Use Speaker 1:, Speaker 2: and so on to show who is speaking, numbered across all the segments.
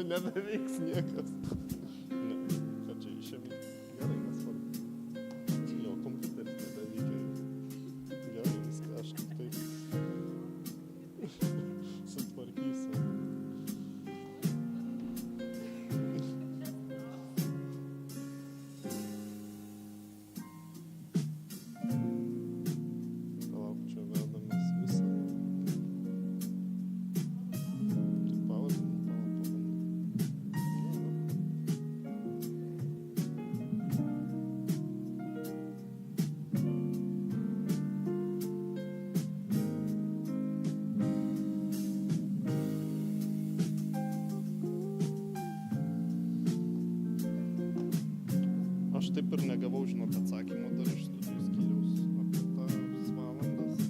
Speaker 1: nebeveiks niekas. Ne, ką čia išėmė? Gerai, nesvarbu. Jo, kompiuteris nebeveikia. Gerai, viską aš tik taip sutvarkysiu. Aš taip ir negavau, žinok, atsakymų dar iš studijų skyriaus apie tas valandas.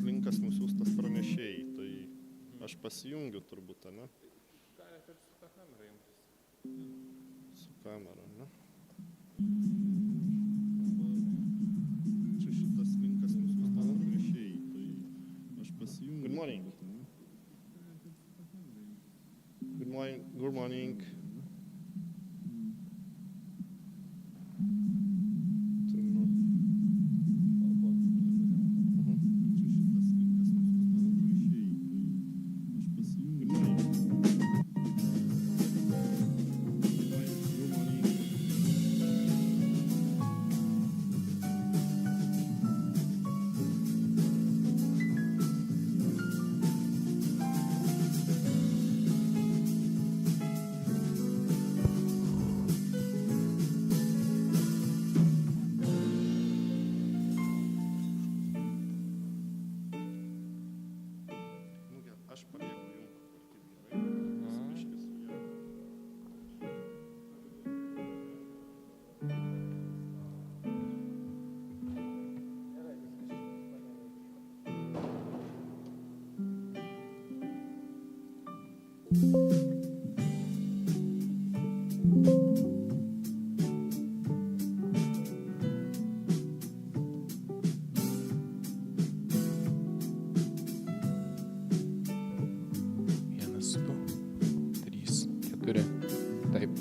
Speaker 1: Linkas nusiųstas pranešėjai, tai aš pasijungiu turbūt, ne?
Speaker 2: Galite ir su tą kamerą imtis.
Speaker 1: Su kamera, ne? Čia šitas linkas nusiųstas pranešėjai, tai aš pasijungiu. Good morning. Good morning. Good morning.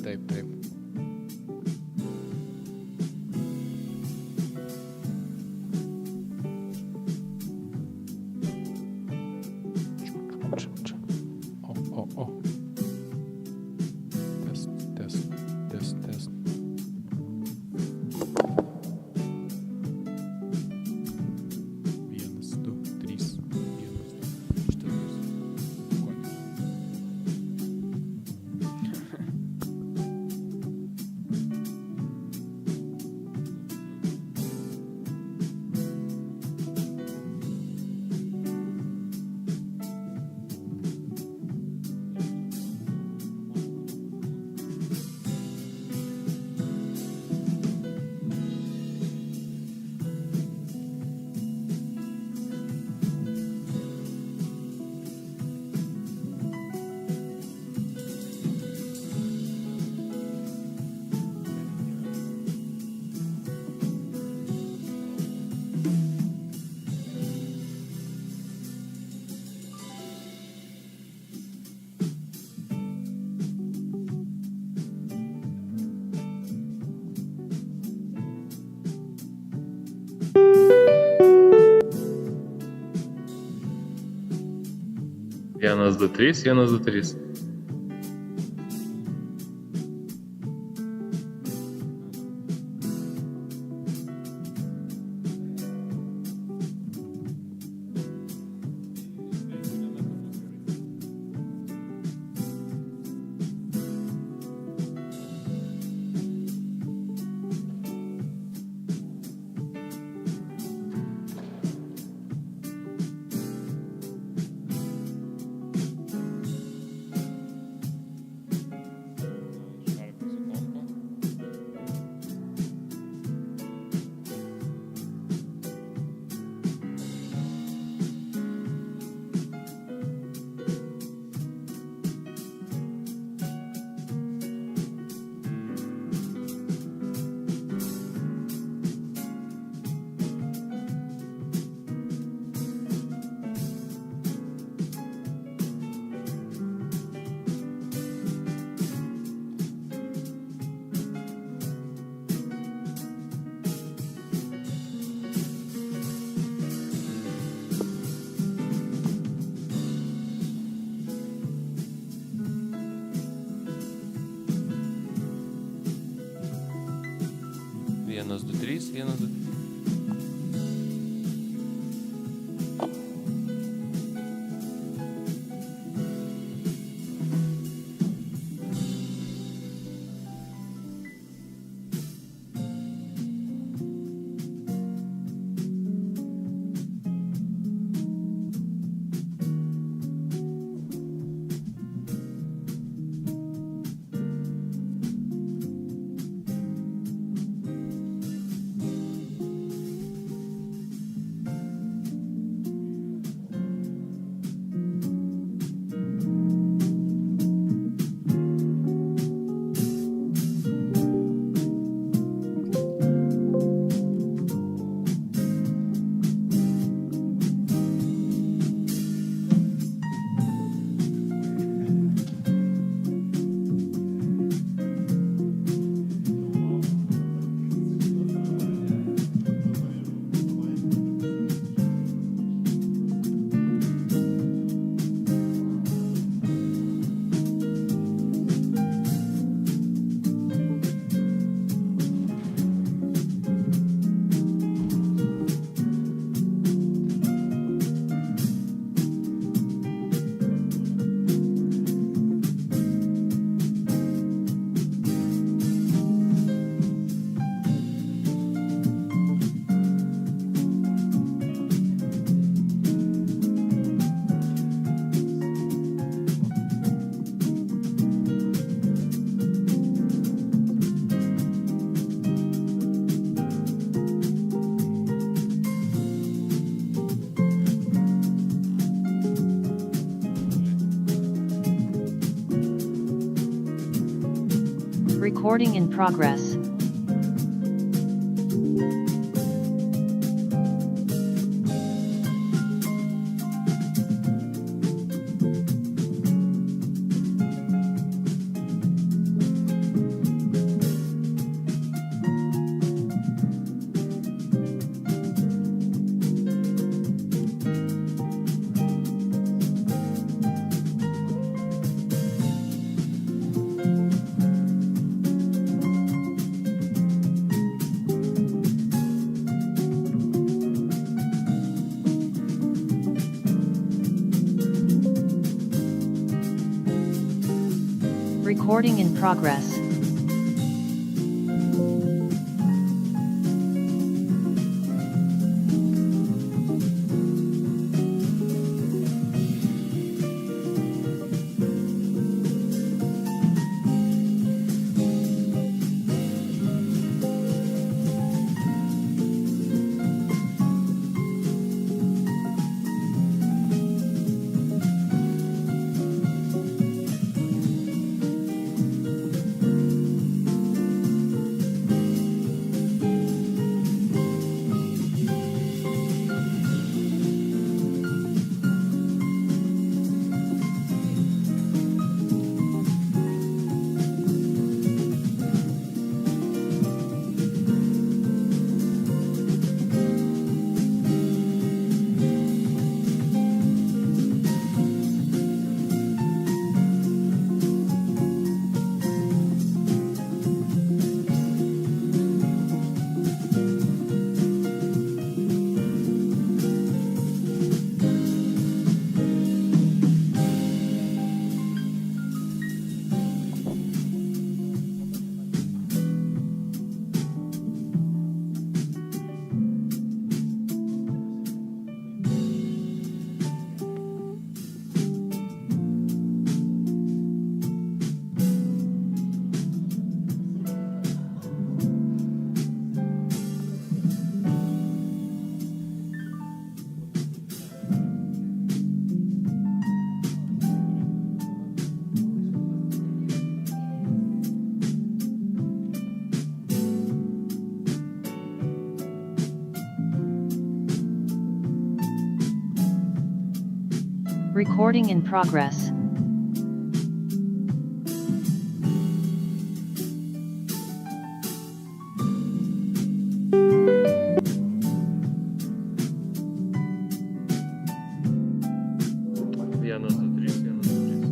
Speaker 2: Taip. Test. Vienas, du, trys.
Speaker 3: 123, 123. Vienas, du, trys, vienas, du, trys.
Speaker 4: Recording in progress. Recording in progress. Recording in progress.
Speaker 3: Vienas, du, trys, vienas, du, trys.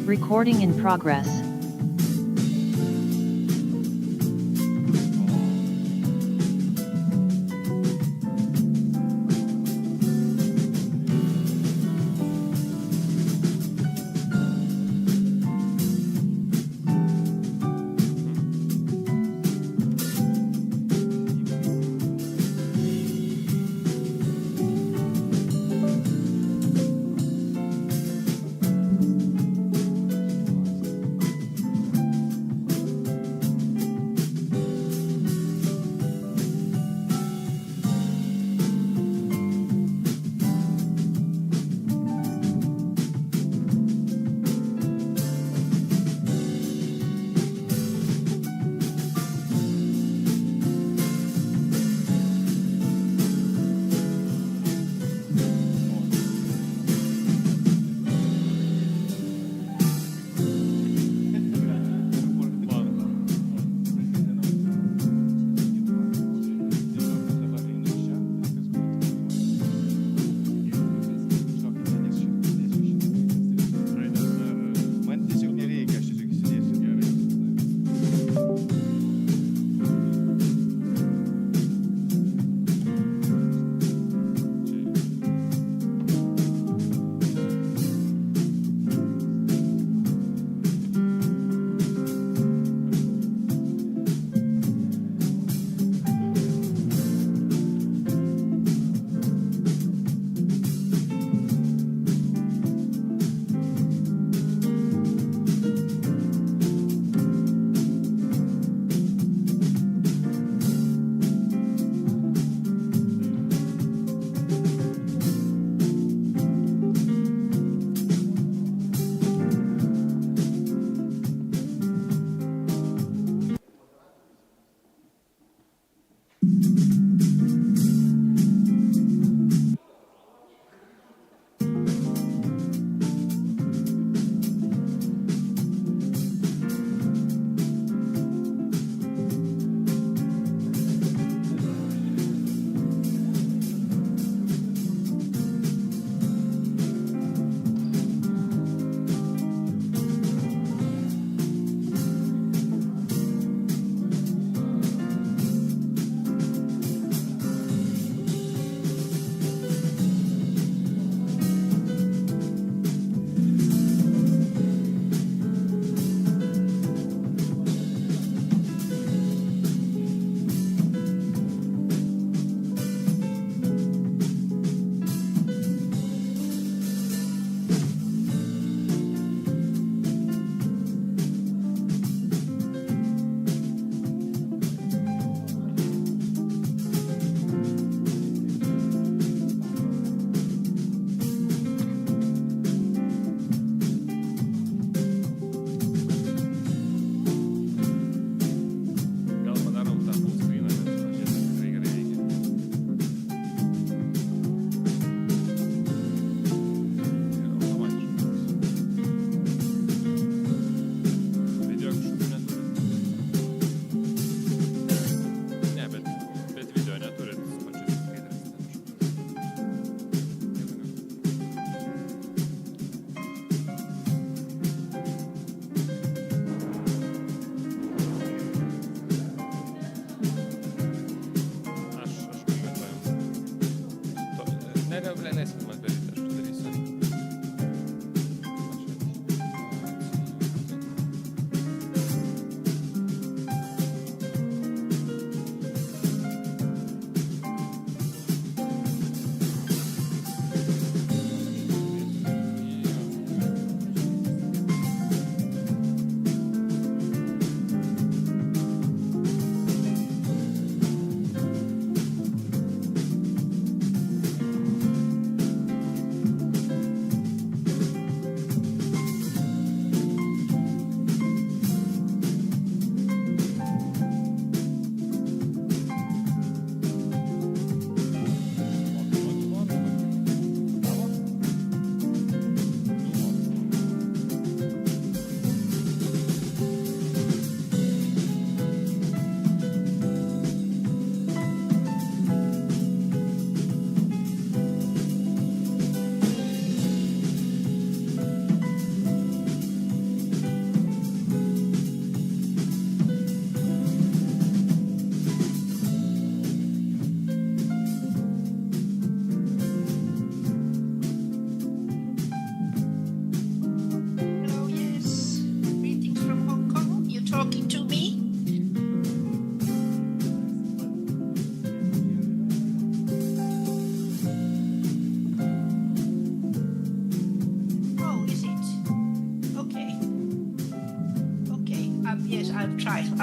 Speaker 4: Recording in progress.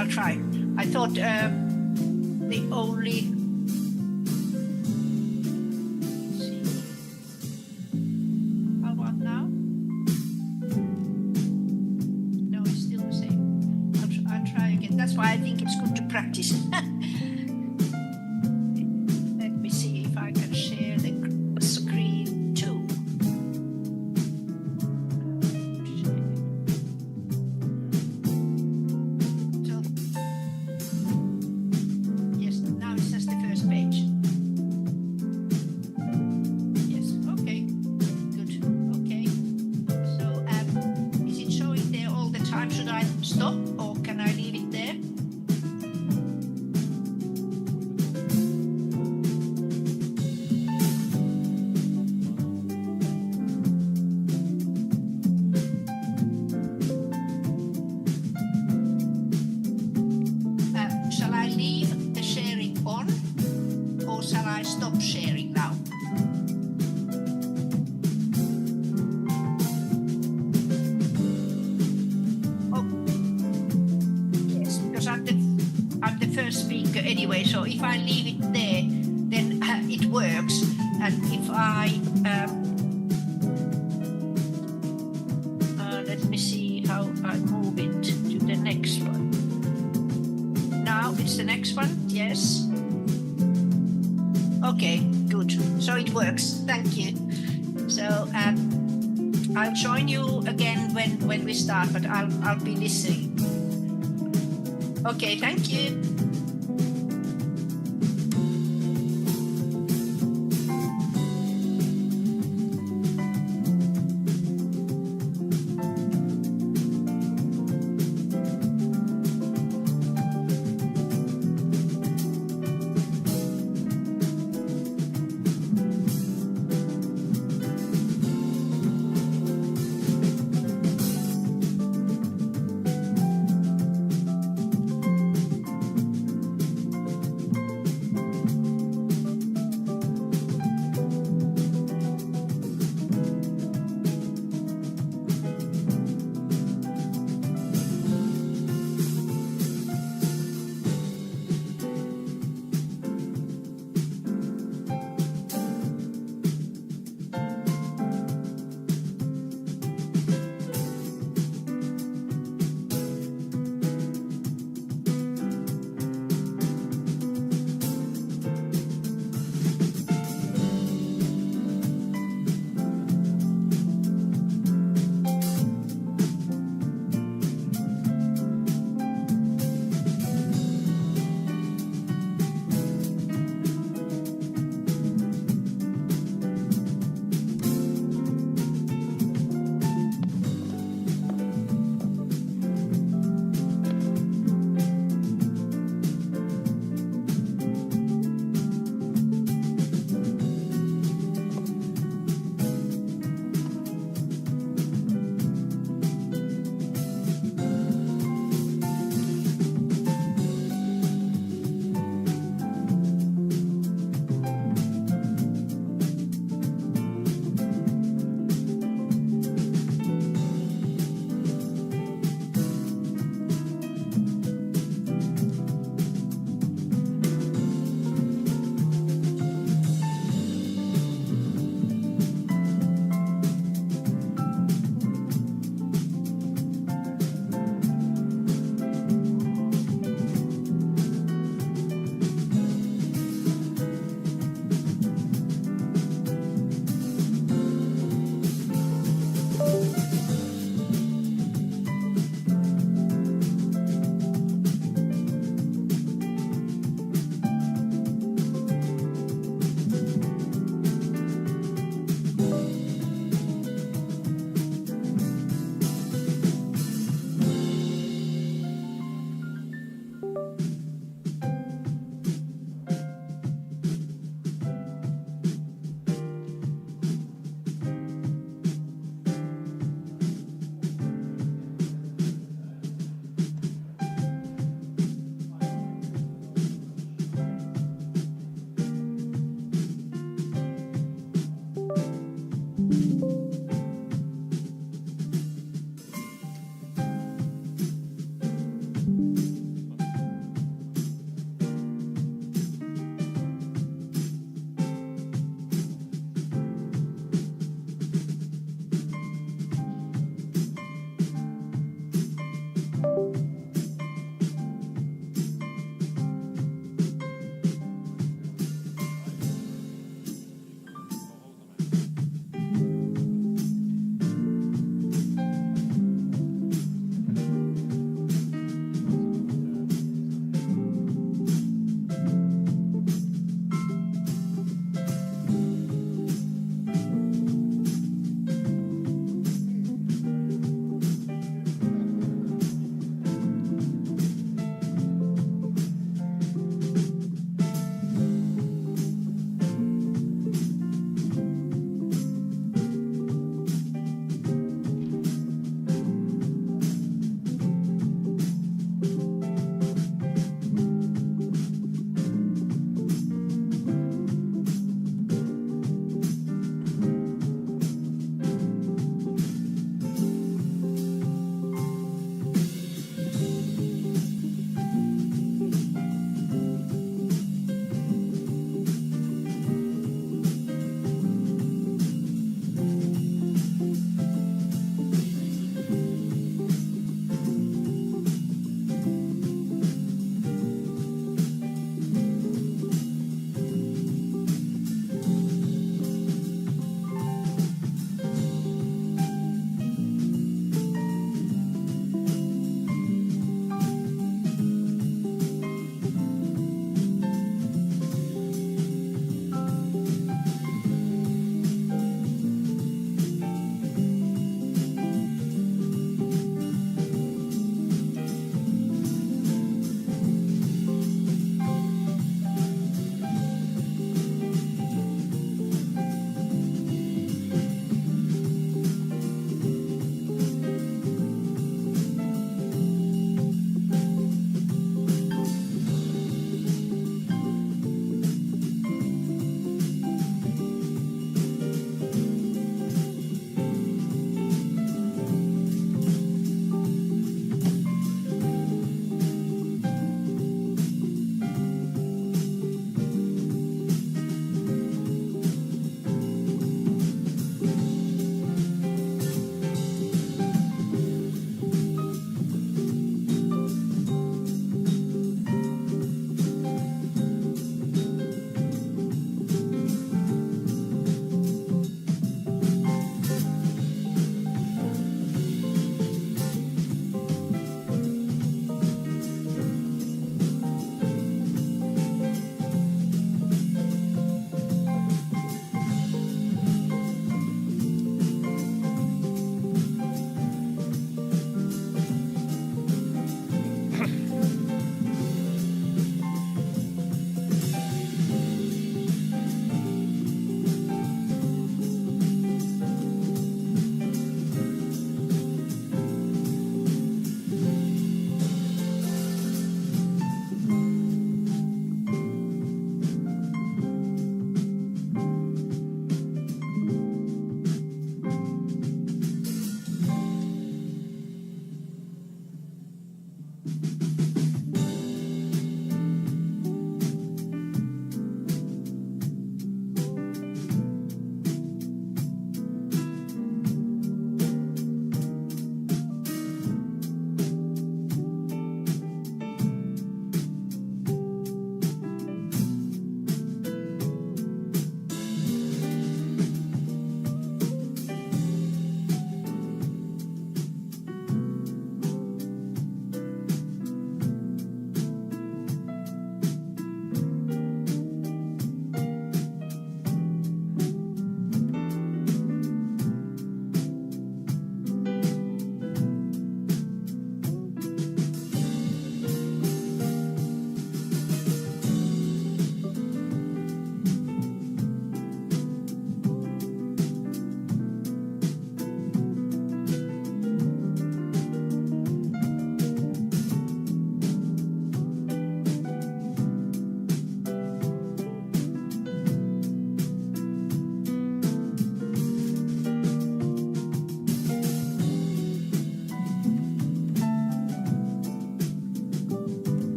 Speaker 5: I'll try. I thought the only. See. How about now? No, it's still the same. I'll try again. That's why I think it's good to practice. Let me see if I can share the screen too. So, yes, now it's just the first page. Yes, okay, good, okay. So, is it showing there all the time? Should I stop or can I leave it there? Shall I leave the sharing on or shall I stop sharing now? Oh, yes, because I'm the first speaker anyway, so if I leave it there, then it works. And if I, let me see how I move it to the next one. Now it's the next one, yes. Okay, good. So it works. Thank you. So I'll join you again when we start, but I'll be listening. Okay, thank you.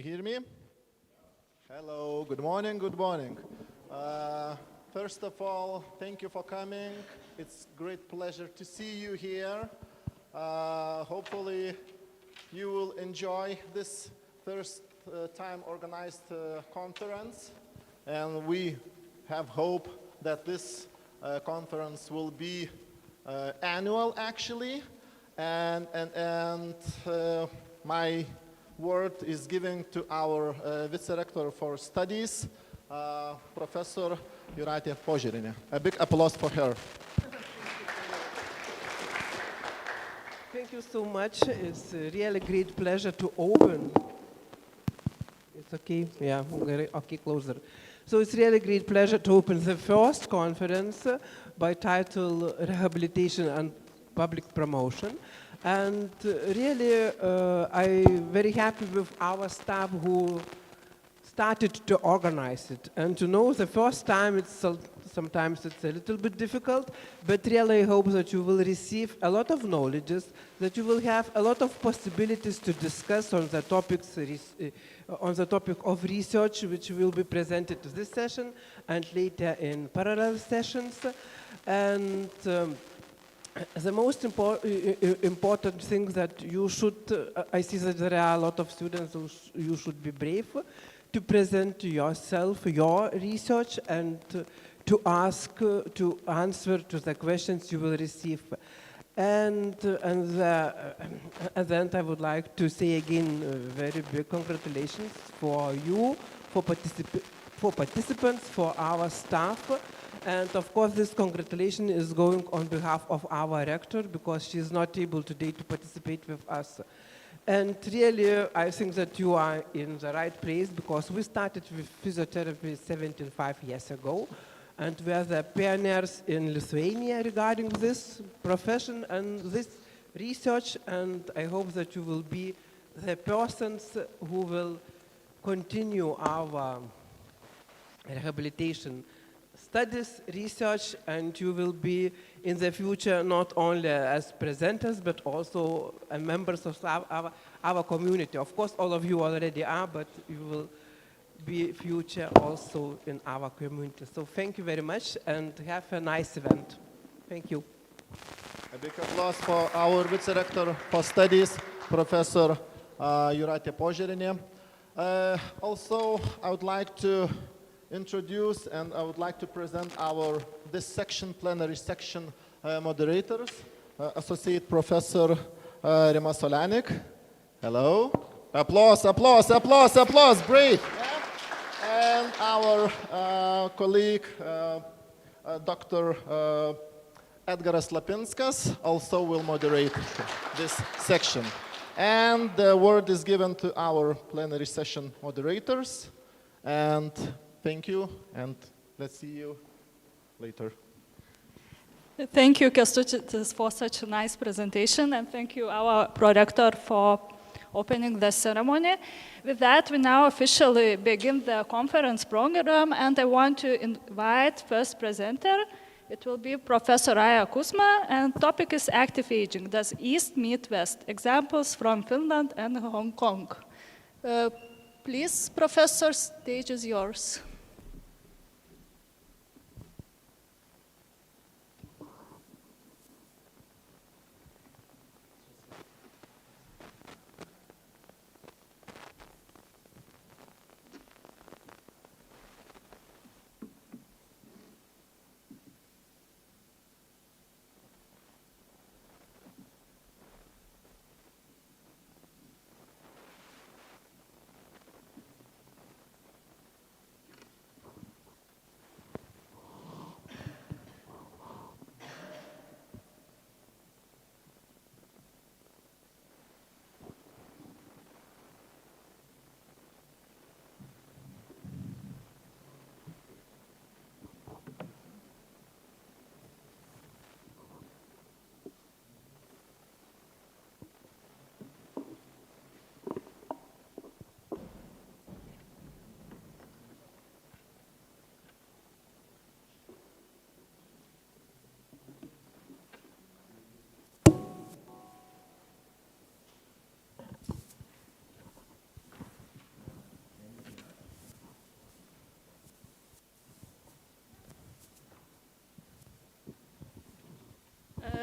Speaker 1: you hear me? Hello, good morning, good morning. First of all, thank you for coming. It's great pleasure to see you here. Hopefully you will enjoy this first time organized conference, and we have hope that this conference will be annual actually, and my word is given to our vice-rector for studies, Professor Jūratė Požėrienė. A big applause for her.
Speaker 6: Thank you so much. It's a really great pleasure to open. It's okay? Yeah, okay, closer. So it's really great pleasure to open the first conference by title Rehabilitation and Public Promotion. And really, I'm very happy with our staff who started to organize it. And to know the first time, sometimes it's a little bit difficult, but really I hope that you will receive a lot of knowledge, that you will have a lot of possibilities to discuss on the topics, on the topic of research, which will be presented to this session and later in parallel sessions. And the most important thing that you should, I see that there are a lot of students who you should be brave to present yourself, your research, and to answer to the questions you will receive. And at the end, I would like to say again very big congratulations for you, for participants, for our staff. And of course, this congratulation is going on behalf of our rector because she is not able today to participate with us. And really, I think that you are in the right place because we started with physiotherapy 75 years ago. And we are the pioneers in Lithuania regarding this profession and this research. And I hope that you will be the persons who will continue our rehabilitation studies, research, and you will be in the future not only as presenters, but also members of our community. Of course, all of you already are, but you will be future also in our community. So thank you very much and have a nice event. Thank you.
Speaker 1: A big applause for our vice-rector for studies, Professor Jūratė Požėrienė. Also, I would like to introduce and I would like to present our this section, plenary section moderators, Associate Professor Rima Solenik. Hello. Applause, applause, applause, applause, great. And our colleague, Dr. Edgaras Lapinskas, also will moderate this section. And the word is given to our plenary session moderators. And thank you, and let's see you later.
Speaker 7: Thank you, Kęstutis, for such a nice presentation, and thank you, our prorector, for opening the ceremony. With that, we now officially begin the conference program, and I want to invite first presenter. It will be Professor Raija Kusma, and topic is active aging. Does East meet West? Examples from Finland and Hong Kong. Please, Professor, stage is yours.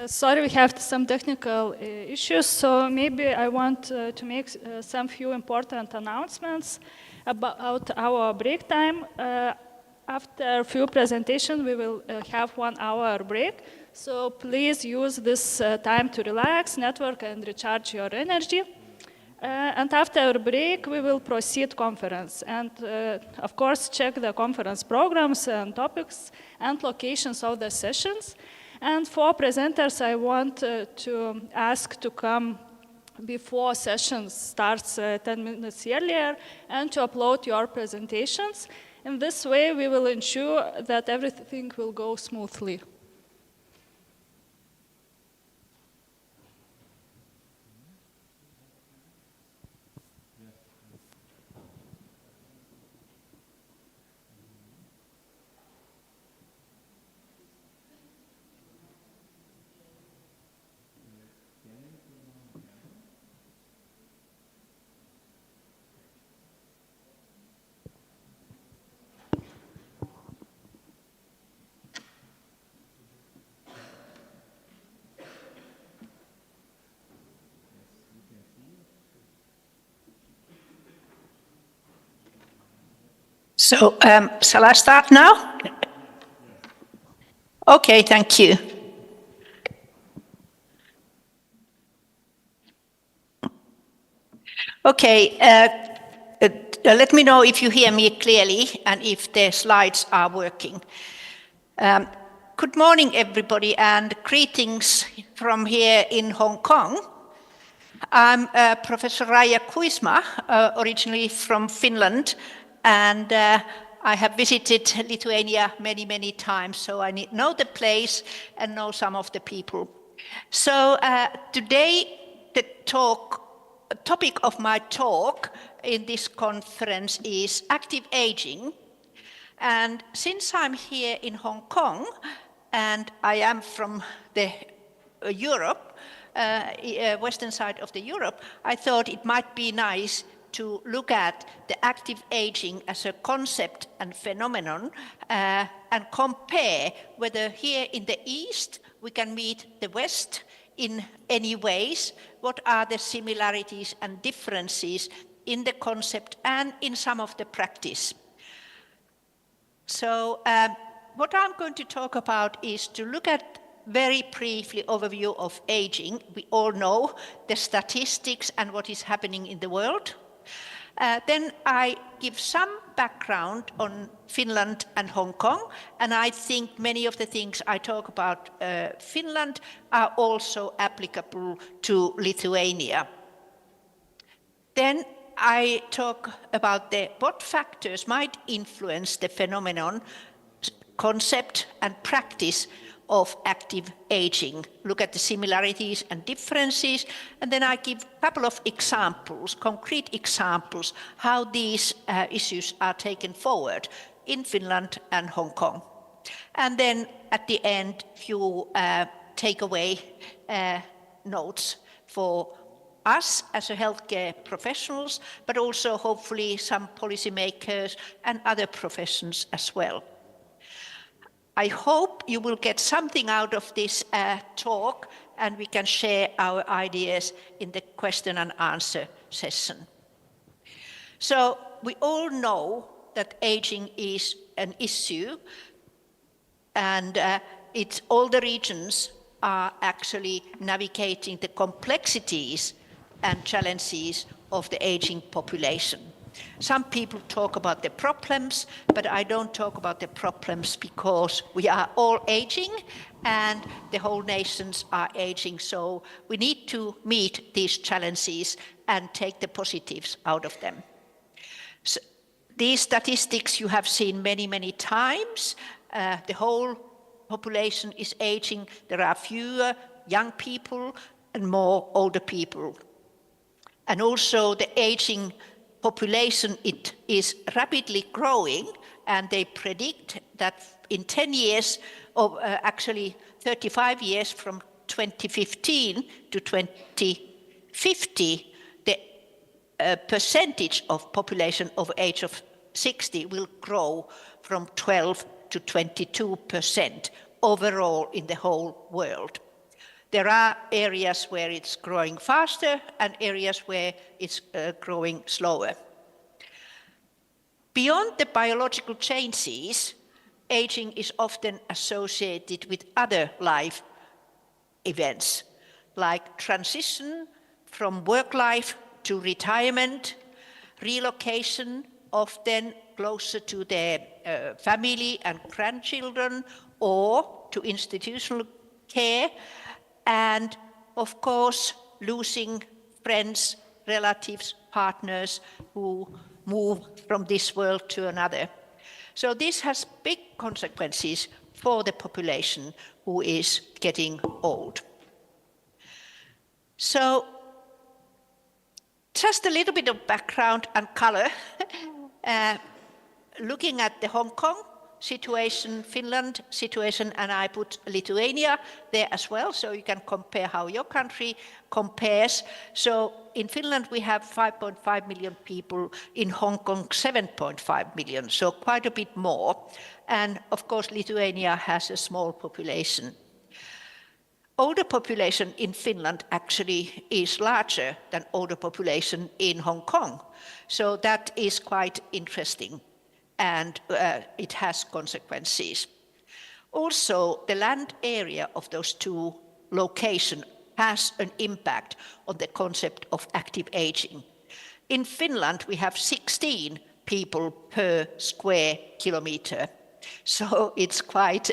Speaker 7: Sorry, we have some technical issues, so maybe I want to make some few important announcements about our break time. After a few presentations, we will have 1 hour break. So please use this time to relax, network, and recharge your energy. And after our break, we will proceed conference. And of course, check the conference programs and topics and locations of the sessions. And for presenters, I want to ask to come before session starts 10 minutes earlier and to upload your presentations. In this way, we will ensure that everything will go smoothly.
Speaker 5: So, shall I start now? Okay, thank you. Okay, let me know if you hear me clearly and if the slides are working. Good morning, everybody, and greetings from here in Hong Kong. I'm Professor Raija Kuisma, originally from Finland, and I have visited Lithuania many, many times, so I know the place and know some of the people. So today, the topic of my talk in this conference is active aging. And since I'm here in Hong Kong, and I am from the Europe, western side of the Europe, I thought it might be nice to look at the active aging as a concept and phenomenon and compare whether here in the East we can meet the West in any ways, what are the similarities and differences in the concept and in some of the practice. So what I'm going to talk about is to look at very briefly overview of aging. We all know the statistics and what is happening in the world. Then I give some background on Finland and Hong Kong, and I think many of the things I talk about Finland are also applicable to Lithuania. Then I talk about what factors might influence the phenomenon, concept and practice of active aging, look at the similarities and differences, and then I give a couple of examples, concrete examples, how these issues are taken forward in Finland and Hong Kong. And then at the end, few takeaway notes for us as a healthcare professionals, but also hopefully some policymakers and other professions as well. I hope you will get something out of this talk and we can share our ideas in the question and answer session. So we all know that aging is an issue and all the regions are actually navigating the complexities and challenges of the aging population. Some people talk about the problems, but I don't talk about the problems because we are all aging and the whole nations are aging. So we need to meet these challenges and take the positives out of them. So these statistics you have seen many, many times. The whole population is aging. There are fewer young people and more older people. And also the aging population, it is rapidly growing, and they predict that in 10 years, or actually 35 years from 2015 to 2050, the percentage of population over age of 60 will grow from 12 to 22% overall in the whole world. There are areas where it's growing faster and areas where it's growing slower. Beyond the biological changes, aging is often associated with other life events, like transition from work life to retirement, relocation, often closer to their family and grandchildren, or to institutional care, and of course losing friends, relatives, partners who move from this world to another. So this has big consequences for the population who is getting old. So just a little bit of background and color. Looking at the Hong Kong situation, Finland situation, and I put Lithuania there as well, so you can compare how your country compares. So in Finland we have 5.5 million people, in Hong Kong 7.5 million, so quite a bit more. And of course Lithuania has a small population. Older population in Finland actually is larger than older population in Hong Kong. So that is quite interesting, and it has consequences. Also, the land area of those two locations has an impact on the concept of active aging. In Finland, we have 16 people per square kilometer. So it's quite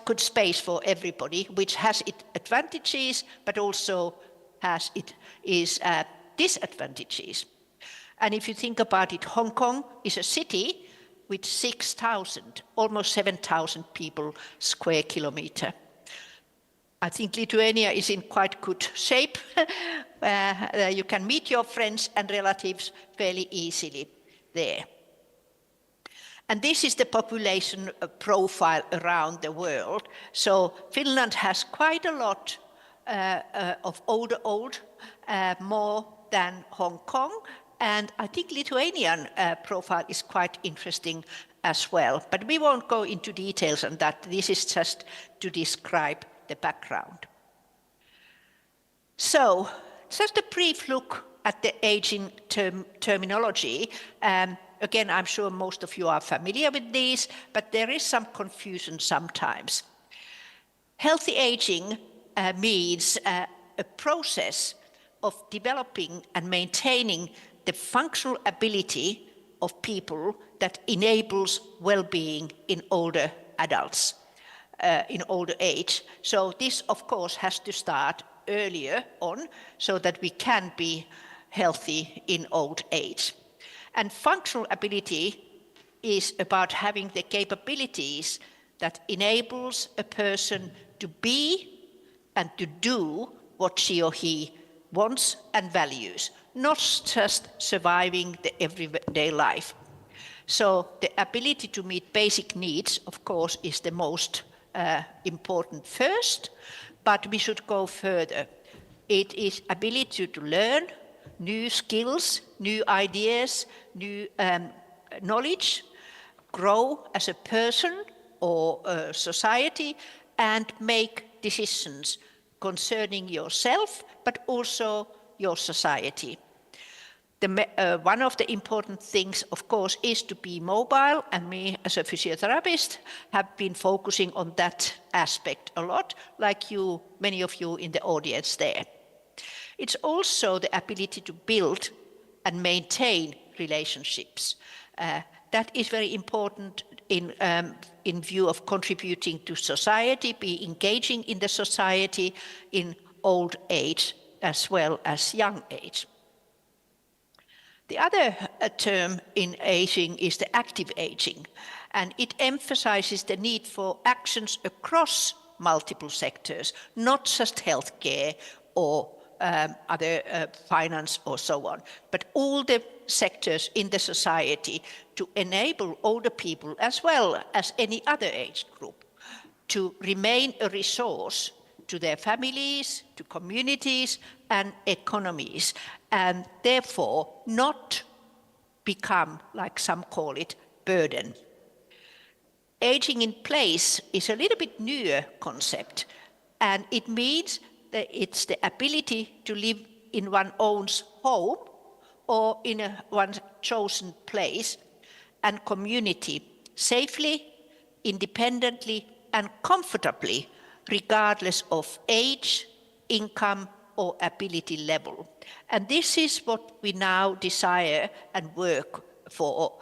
Speaker 5: good space for everybody, which has its advantages, but also has its disadvantages. And if you think about it, Hong Kong is a city with 6,000, almost 7,000 people square kilometer. I think Lithuania is in quite good shape. You can meet your friends and relatives fairly easily there. And this is the population profile around the world. So Finland has quite a lot of old, more than Hong Kong. And I think Lithuanian profile is quite interesting as well. But we won't go into details on that. This is just to describe the background. So just a brief look at the aging terminology. Again, I'm sure most of you are familiar with these, but there is some confusion sometimes. Healthy aging means a process of developing and maintaining the functional ability of people that enables well-being in older adults, in older age. So this, of course, has to start earlier on so that we can be healthy in old age. And functional ability is about having the capabilities that enables a person to be and to do what she or he wants and values, not just surviving the everyday life. So the ability to meet basic needs, of course, is the most important first, but we should go further. It is ability to learn new skills, new ideas, new knowledge, grow as a person or a society, and make decisions concerning yourself, but also your society. One of the important things, of course, is to be mobile, and me as a physiotherapist have been focusing on that aspect a lot, like you, many of you in the audience there. It's also the ability to build and maintain relationships. That is very important in view of contributing to society, be engaging in the society in old age as well as young age. The other term in aging is the active aging, and it emphasizes the need for actions across multiple sectors, not just healthcare or other finance or so on, but all the sectors in the society to enable older people as well as any other age group to remain a resource to their families, to communities and economies, and therefore not become, like some call it, burden. Aging in place is a little bit newer concept. And it means that it's the ability to live in one's own home or in one's chosen place and community safely, independently, and comfortably, regardless of age, income, or ability level. And this is what we now desire and work for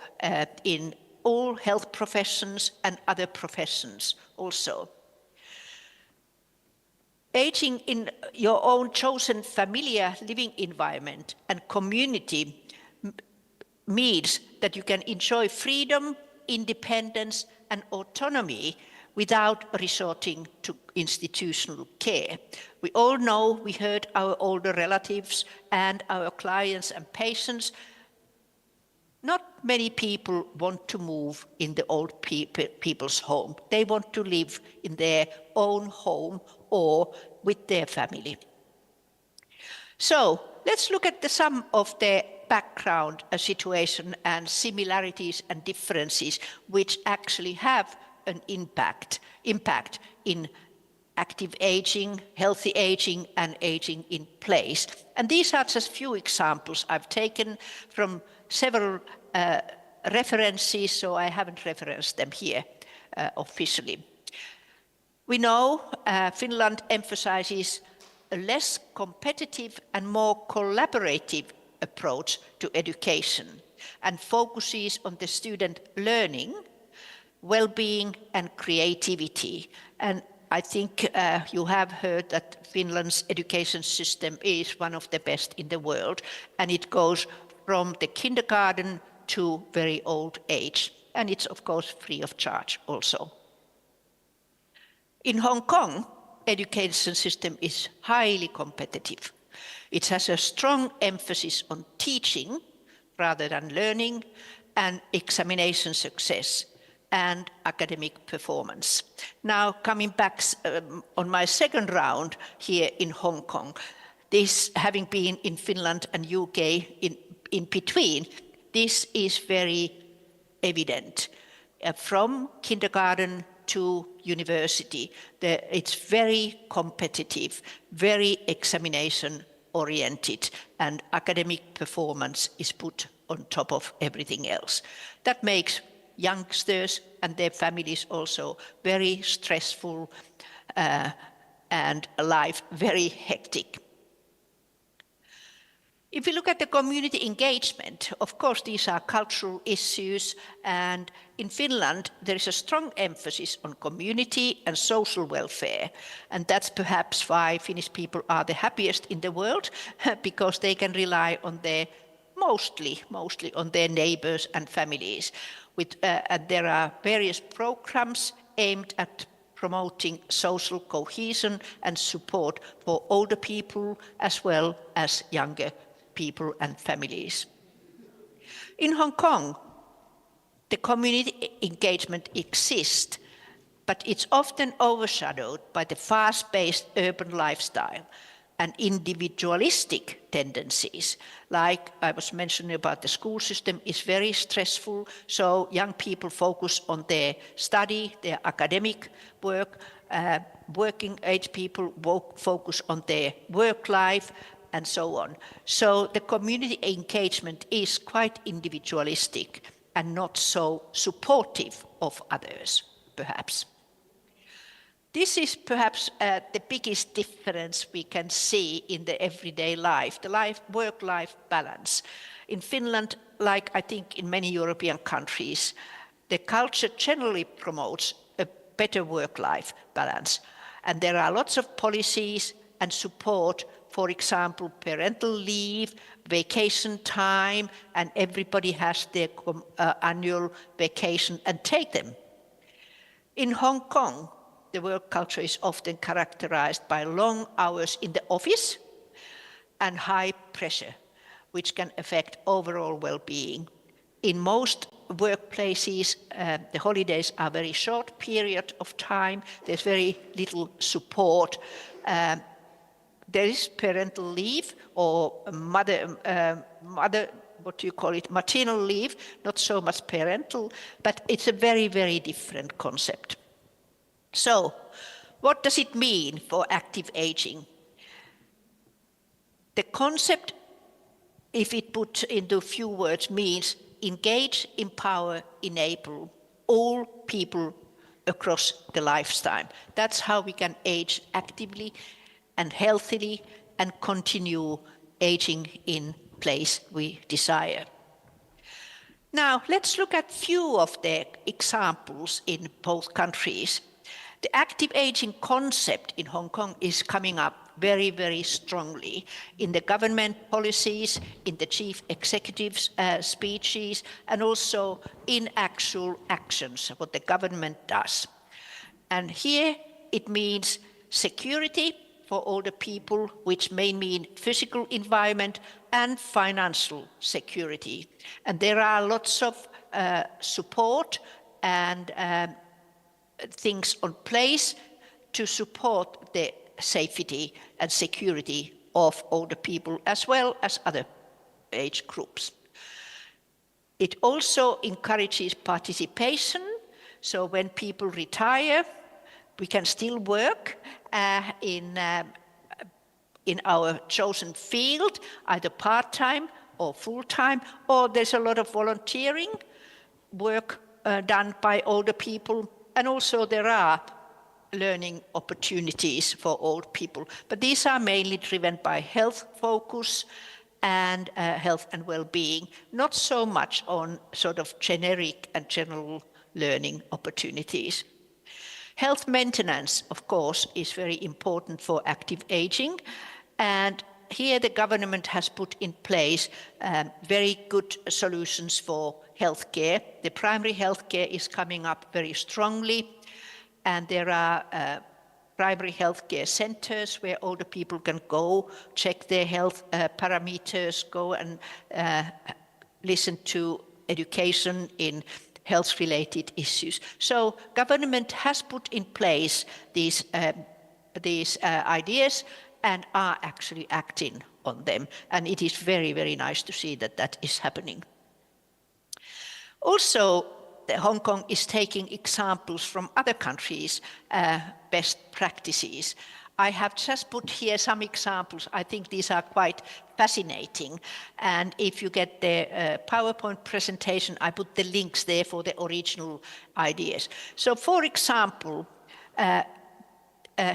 Speaker 5: in all health professions and other professions also. Aging in your own chosen familiar living environment and community means that you can enjoy freedom, independence, and autonomy without resorting to institutional care. We all know, we heard our older relatives and our clients and patients. Not many people want to move in the old people's home. They want to live in their own home or with their family. So let's look at some of the background situation and similarities and differences which actually have an impact in active aging, healthy aging, and aging in place. And these are just few examples I've taken from several references, so I haven't referenced them here officially. We know Finland emphasizes a less competitive and more collaborative approach to education and focuses on the student learning, well-being, and creativity. And I think you have heard that Finland's education system is one of the best in the world, and it goes from the kindergarten to very old age. And it's, of course, free of charge also. In Hong Kong, education system is highly competitive. It has a strong emphasis on teaching rather than learning, and examination success and academic performance. Now, coming back on my second round here in Hong Kong, this having been in Finland and UK in between, this is very evident. From kindergarten to university, it's very competitive, very examination oriented, and academic performance is put on top of everything else. That makes youngsters and their families also very stressful and life very hectic. If you look at the community engagement, of course, these are cultural issues, and in Finland, there is a strong emphasis on community and social welfare. And that's perhaps why Finnish people are the happiest in the world, because they can rely on their, mostly on their neighbors and families. And there are various programs aimed at promoting social cohesion and support for older people as well as younger people and families. In Hong Kong, the community engagement exists, but it's often overshadowed by the fast-paced urban lifestyle and individualistic tendencies. Like I was mentioning about the school system is very stressful, so young people focus on their study, their academic work, working age people focus on their work life, and so on. So the community engagement is quite individualistic and not so supportive of others, perhaps. This is perhaps the biggest difference we can see in the everyday life, the work-life balance. In Finland, like I think in many European countries, the culture generally promotes a better work-life balance. And there are lots of policies and support, for example, parental leave, vacation time, and everybody has their annual vacation and take them. In Hong Kong, the work culture is often characterized by long hours in the office and high pressure, which can affect overall well-being. In most workplaces, the holidays are very short period of time. There's very little support. There is parental leave or maternal leave, not so much parental, but it's a very, very different concept. So What does it mean for active aging? The concept, if it put into few words, means engage, empower, enable all people across the lifetime. That's how we can age actively and healthily and continue aging in place we desire. Now, let's look at few of the examples in both countries. The active aging concept in Hong Kong is coming up very, very strongly in the government policies, in the chief executive's speeches, and also in actual actions, what the government does. And here it means security for older people, which may mean physical environment and financial security. And there are lots of support and things on place to support the safety and security of older people as well as other age groups. It also encourages participation. So when people retire, we can still work in our chosen field, either part-time or full-time, or there's a lot of volunteering work done by older people, and also there are learning opportunities for old people. But these are mainly driven by health focus and health and well-being, not so much on sort of generic and general learning opportunities. Health maintenance, of course, is very important for active aging, and here the government has put in place very good solutions for healthcare. The primary healthcare is coming up very strongly, and there are primary healthcare centers where older people can go, check their health parameters, go and listen to education in health-related issues. So government has put in place these ideas and are actually acting on them. And it is very, very nice to see that that is happening. Also, Hong Kong is taking examples from other countries' best practices. I have just put here some examples. I think these are quite fascinating. And if you get the PowerPoint presentation, I put the links there for the original ideas. So for example,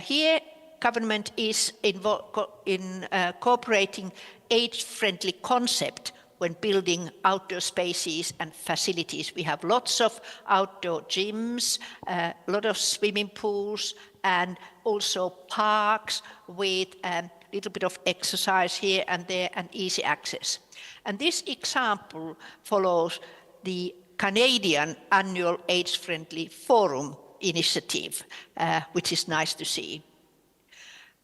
Speaker 5: here government is incorporating age-friendly concept when building outdoor spaces and facilities. We have lots of outdoor gyms, a lot of swimming pools, and also parks with a little bit of exercise here and there and easy access. And this example follows the Canadian annual age-friendly forum initiative, which is nice to see.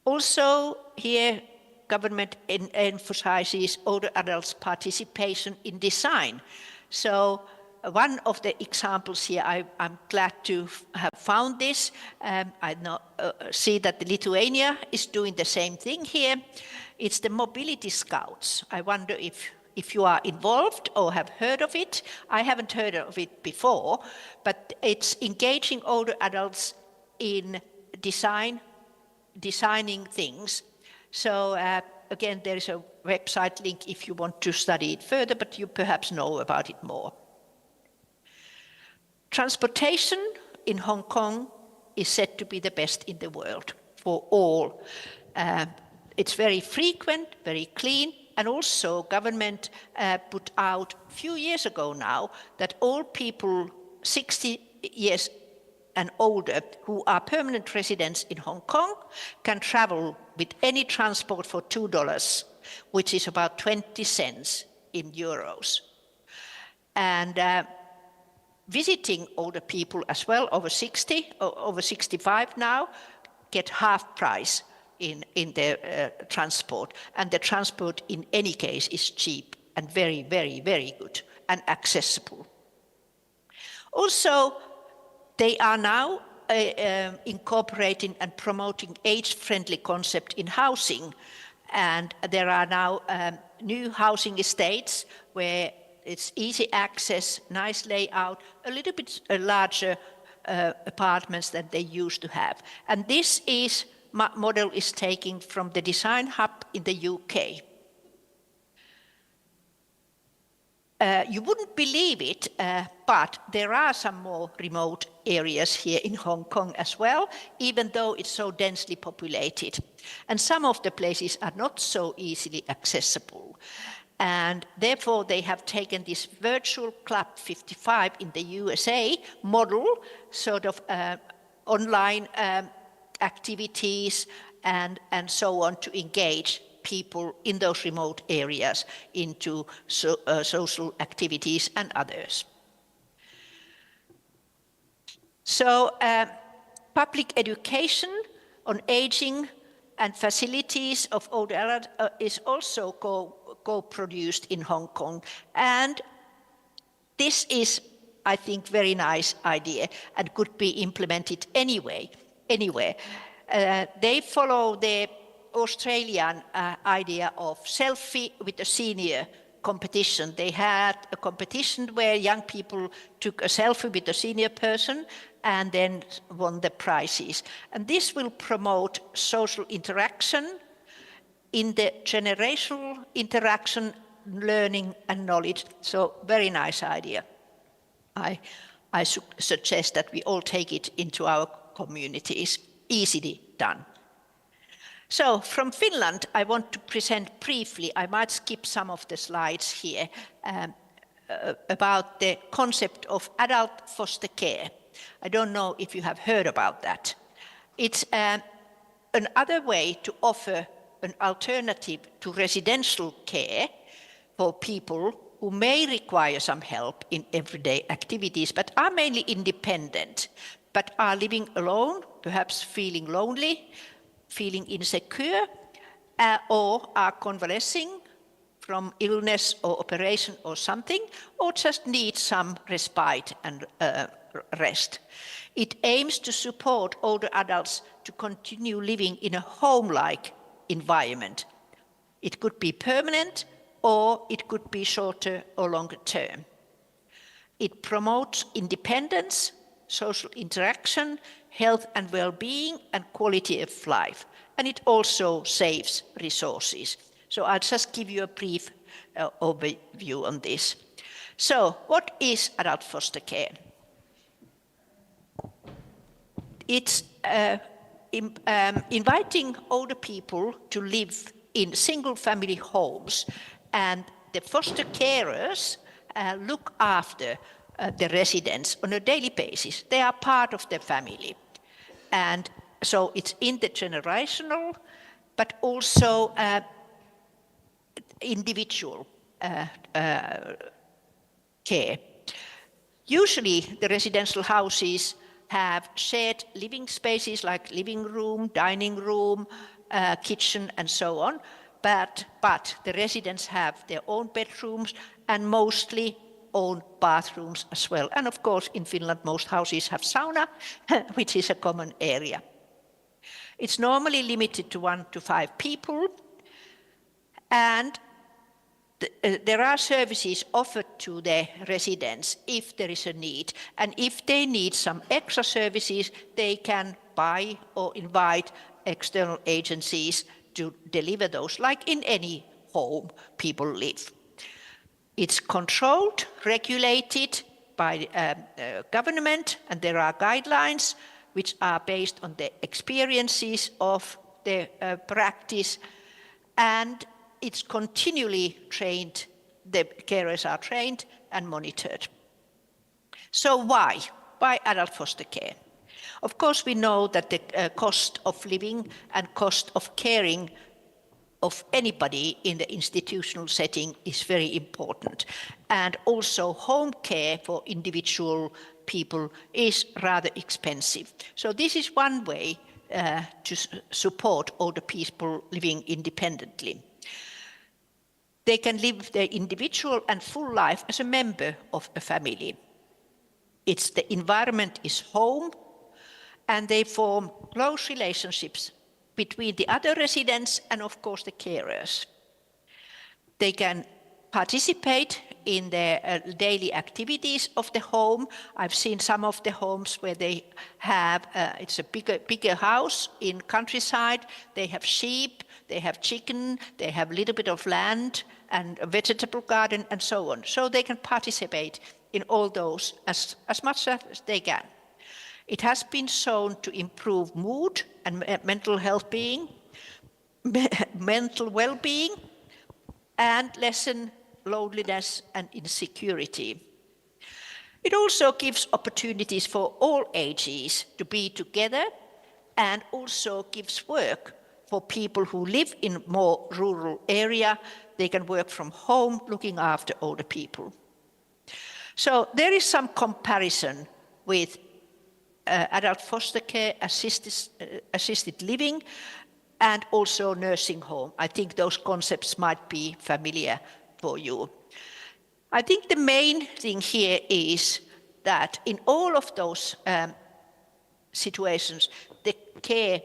Speaker 5: Also here, government emphasizes older adults' participation in design. So one of the examples here, I'm glad to have found this. I see that Lithuania is doing the same thing here. It's the Mobility Scouts. I wonder if you are involved or have heard of it. I haven't heard of it before, but it's engaging older adults in designing things. So again, there is a website link if you want to study it further, but you perhaps know about it more. Transportation in Hong Kong is said to be the best in the world for all. It's very frequent, very clean, and also government put out a few years ago now that all people 60 years and older who are permanent residents in Hong Kong can travel with any transport for $2, which is about 20 cents in euros. And visiting older people as well, over 60, or over 65 now, get half price in their transport. And the transport in any case is cheap and very, very, very good and accessible. Also, they are now incorporating and promoting age-friendly concept in housing. And there are now new housing estates where it's easy access, nice layout, a little bit larger apartments that they used to have. And this model is taken from the Design Hub in the UK. You wouldn't believe it, but there are some more remote areas here in Hong Kong as well, even though it's so densely populated. And some of the places are not so easily accessible. And therefore, they have taken this virtual Club 55 in the USA model, sort of online activities and so on, to engage people in those remote areas into social activities and others. So public education on aging and facilities of older adults is also co-produced in Hong Kong. And this is, I think, very nice idea and could be implemented anywhere. They follow the Australian idea of selfie with a senior competition. They had a competition where young people took a selfie with a senior person and then won the prizes. And this will promote social interaction, intergenerational interaction, learning and knowledge. So very nice idea. I suggest that we all take it into our communities. Easily done. So from Finland, I want to present briefly, I might skip some of the slides here, about the concept of adult foster care. I don't know if you have heard about that. It's another way to offer an alternative to residential care for people who may require some help in everyday activities, but are mainly independent, but are living alone, perhaps feeling lonely, feeling insecure, or are convalescing from illness or operation or something, or just need some respite and rest. It aims to support older adults to continue living in a home-like environment. It could be permanent, or it could be shorter or longer term. It promotes independence, social interaction, health and well-being, and quality of life. And it also saves resources. So I'll just give you a brief overview on this. So what is adult foster care? It's inviting older people to live in single-family homes, and the foster carers look after the residents on a daily basis. They are part of the family. And so it's intergenerational, but also individual care. Usually the residential houses have shared living spaces like living room, dining room, kitchen, and so on. But the residents have their own bedrooms and mostly own bathrooms as well. And of course, in Finland, most houses have sauna, which is a common area. It's normally limited to 1 to 5 people. And there are services offered to the residents if there is a need. And if they need some extra services, they can buy or invite external agencies to deliver those, like in any home people live. It's controlled, regulated by government, and there are guidelines which are based on the experiences of the practice, and it's continually trained, the carers are trained and monitored. So why? Why adult foster care? Of course, we know that the cost of living and cost of caring of anybody in the institutional setting is very important. And also home care for individual people is rather expensive. So this is one way to support older people living independently. They can live their individual and full life as a member of a family. The environment is home, and they form close relationships between the other residents and, of course, the carers. They can participate in the daily activities of the home. I've seen some of the homes where they have, it's a bigger house in countryside. They have sheep, they have chicken, they have a little bit of land and a vegetable garden and so on. So they can participate in all those as much as they can. It has been shown to improve mood and mental well-being, and lessen loneliness and insecurity. It also gives opportunities for all ages to be together, and also gives work for people who live in more rural area. They can work from home looking after older people. So there is some comparison with adult foster care, assisted living, and also nursing home. I think those concepts might be familiar for you. I think the main thing here is that in all of those situations, the care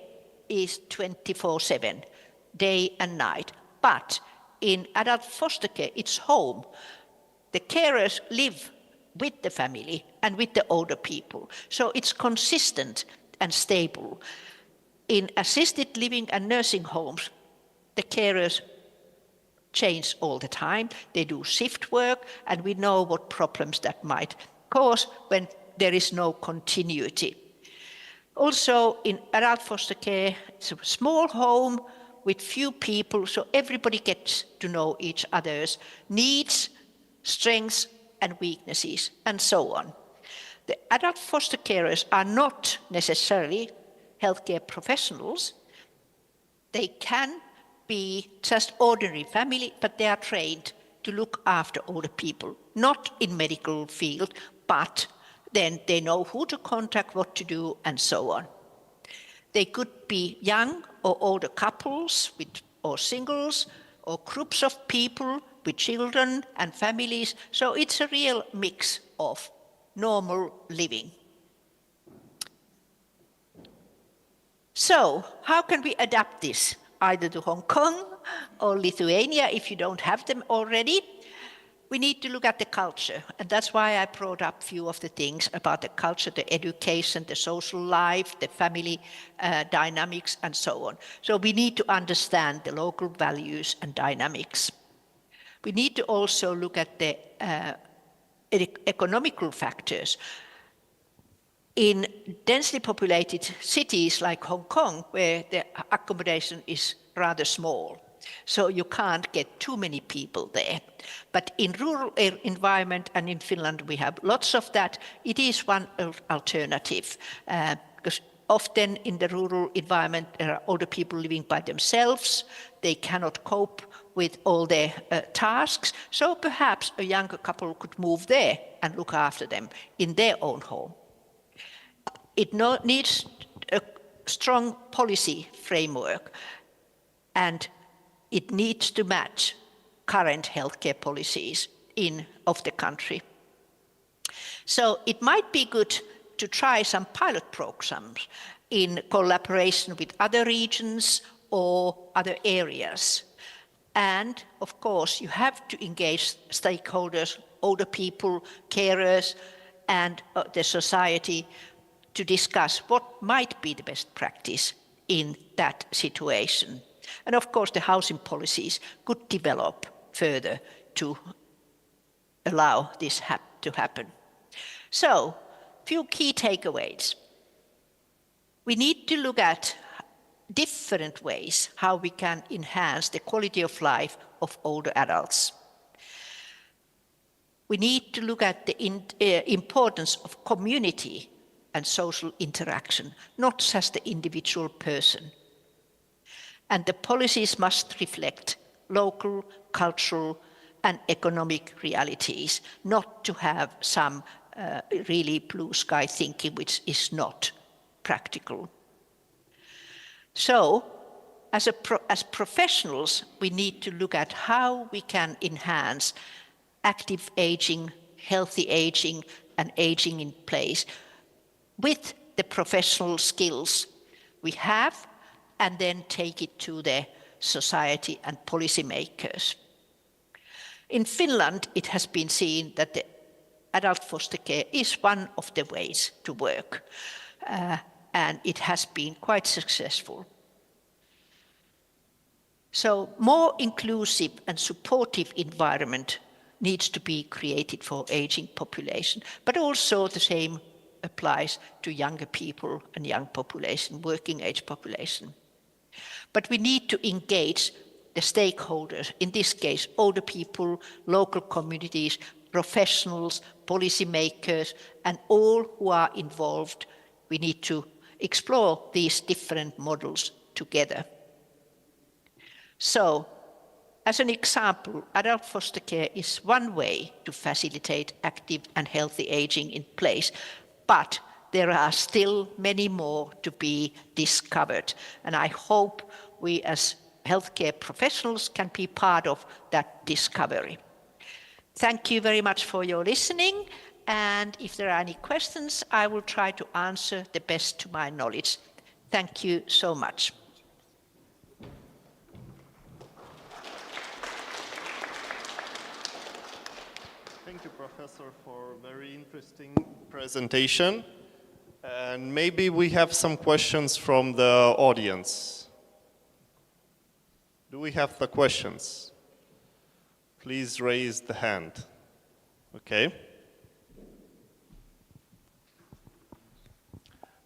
Speaker 5: is 24/7, day and night. But in adult foster care, it's home. The carers live with the family and with the older people. So it's consistent and stable. In assisted living and nursing homes, the carers change all the time. They do shift work, and we know what problems that might cause when there is no continuity. Also, in adult foster care, it's a small home with few people, so everybody gets to know each other's needs, strengths, and weaknesses, and so on. The adult foster carers are not necessarily healthcare professionals. They can be just ordinary family, but they are trained to look after older people, not in medical field, but then they know who to contact, what to do, and so on. They could be young or older couples or singles or groups of people with children and families. So it's a real mix of normal living. So how can we adapt this either to Hong Kong or Lithuania if you don't have them already? We need to look at the culture, and that's why I brought up a few of the things about the culture, the education, the social life, the family dynamics, and so on. So we need to understand the local values and dynamics. We need to also look at the economical factors. In densely populated cities like Hong Kong, where the accommodation is rather small, so you can't get too many people there. But in rural environment, and in Finland we have lots of that, it is one alternative. Because often in the rural environment there are older people living by themselves. They cannot cope with all their tasks. So perhaps a younger couple could move there and look after them in their own home. It needs a strong policy framework, and it needs to match current healthcare policies of the country. So it might be good to try some pilot programs in collaboration with other regions or other areas. And of course, you have to engage stakeholders, older people, carers, and the society to discuss what might be the best practice in that situation. And of course, the housing policies could develop further to allow this to happen. So, few key takeaways. We need to look at different ways how we can enhance the quality of life of older adults. We need to look at the importance of community and social interaction, not just the individual person. And the policies must reflect local, cultural, and economic realities, not to have some really blue sky thinking which is not practical. So, as professionals, we need to look at how we can enhance active aging, healthy aging, and aging in place with the professional skills we have, and then take it to the society and policymakers. In Finland, it has been seen that the adult foster care is one of the ways to work, and it has been quite successful. So more inclusive and supportive environment needs to be created for aging population, but also the same applies to younger people and young population, working age population. But we need to engage the stakeholders, in this case, older people, local communities, professionals, policymakers, and all who are involved. We need to explore these different models together. So, as an example, adult foster care is one way to facilitate active and healthy aging in place, but there are still many more to be discovered, and I hope we as healthcare professionals can be part of that discovery. Thank you very much for your listening, and if there are any questions, I will try to answer the best to my knowledge. Thank you so much.
Speaker 2: Thank you, Professor, for a very interesting presentation. And maybe we have some questions from the audience. Do we have the questions? Please raise the hand. Okay.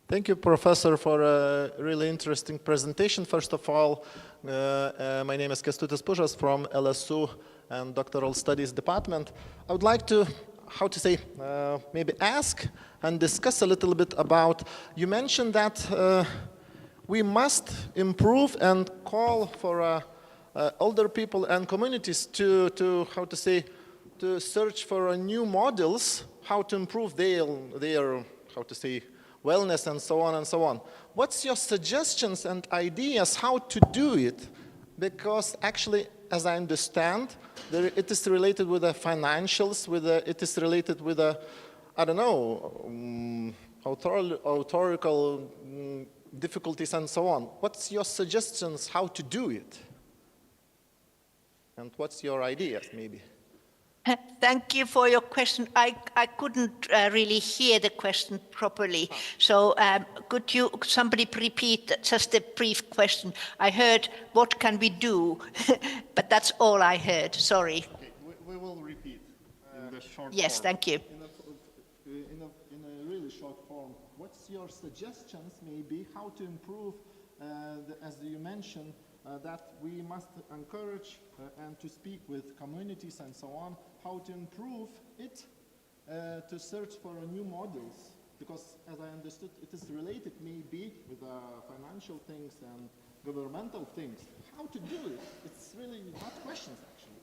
Speaker 1: Thank you, Professor, for a really interesting presentation. First of all, my name is Kęstutis Pužas from LSU and Doctoral Studies Department. I would like to, maybe ask and discuss a little bit about, you mentioned that we must improve and call for older people and communities to search for new models, how to improve their wellness and so on and so on. What's your suggestions and ideas how to do it? Because actually, as I understand, it is related with the financials, it is related with authorical difficulties and so on. What's your suggestions how to do it? And what's your ideas, maybe?
Speaker 5: Thank you for your question. I couldn't really hear the question properly. So could somebody repeat just a brief question? I heard, what can we do? But that's all I heard, sorry.
Speaker 1: Okay, we will repeat in the short
Speaker 5: Yes,
Speaker 1: form.
Speaker 5: thank you.
Speaker 1: In a really short form, what's your suggestions, maybe, how to improve, as you mentioned, that we must encourage and to speak with communities and so on, how to improve it, to search for new models, because as I understood, it is related maybe with financial things and governmental things. How to do it? It's really hard questions, actually.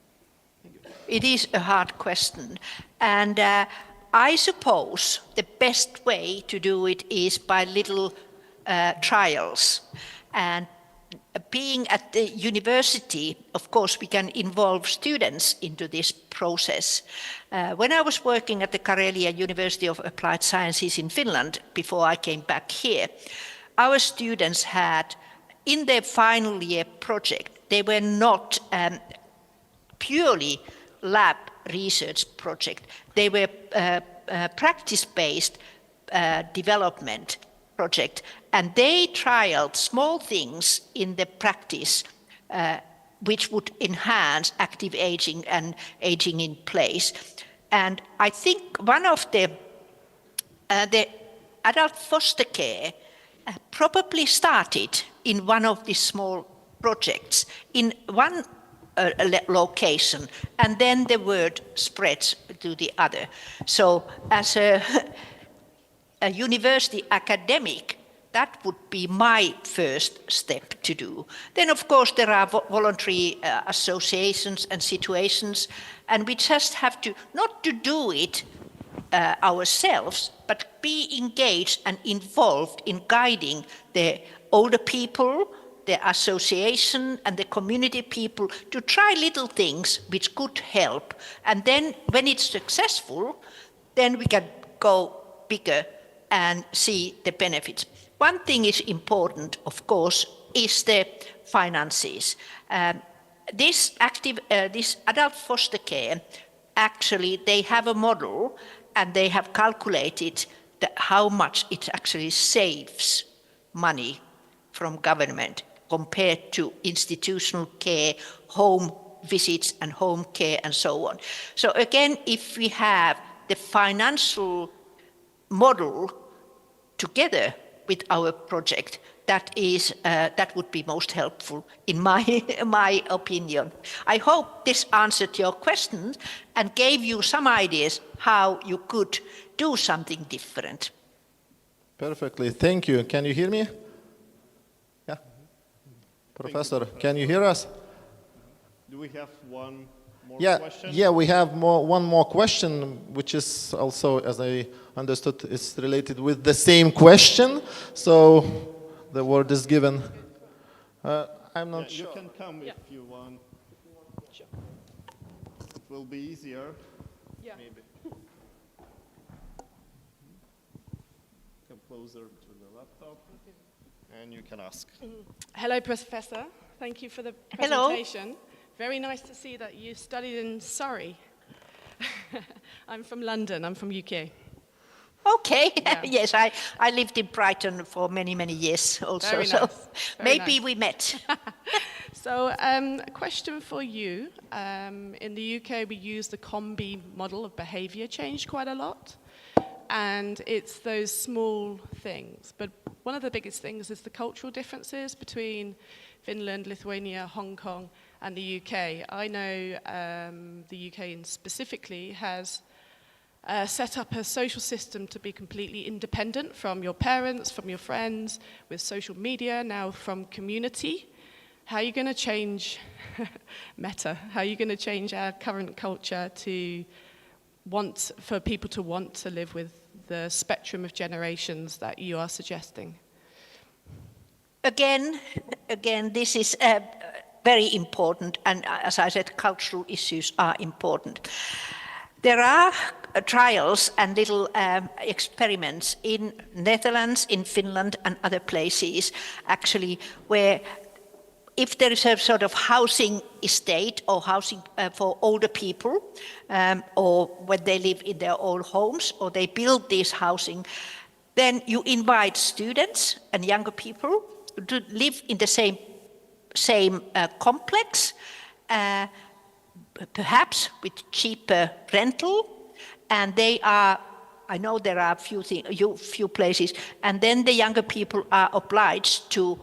Speaker 1: Thank you.
Speaker 5: It is a hard question, and I suppose the best way to do it is by little trials. And being at the university, of course, we can involve students into this process. When I was working at the Karelia University of Applied Sciences in Finland, before I came back here, our students had, in their final year project, they were not purely lab research project. They were practice-based development project, and they trialed small things in the practice which would enhance active aging and aging in place. And I think one of the adult foster care probably started in one of these small projects in one location, and then the word spreads to the other. So as a university academic, that would be my first step to do. Then, of course, there are voluntary associations and situations, and we just have to, not to do it ourselves, but be engaged and involved in guiding the older people, the association and the community people to try little things which could help. And then when it's successful, then we can go bigger and see the benefits. One thing is important, of course, is the finances. this adult foster care, actually, they have a model and they have calculated how much it actually saves money from government compared to institutional care, home visits and home care and so on. So again, if we have the financial model together with our project, that would be most helpful in my opinion. I hope this answered your questions and gave you some ideas how you could do something different.
Speaker 1: Perfectly, thank you. Can you hear me? Yeah. Professor, can you hear us?
Speaker 2: Do we have one more question?
Speaker 1: Yeah, we have one more question, which is also, as I understood, is related with the same question. So the word is given. I'm not sure.
Speaker 2: You can come if you want.
Speaker 7: Sure.
Speaker 2: It will be easier.
Speaker 7: Yeah.
Speaker 2: Maybe. Come closer to the laptop, and you can ask.
Speaker 8: Hello, Professor. Thank you for the
Speaker 5: Hello.
Speaker 8: presentation. Very nice to see that you studied in Surrey. I'm from London. I'm from UK.
Speaker 5: Okay,
Speaker 8: Yeah.
Speaker 5: yes, I lived in Brighton for many, many years also,
Speaker 8: Very
Speaker 5: so
Speaker 8: nice. Very
Speaker 5: maybe
Speaker 8: nice.
Speaker 5: we met.
Speaker 8: So, a question for you. In the UK, we use the COMBI model of behaviour change quite a lot. And it's those small things. But one of the biggest things is the cultural differences between Finland, Lithuania, Hong Kong, and the UK. I know the UK specifically has set up a social system to be completely independent from your parents, from your friends, with social media, now from community. How are you going to change meta? How are you going to change our current culture to for people to want to live with the spectrum of generations that you are suggesting?
Speaker 5: Again, this is very important, and as I said, cultural issues are important. There are trials and little experiments in Netherlands, in Finland, and other places, actually, where if there is a sort of housing estate or housing for older people, or when they live in their own homes, or they build this housing, then you invite students and younger people to live in the same complex, perhaps with cheaper rental, and I know there are few places, and then the younger people are obliged to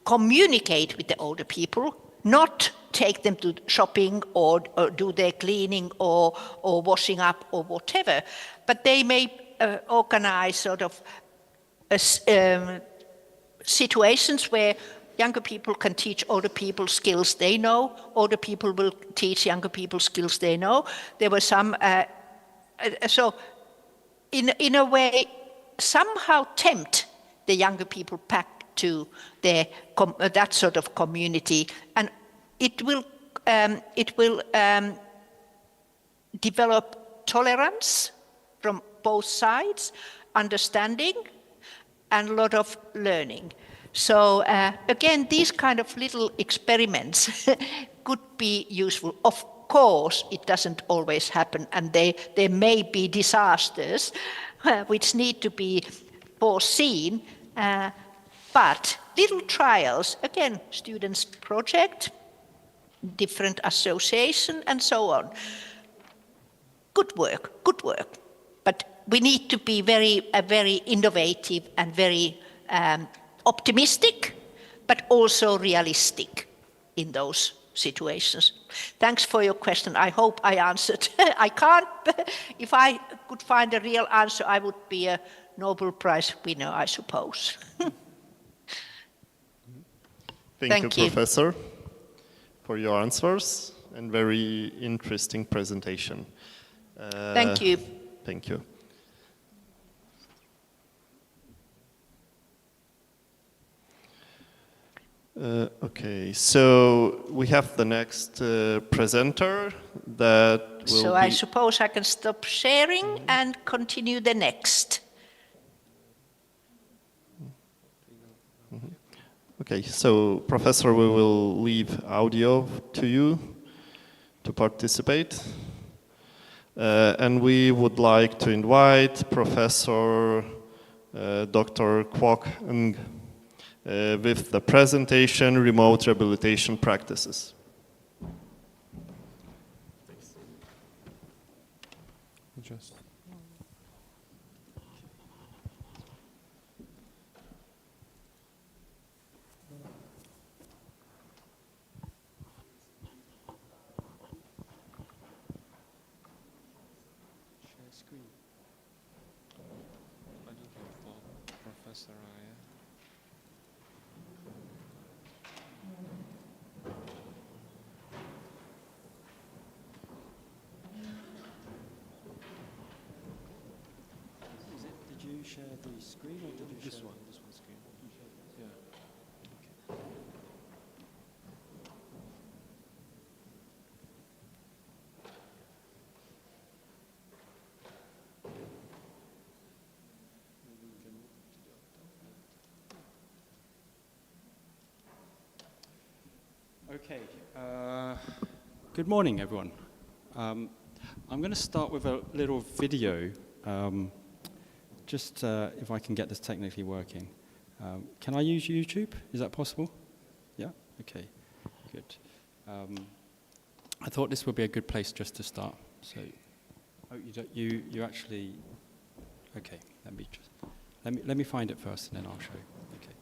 Speaker 5: communicate with the older people, not take them to shopping or do their cleaning or washing up or whatever, but they may organize sort of situations where younger people can teach older people skills they know, older people will teach younger people skills they know. There were some, so in a way, somehow tempt the younger people back to that sort of community, and it will develop tolerance from both sides, understanding, and a lot of learning. So again, these kind of little experiments could be useful. Of course, it doesn't always happen, and there may be disasters which need to be foreseen, but little trials, again, students' project, different association, and so on. Good work. But we need to be very innovative and very optimistic, but also realistic in those situations. Thanks for your question. I hope I answered. I can't, if I could find a real answer, I would be a Nobel Prize winner, I suppose.
Speaker 2: Thank you, Professor, for your answers and very interesting presentation.
Speaker 5: Thank you.
Speaker 2: Thank you. Okay, so we have the next presenter that will
Speaker 5: So I suppose I can stop sharing and continue the next.
Speaker 2: Okay, so Professor, we will leave audio to you to participate. And we would like to invite Professor Dr. Kwok Ng with the presentation Remote Rehabilitation Practices.
Speaker 3: Just. Professor Raya.
Speaker 9: Did you share the screen or did you
Speaker 3: This
Speaker 9: share
Speaker 3: one screen. Yeah.
Speaker 9: Okay. Good morning, everyone. I'm going to start with a little video, just if I can get this technically working. Can I use YouTube? Is that possible? Yeah? Okay, good. I thought this would be a good place just to start. So, oh, you actually, okay, let me find it first and then I'll show you. Okay.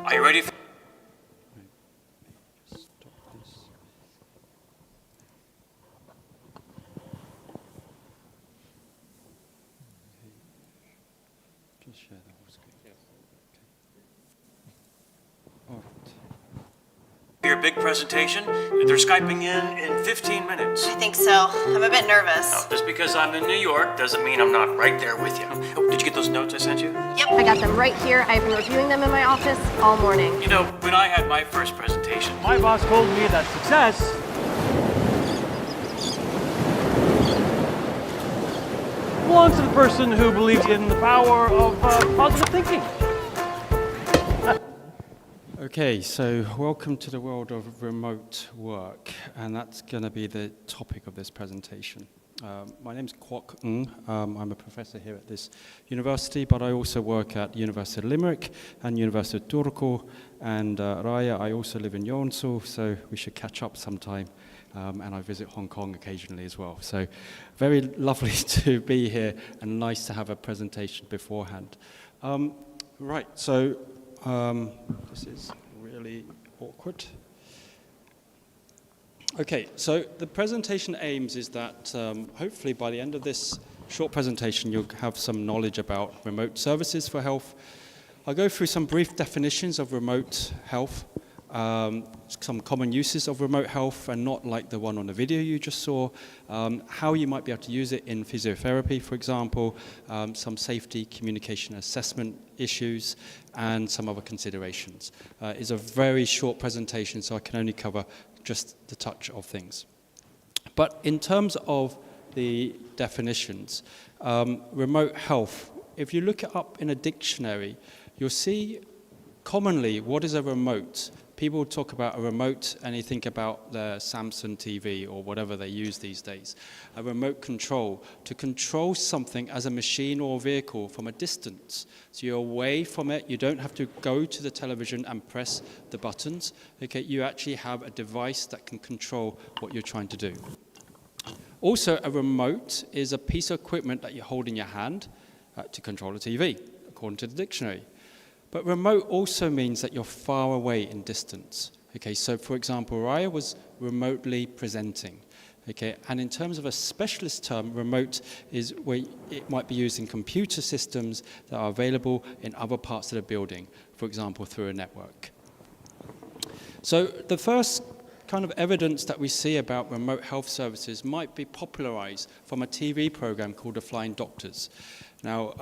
Speaker 10: Are you ready for...
Speaker 9: Just stop this. Okay. Just share the whole screen.
Speaker 3: Yes.
Speaker 9: Okay. All right.
Speaker 10: your big presentation? They're Skyping in 15 minutes.
Speaker 11: I think so. I'm a bit nervous.
Speaker 10: Now, just because I'm in New York doesn't mean I'm not right there with you. Oh, did you get those notes I sent you?
Speaker 11: Yep, I got them right here. I've been reviewing them in my office all morning.
Speaker 10: You know, when I had my first presentation,
Speaker 12: my boss told me that success belongs to the person who believes in the power of positive thinking.
Speaker 9: Okay, so welcome to the world of remote work, and that's going to be the topic of this presentation. My name's Kwok Ng. I'm a professor here at this university, but I also work at University of Limerick and University of Turku, and Raya, I also live in Yeonsu, so we should catch up sometime, and I visit Hong Kong occasionally as well. So very lovely to be here, and nice to have a presentation beforehand. Right, so this is really awkward. Okay, so the presentation aims is that hopefully by the end of this short presentation you'll have some knowledge about remote services for health. I'll go through some brief definitions of remote health, some common uses of remote health, and not like the one on the video you just saw, how you might be able to use it in physiotherapy, for example, some safety communication assessment issues, and some other considerations. It's a very short presentation, so I can only cover just the touch of things. But in terms of the definitions, remote health, if you look it up in a dictionary, you'll see commonly what is a remote. People talk about a remote and you think about the Samsung TV or whatever they use these days. A remote control, to control something as a machine or a vehicle from a distance. So you're away from it, you don't have to go to the television and press the buttons. Okay, you actually have a device that can control what you're trying to do. Also, a remote is a piece of equipment that you hold in your hand to control a TV, according to the dictionary. But remote also means that you're far away in distance. Okay, so for example, Raya was remotely presenting. Okay, and in terms of a specialist term, remote is where it might be used in computer systems that are available in other parts of the building, for example, through a network. So the first kind of evidence that we see about remote health services might be popularized from a TV program called The Flying Doctors. Now,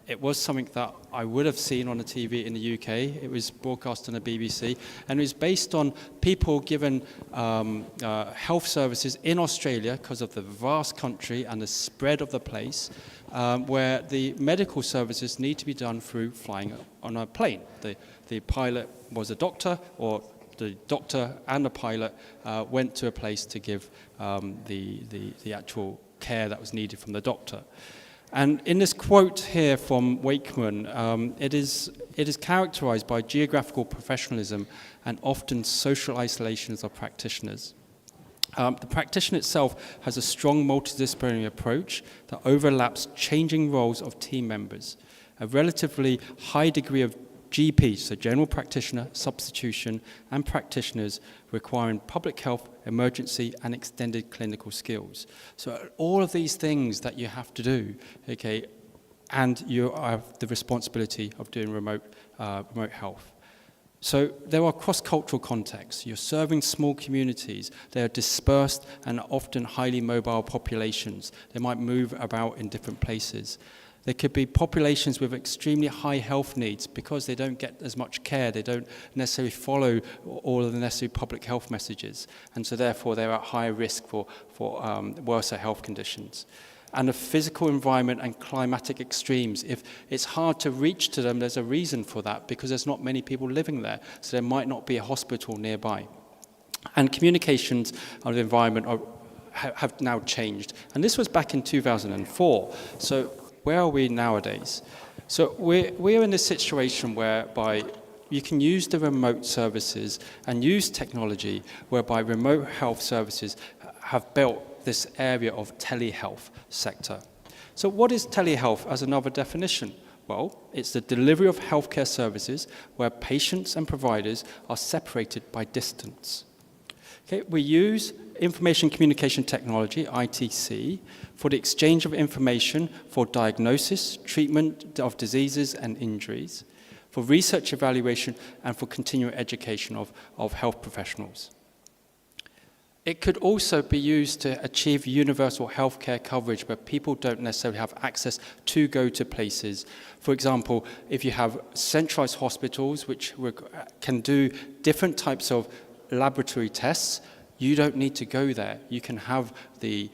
Speaker 9: it was something that I would have seen on the TV in the UK. It was broadcast on the BBC, and it was based on people given health services in Australia because of the vast country and the spread of the place, where the medical services need to be done through flying on a plane. The pilot was a doctor, or the doctor and the pilot went to a place to give the actual care that was needed from the doctor. And in this quote here from Wakeman, it is characterized by geographical professionalism and often social isolations of practitioners. The practitioner itself has a strong multidisciplinary approach that overlaps changing roles of team members, a relatively high degree of GPs, so general practitioner, substitution, and practitioners requiring public health, emergency, and extended clinical skills. So all of these things that you have to do, okay, and you have the responsibility of doing remote health. So there are cross-cultural contexts. You're serving small communities. They are dispersed and often highly mobile populations. They might move about in different places. There could be populations with extremely high health needs because they don't get as much care, they don't necessarily follow all of the necessary public health messages, and so therefore they're at higher risk for worse health conditions. And the physical environment and climatic extremes, if it's hard to reach to them, there's a reason for that, because there's not many people living there, so there might not be a hospital nearby. And communications of the environment have now changed, and this was back in 2004, so where are we nowadays? So we're in this situation whereby you can use the remote services and use technology whereby remote health services have built this area of telehealth sector. So what is telehealth as another definition? Well, it's the delivery of healthcare services where patients and providers are separated by distance. Okay, we use information communication technology, ITC, for the exchange of information for diagnosis, treatment of diseases and injuries, for research evaluation, and for continuing education of health professionals. It could also be used to achieve universal healthcare coverage where people don't necessarily have access to go to places. For example, if you have centralized hospitals which can do different types of laboratory tests, you don't need to go there. You can have the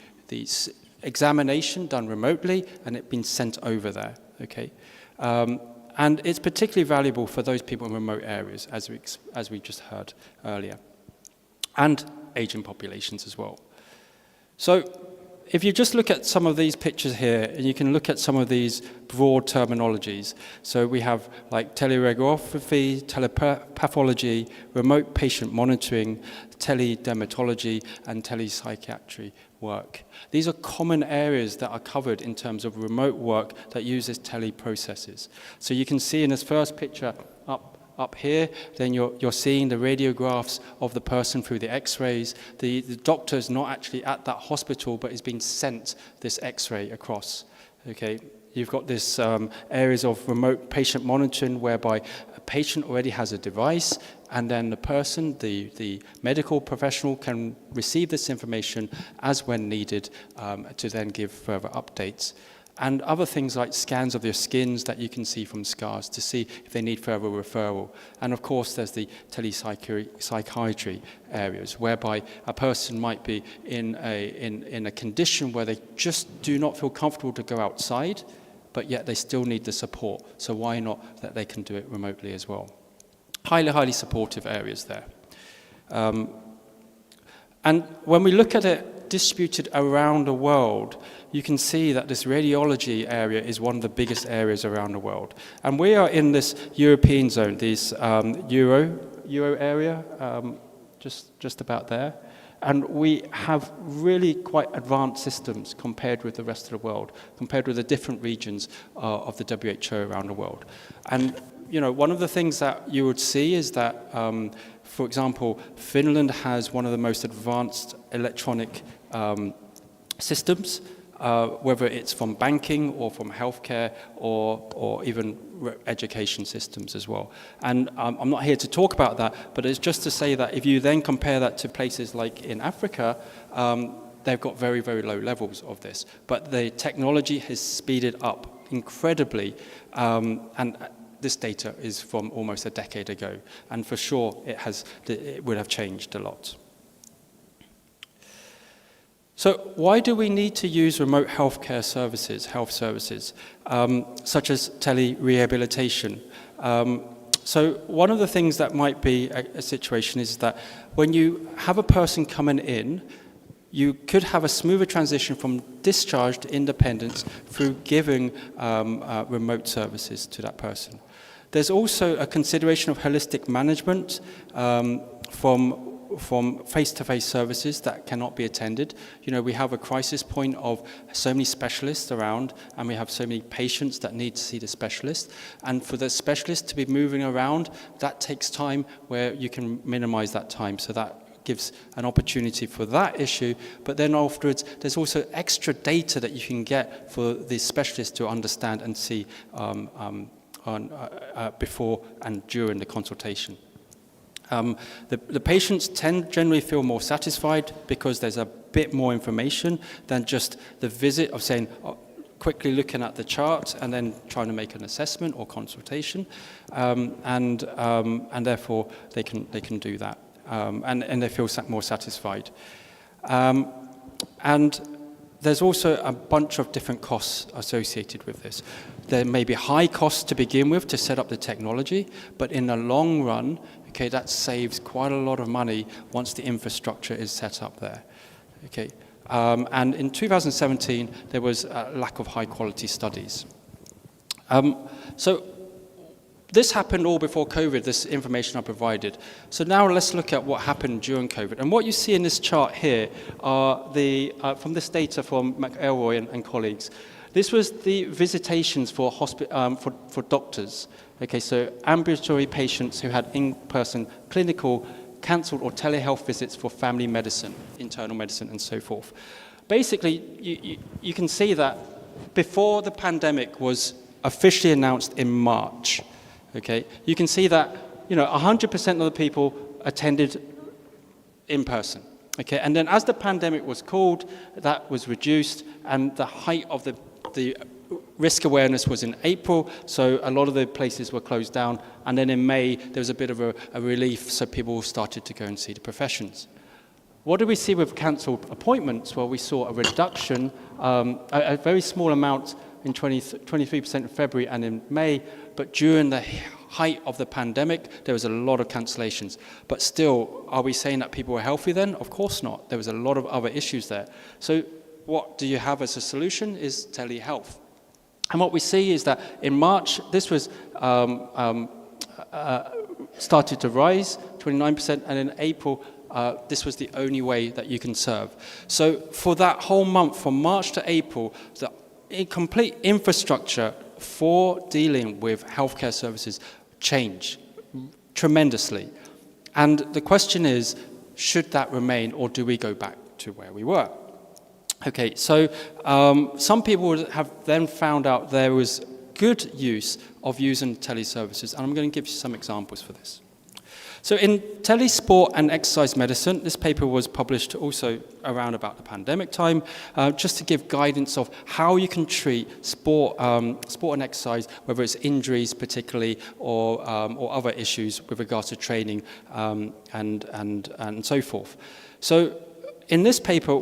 Speaker 9: examination done remotely and it being sent over there, okay? And it's particularly valuable for those people in remote areas, as we just heard earlier, and aging populations as well. So if you just look at some of these pictures here, and you can look at some of these broad terminologies. So we have like teleradiography, telepathology, remote patient monitoring, teledermatology, and telepsychiatry work. These are common areas that are covered in terms of remote work that uses teleprocesses. So you can see in this first picture up here, then you're seeing the radiographs of the person through the x-rays. The doctor's not actually at that hospital, but is being sent this x-ray across, okay? You've got this areas of remote patient monitoring whereby a patient already has a device, and then the person, the medical professional, can receive this information as when needed to then give further updates. And other things like scans of their skins that you can see from scars to see if they need further referral. And of course, there's the telepsychiatry areas, whereby a person might be in a condition where they just do not feel comfortable to go outside, but yet they still need the support. So why not that they can do it remotely as well? Highly, highly supportive areas there. And when we look at it distributed around the world, you can see that this radiology area is one of the biggest areas around the world. And we are in this European zone, this Euro area, just about there. And we have really quite advanced systems compared with the rest of the world, compared with the different regions of the WHO around the world. And you know, one of the things that you would see is that, for example, Finland has one of the most advanced electronic systems whether it's from banking or from healthcare or even education systems as well. And I'm not here to talk about that, but it's just to say that if you then compare that to places like in Africa, they've got very, very low levels of this. But the technology has speeded up incredibly, and this data is from almost a decade ago, and for sure it would have changed a lot. So why do we need to use remote healthcare services, health services, such as tele-rehabilitation? So one of the things that might be a situation is that when you have a person coming in, you could have a smoother transition from discharge to independence through giving remote services to that person. There's also a consideration of holistic management from face-to-face services that cannot be attended. You know, we have a crisis point of so many specialists around, and we have so many patients that need to see the specialist. And for the specialist to be moving around, that takes time where you can minimize that time. So that gives an opportunity for that issue. But then afterwards, there's also extra data that you can get for the specialist to understand and see before and during the consultation. The patients generally feel more satisfied because there's a bit more information than just the visit of saying, quickly looking at the chart and then trying to make an assessment or consultation, and therefore they can do that, and they feel more satisfied. And there's also a bunch of different costs associated with this. There may be high costs to begin with to set up the technology, but in the long run, okay, that saves quite a lot of money once the infrastructure is set up there. Okay, and in 2017, there was a lack of high quality studies. So this happened all before COVID, this information I provided. So now let's look at what happened during COVID. And what you see in this chart here are from this data from McElroy and colleagues. This was the visitations for doctors. Okay, so ambulatory patients who had in-person clinical, cancelled or telehealth visits for family medicine, internal medicine, and so forth. Basically, you can see that before the pandemic was officially announced in March, okay, you can see that 100% of the people attended in person. Okay, and then as the pandemic was called, that was reduced, and the height of the risk awareness was in April, so a lot of the places were closed down, and then in May there was a bit of a relief, so people started to go and see the professions. What did we see with cancelled appointments? Well, we saw a reduction, a very small amount in 23% in February and in May, but during the height of the pandemic, there was a lot of cancellations. But still, are we saying that people were healthy then? Of course not. There was a lot of other issues there. So what do you have as a solution is telehealth. And what we see is that in March, this was started to rise, 29%, and in April, this was the only way that you can serve. So for that whole month, from March to April, the complete infrastructure for dealing with healthcare services changed tremendously. And the question is, should that remain, or do we go back to where we were? Okay, so some people have then found out there was good use of using teleservices, and I'm going to give you some examples for this. So in Telesport and Exercise Medicine, this paper was published also around about the pandemic time, just to give guidance of how you can treat sport and exercise, whether it's injuries particularly or other issues with regards to training and so forth. So in this paper,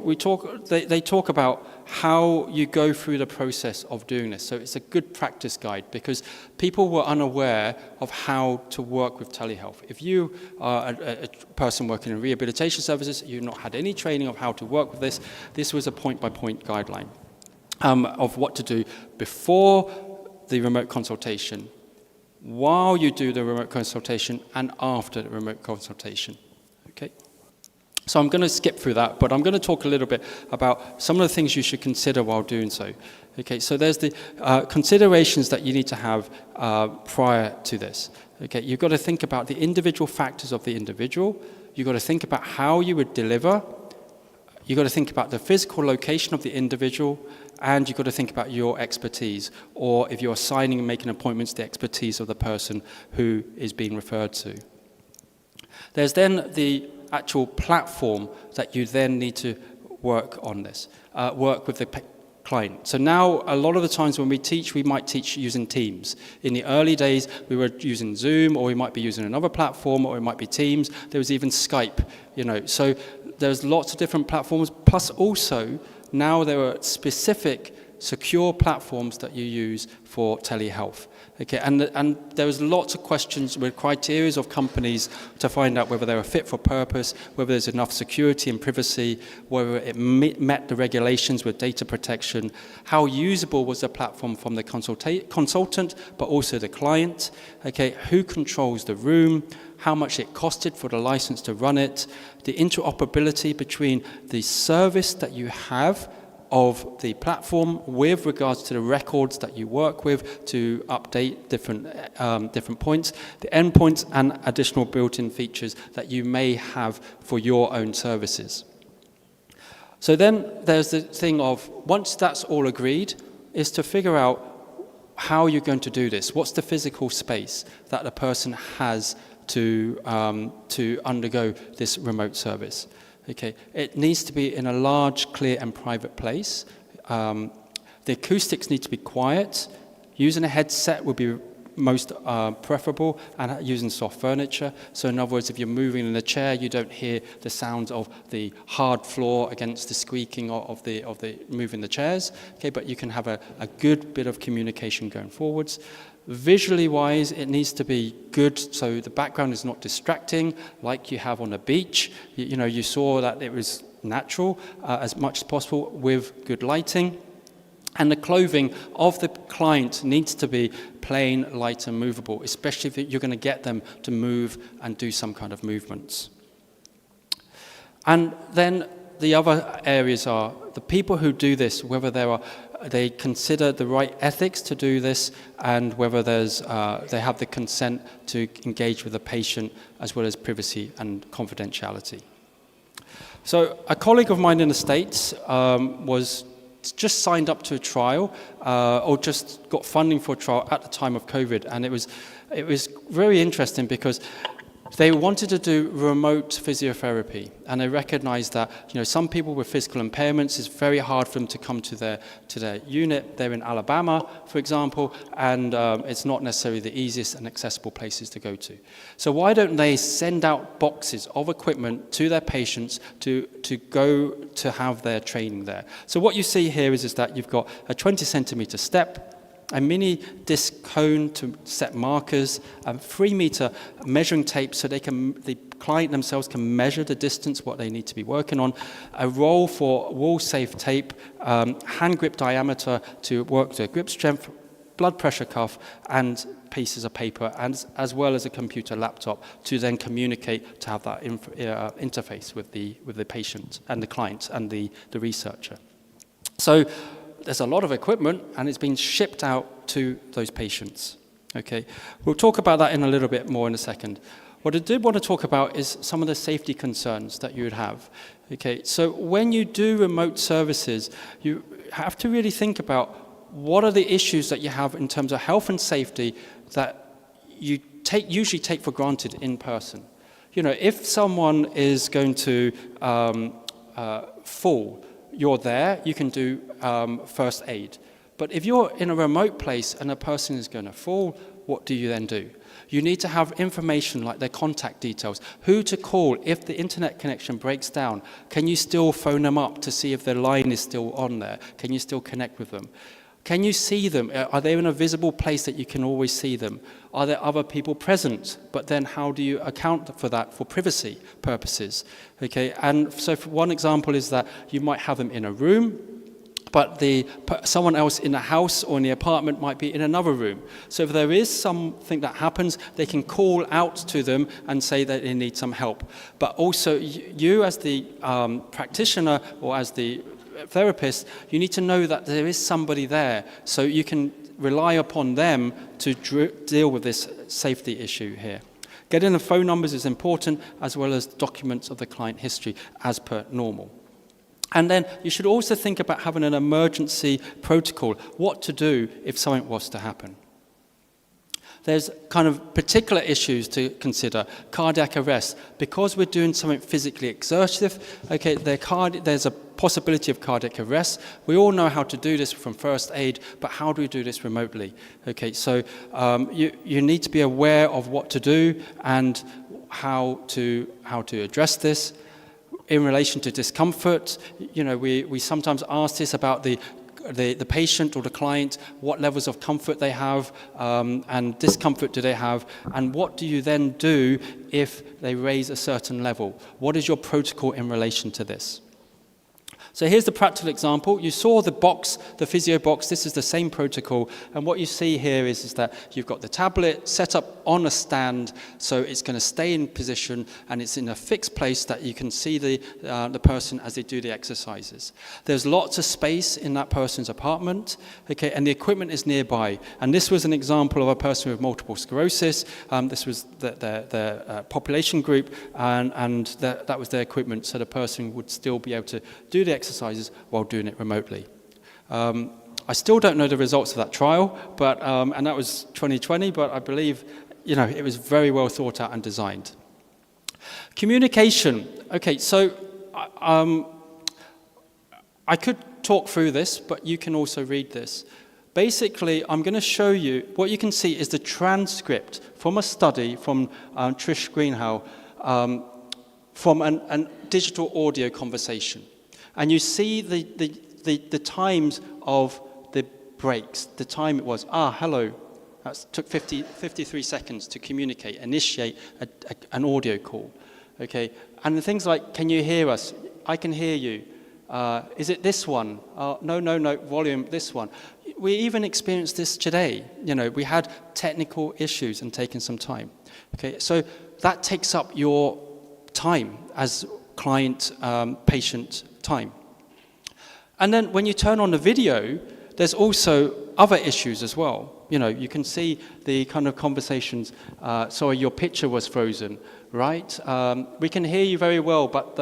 Speaker 9: they talk about how you go through the process of doing this. So it's a good practice guide because people were unaware of how to work with telehealth. If you are a person working in rehabilitation services, you've not had any training of how to work with this, this was a point-by-point guideline of what to do before the remote consultation, while you do the remote consultation, and after the remote consultation. Okay. So I'm going to skip through that, but I'm going to talk a little bit about some of the things you should consider while doing so. Okay, so there's the considerations that you need to have prior to this. Okay, you've got to think about the individual factors of the individual. You've got to think about how you would deliver. You've got to think about the physical location of the individual, and you've got to think about your expertise, or if you're assigning and making appointments, the expertise of the person who is being referred to. There's then the actual platform that you then need to work on this, work with the client. So now, a lot of the times when we teach, we might teach using Teams. In the early days, we were using Zoom, or we might be using another platform, or it might be Teams. There was even Skype, So there's lots of different platforms, plus also, now there are specific secure platforms that you use for telehealth. Okay, and there was lots of questions with criteria of companies to find out whether they were fit for purpose, whether there's enough security and privacy, whether it met the regulations with data protection, how usable was the platform from the consultant, but also the client. Okay, who controls the room, how much it costed for the license to run it, the interoperability between the service that you have of the platform with regards to the records that you work with to update different points, the endpoints and additional built-in features that you may have for your own services. So then there's the thing of, once that's all agreed, is to figure out how you're going to do this. What's the physical space that the person has to undergo this remote service? Okay, it needs to be in a large, clear and private place. The acoustics need to be quiet. Using a headset would be most preferable, and using soft furniture. So in other words, if you're moving in a chair, you don't hear the sounds of the hard floor against the squeaking of the moving the chairs. Okay, but you can have a good bit of communication going forwards. Visually wise, it needs to be good, so the background is not distracting, like you have on a beach. You saw that it was natural as much as possible with good lighting. And the clothing of the client needs to be plain, light and movable, especially if you're going to get them to move and do some kind of movements. And then the other areas are the people who do this, whether they consider the right ethics to do this, and whether they have the consent to engage with the patient, as well as privacy and confidentiality. So a colleague of mine in the States was just signed up to a trial, or just got funding for a trial at the time of COVID, and it was very interesting because they wanted to do remote physiotherapy, and they recognized that some people with physical impairments, it's very hard for them to come to their unit. They're in Alabama, for example, and it's not necessarily the easiest and accessible places to go to. So why don't they send out boxes of equipment to their patients to go to have their training there? So what you see here is that you've got a 20 centimeter step, a mini disc cone to set markers, a 3-meter measuring tape so the client themselves can measure the distance, what they need to be working on, a roll for wall-safe tape, hand grip diameter to work the grip strength, blood pressure cuff, and pieces of paper, and as well as a computer laptop to then communicate, to have that interface with the patient and the client and the researcher. So there's a lot of equipment, and it's been shipped out to those patients. Okay, we'll talk about that in a little bit more in a second. What I did want to talk about is some of the safety concerns that you would have. Okay, so when you do remote services, you have to really think about what are the issues that you have in terms of health and safety that you usually take for granted in person. If someone is going to fall, you're there, you can do first aid. But if you're in a remote place and a person is going to fall, what do you then do? You need to have information like their contact details, who to call if the internet connection breaks down. Can you still phone them up to see if their line is still on there? Can you still connect with them? Can you see them? Are they in a visible place that you can always see them? Are there other people present? But then how do you account for that for privacy purposes? Okay, and so for one example is that you might have them in a room, but someone else in the house or in the apartment might be in another room. So if there is something that happens, they can call out to them and say that they need some help. But also you as the practitioner or as the therapist, you need to know that there is somebody there, so you can rely upon them to deal with this safety issue here. Getting the phone numbers is important, as well as documents of the client history as per normal. And then you should also think about having an emergency protocol, what to do if something was to happen. There's kind of particular issues to consider. Cardiac arrest. Because we're doing something physically exertive, okay, there's a possibility of cardiac arrest. We all know how to do this from first aid, but how do we do this remotely? Okay, so you need to be aware of what to do and how to address this. In relation to discomfort, you know, we sometimes ask this about the patient or the client, what levels of comfort they have and discomfort do they have, and what do you then do if they raise a certain level? What is your protocol in relation to this? So here's the practical example. You saw the box, the physio box. This is the same protocol. And what you see here is that you've got the tablet set up on a stand, so it's going to stay in position, and it's in a fixed place that you can see the person as they do the exercises. There's lots of space in that person's apartment, okay, and the equipment is nearby. And this was an example of a person with multiple sclerosis. This was the population group, and that was their equipment, so the person would still be able to do the exercises while doing it remotely. I still don't know the results of that trial, but and that was 2020, but I believe, you know, it was very well thought out and designed. Communication. Okay, so I could talk through this, but you can also read this. Basically, I'm going to show you, what you can see is the transcript from a study from Trish Greenhow from a digital audio conversation. And you see the times of the breaks, the time it was, hello. That took 53 seconds to communicate, initiate an audio call. Okay, and the things like, can you hear us? I can hear you. Is it this one? No, volume, this one. We even experienced this today. You know, we had technical issues and taken some time. Okay, so that takes up your time as client, patient time. And then when you turn on the video, there's also other issues as well. You know, you can see the kind of conversations. Sorry, your picture was frozen, right? We can hear you very well, but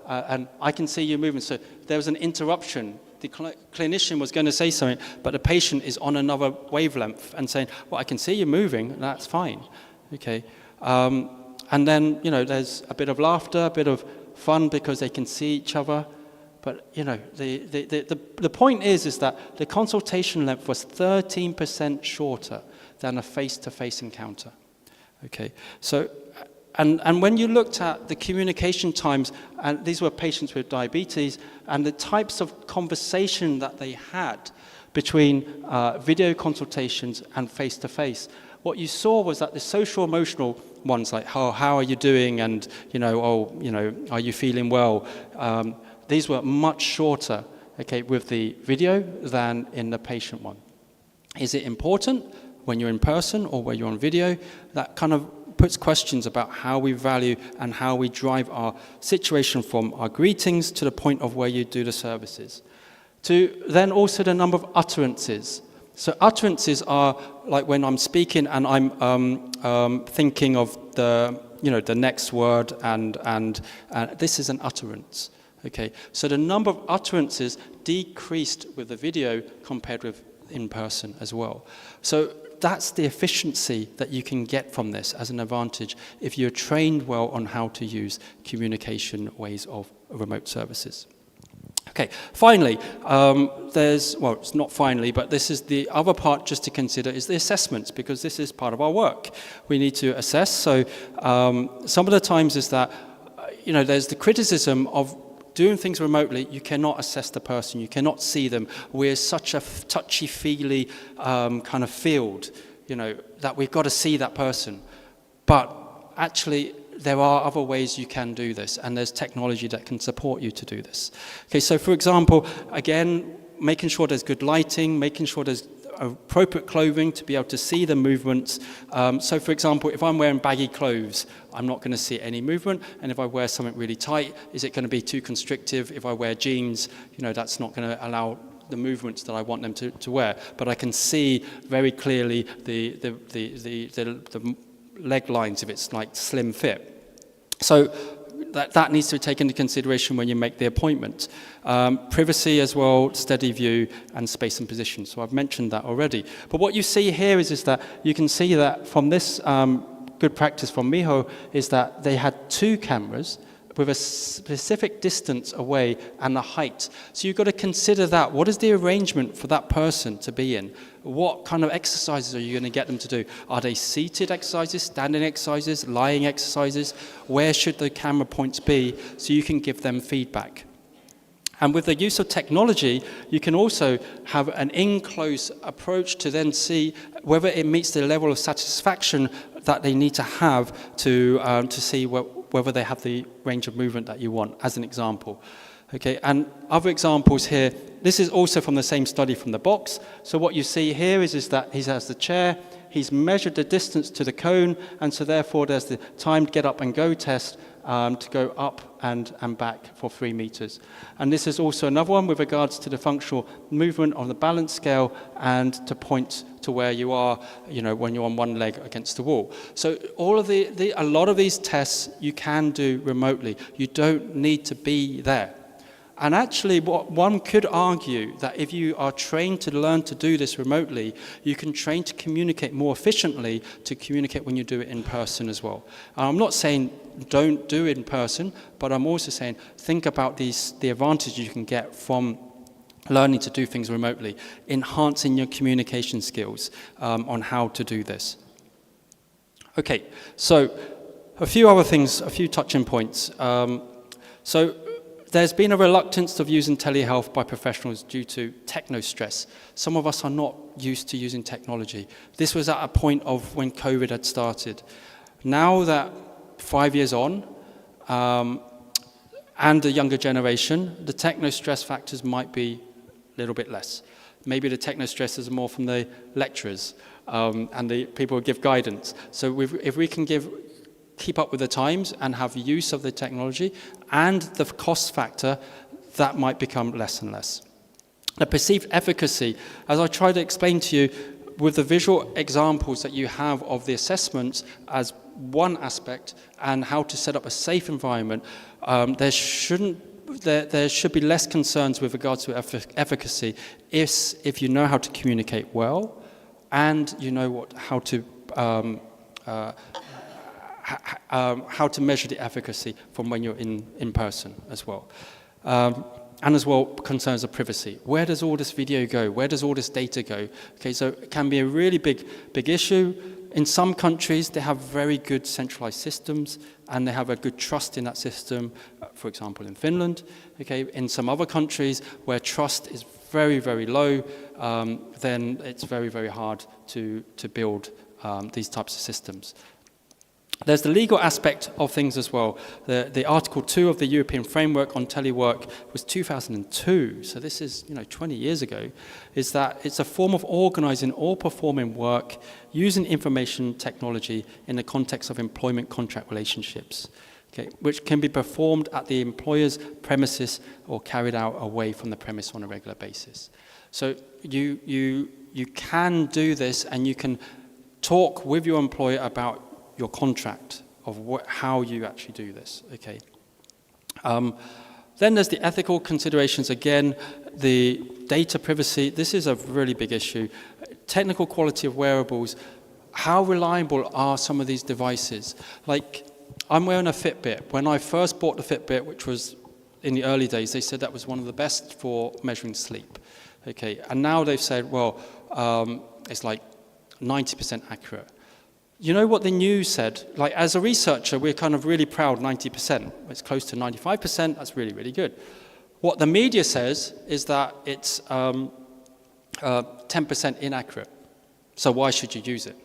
Speaker 9: and I can see you moving. So there was an interruption. The clinician was going to say something, but the patient is on another wavelength and saying, well, I can see you moving, and that's fine. Okay. And then, you know, there's a bit of laughter, a bit of fun because they can see each other. But, you know, the point is that the consultation length was 13% shorter than a face-to-face encounter. Okay. So, and when you looked at the communication times, and these were patients with diabetes, and the types of conversation that they had between video consultations and face-to-face, what you saw was that the social-emotional ones, like how are you doing, and are you feeling well? These were much shorter, okay, with the video than in the patient one. Is it important when you're in person or when you're on video? That kind of puts questions about how we value and how we drive our situation from our greetings to the point of where you do the services. To then also the number of utterances. So utterances are like when I'm speaking and I'm thinking of the next word, and this is an utterance. Okay, so the number of utterances decreased with the video compared with in person as well. So that's the efficiency that you can get from this as an advantage if you're trained well on how to use communication ways of remote services. Okay, finally, it's not finally, but this is the other part just to consider is the assessments, because this is part of our work. We need to assess. So some of the times is that, there's the criticism of doing things remotely. You cannot assess the person. You cannot see them. We're such a touchy-feely kind of field, that we've got to see that person. But actually, there are other ways you can do this, and there's technology that can support you to do this. Okay, so for example, again, making sure there's good lighting, making sure there's appropriate clothing to be able to see the movements. So for example, if I'm wearing baggy clothes, I'm not going to see any movement, and if I wear something really tight, is it going to be too constrictive? If I wear jeans, that's not going to allow the movements that I want them to wear. But I can see very clearly the leg lines if it's like slim fit. So that needs to be taken into consideration when you make the appointment. Privacy as well, steady view, and space and position. So I've mentioned that already. But what you see here is that you can see that from this good practice from Miho is that they had 2 cameras with a specific distance away and the height. So you've got to consider that. What is the arrangement for that person to be in? What kind of exercises are you going to get them to do? Are they seated exercises, standing exercises, lying exercises? Where should the camera points be so you can give them feedback? And with the use of technology, you can also have an in-close approach to then see whether it meets the level of satisfaction that they need to have to see whether they have the range of movement that you want, as an example. Okay, and other examples here, this is also from the same study from the box. So what you see here is that he has the chair, he's measured the distance to the cone, and so therefore there's the timed get up and go test to go up and back for 3 meters. And this is also another one with regards to the functional movement on the balance scale and to point to where you are, when you're on one leg against the wall. So all of a lot of these tests you can do remotely. You don't need to be there. And actually, what one could argue that if you are trained to learn to do this remotely, you can train to communicate more efficiently to communicate when you do it in person as well. And I'm not saying don't do it in person, but I'm also saying think about the advantage you can get from learning to do things remotely, enhancing your communication skills on how to do this. Okay, so a few other things, a few touching points. So there's been a reluctance of using telehealth by professionals due to techno-stress. Some of us are not used to using technology. This was at a point of when COVID had started. Now that 5 years on, and the younger generation, the techno-stress factors might be a little bit less. Maybe the techno-stress is more from the lecturers and the people who give guidance. So if we can keep up with the times and have use of the technology and the cost factor, that might become less and less. The perceived efficacy, as I tried to explain to you, with the visual examples that you have of the assessments as one aspect and how to set up a safe environment, there should be less concerns with regards to efficacy if you know how to communicate well and you know how to measure the efficacy from when you're in person as well. And as well, concerns of privacy. Where does all this video go? Where does all this data go? Okay, so it can be a really big issue. In some countries, they have very good centralized systems and they have a good trust in that system, for example, in Finland. Okay, in some other countries where trust is very, very low, then it's very, very hard to build these types of systems. There's the legal aspect of things as well. The Article 2 of the European Framework on Telework was 2002, so this is 20 years ago, is that it's a form of organizing or performing work using information technology in the context of employment contract relationships, okay, which can be performed at the employer's premises or carried out away from the premise on a regular basis. So you can do this and you can talk with your employer about your contract of how you actually do this, okay? Then there's the ethical considerations. Again, the data privacy, this is a really big issue. Technical quality of wearables, how reliable are some of these devices? Like, I'm wearing a Fitbit. When I first bought the Fitbit, which was in the early days, they said that was one of the best for measuring sleep, okay? And now they've said, well, it's like 90% accurate. You know what the news said? Like, as a researcher, we're kind of really proud, 90%. It's close to 95%, that's really, really good. What the media says is that it's 10% inaccurate. So why should you use it?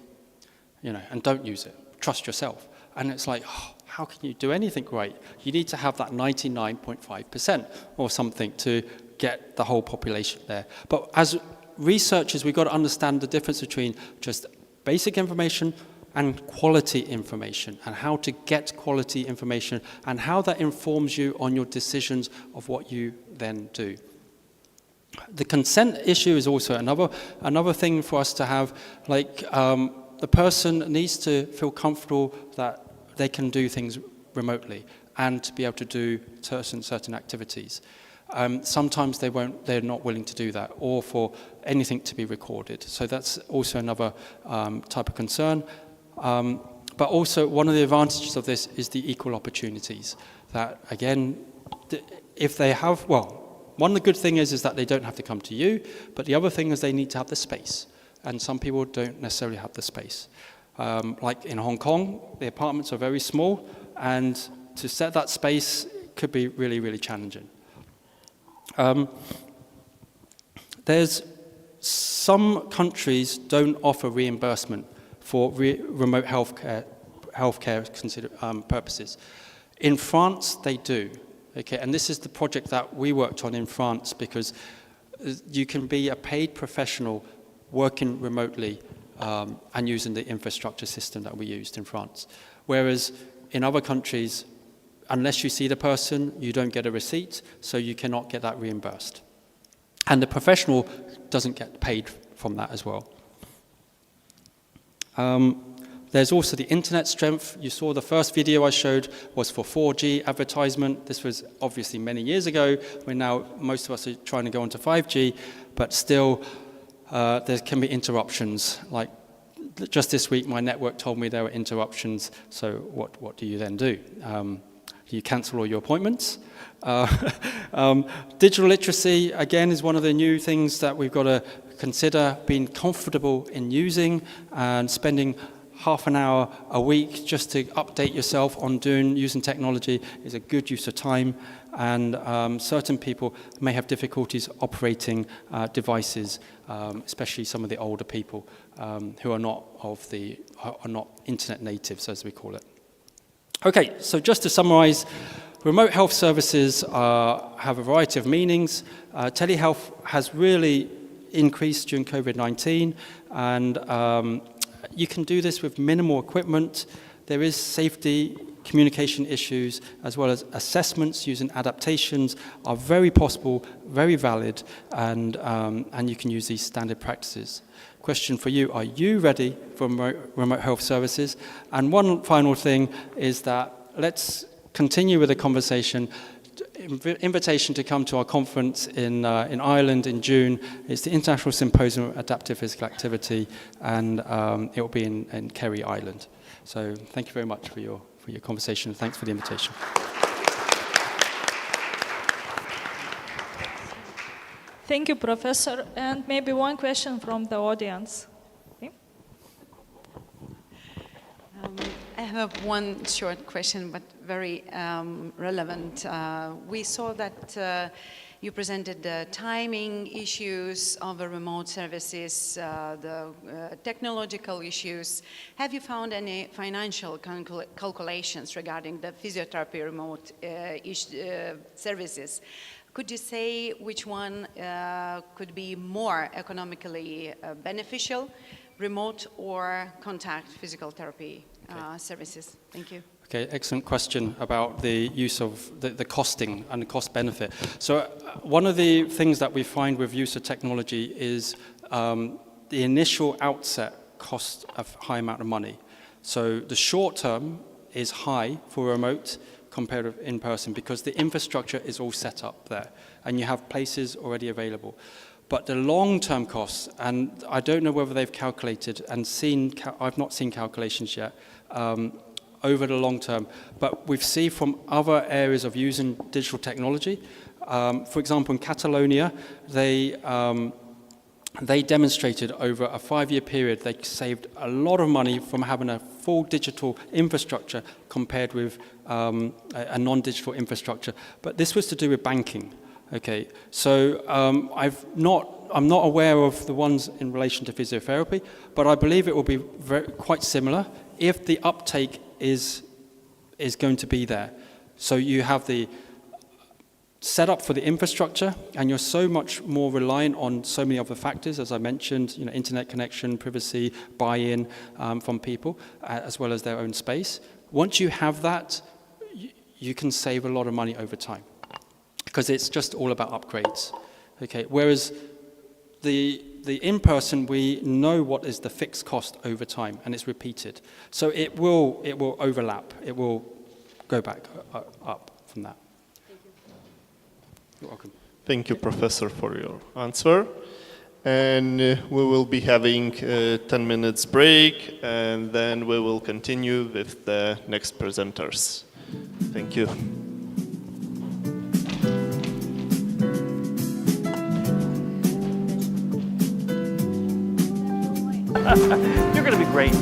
Speaker 9: And don't use it. Trust yourself. And it's like, how can you do anything right? You need to have that 99.5% or something to get the whole population there. But as researchers, we've got to understand the difference between just basic information and quality information, and how to get quality information, and how that informs you on your decisions of what you then do. The consent issue is also another thing for us to have. Like, the person needs to feel comfortable that they can do things remotely, and to be able to do certain activities. Sometimes they're not willing to do that, or for anything to be recorded. So that's also another type of concern. But also one of the advantages of this is the equal opportunities. That again, if they have, one of the good things is that they don't have to come to you, but the other thing is they need to have the space. And some people don't necessarily have the space. Like in Hong Kong, the apartments are very small, and to set that space could be really, really challenging. There's some countries don't offer reimbursement for remote healthcare purposes. In France, they do. Okay, and this is the project that we worked on in France, because you can be a paid professional working remotely and using the infrastructure system that we used in France. Whereas in other countries, unless you see the person, you don't get a receipt, so you cannot get that reimbursed. And the professional doesn't get paid from that as well. There's also the internet strength. You saw the first video I showed was for 4G advertisement. This was obviously many years ago, when now most of us are trying to go onto 5G, but still there can be interruptions. Like just this week, my network told me there were interruptions, so what do you then do? Do you cancel all your appointments? Digital literacy, again, is one of the new things that we've got to consider, being comfortable in using and spending half an hour a week just to update yourself on using technology is a good use of time. And certain people may have difficulties operating devices, especially some of the older people who are not internet natives, as we call it. Okay, so just to summarize, remote health services have a variety of meanings. Telehealth has really increased during COVID-19, and you can do this with minimal equipment. There is safety, communication issues, as well as assessments using adaptations are very possible, very valid, and you can use these standard practices. Question for you, are you ready for remote health services? And one final thing is that let's continue with the conversation. Invitation to come to our conference in Ireland in June. It's the International Symposium of Adaptive Physical Activity, and it will be in Kerry, Ireland. So thank you very much for your conversation. Thanks for the invitation.
Speaker 7: Thank you, Professor. And maybe one question from the audience. Okay.
Speaker 13: I have one short question, but very relevant. We saw that you presented the timing issues of the remote services, the technological issues. Have you found any financial calculations regarding the physiotherapy remote services? Could you say which one could be more economically beneficial, remote or contact physical therapy services? Thank you.
Speaker 9: Okay, excellent question about the use of the costing and the cost benefit. So one of the things that we find with use of technology is the initial outset cost a high amount of money. So the short term is high for remote compared with in-person because the infrastructure is all set up there and you have places already available. But the long-term costs, and I don't know whether they've calculated and I've not seen calculations yet, over the long term, but we've seen from other areas of using digital technology. For example, in Catalonia, they demonstrated over a 5-year period they saved a lot of money from having a full digital infrastructure compared with a non-digital infrastructure. But this was to do with banking. Okay, so I'm not aware of the ones in relation to physiotherapy, but I believe it will be quite similar if the uptake is going to be there. So you have the setup for the infrastructure, and you're so much more reliant on so many other factors, as I mentioned, internet connection, privacy, buy-in from people, as well as their own space. Once you have that, you can save a lot of money over time, because it's just all about upgrades. Okay, whereas the in-person, we know what is the fixed cost over time, and it's repeated. So it will overlap. It will go back up from that. You're welcome.
Speaker 2: Thank you, Professor, for your answer. And we will be having a 10 minutes break, and then we will continue with the next presenters. Thank you.
Speaker 12: You're going to be great.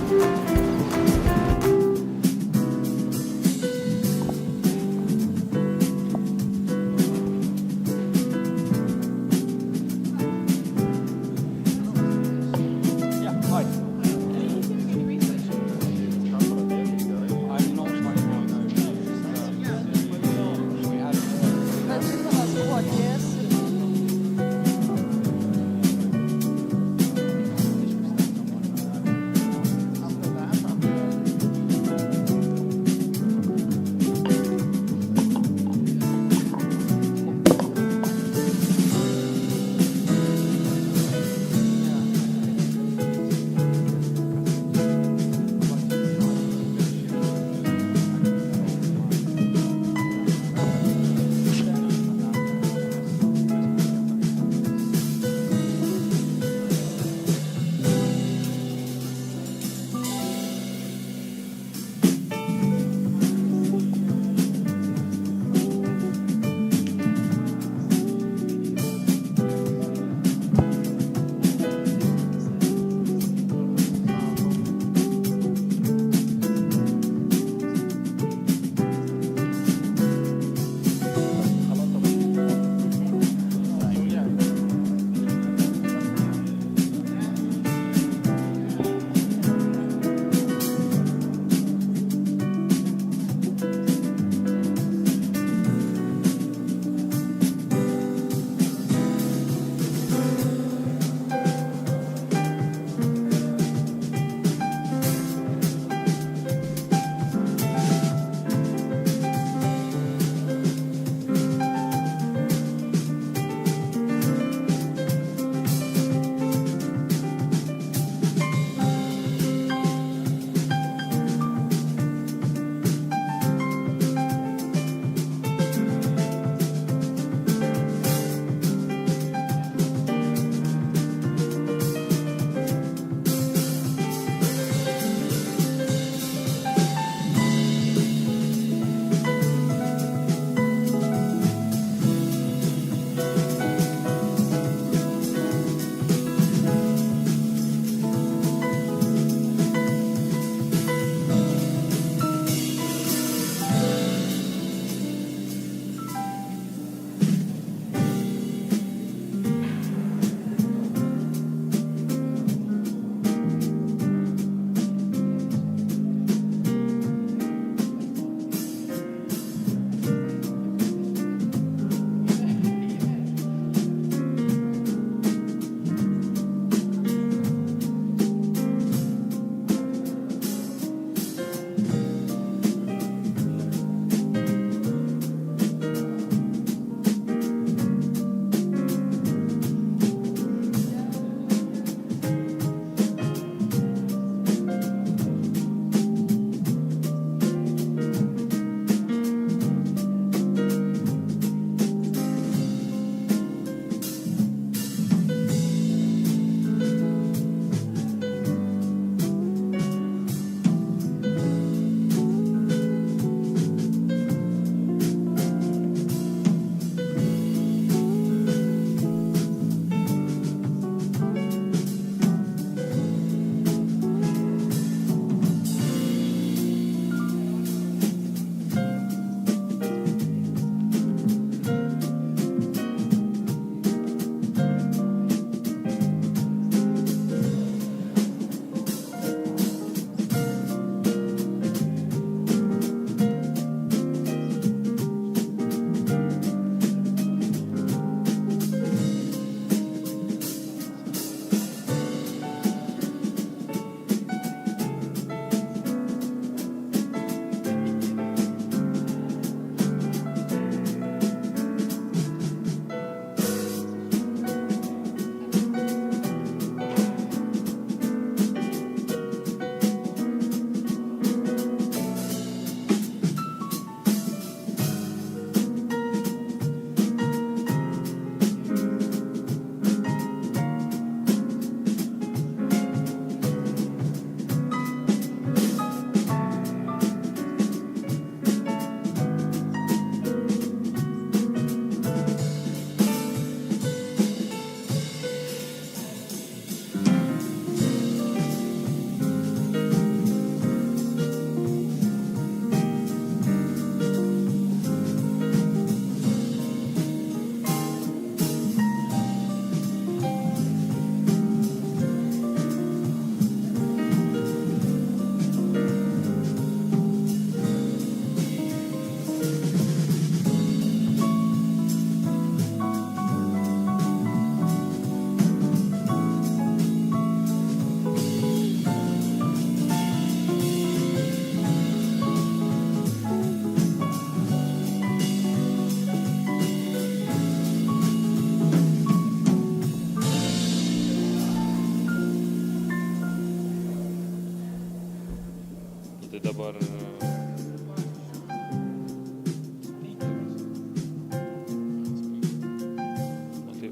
Speaker 3: Tai dabar...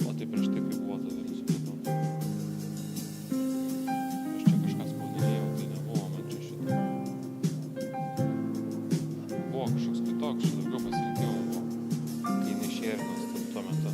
Speaker 3: O tai prieš tai kaip buvo tada nesupratau. Aš čia kažką spaudinėjau, tai nebuvo man čia šitą. Buvo kažkoks kitoks, čia daugiau pasirinkimų buvo, kai nešėrinas tuo metu.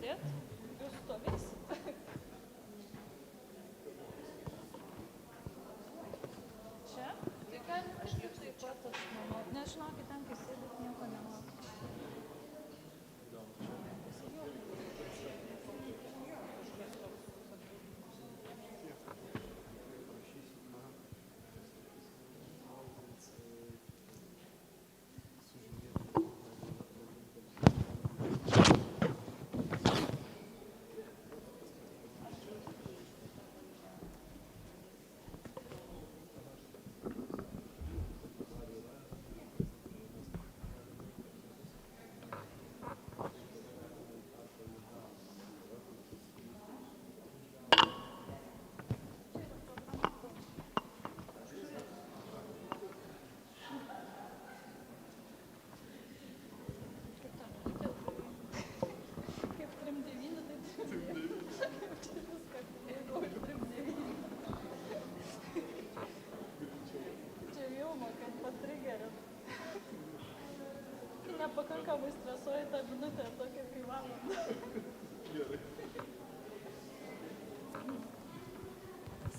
Speaker 7: sėdėt, jūs stovės. Čia? Tai galim kažkaip taip pat, aš manau. Nežinokit, ten, kai sėdėt, nieko nematot. Nepakankamai stresuoju tą minutę, tokia kai valanda.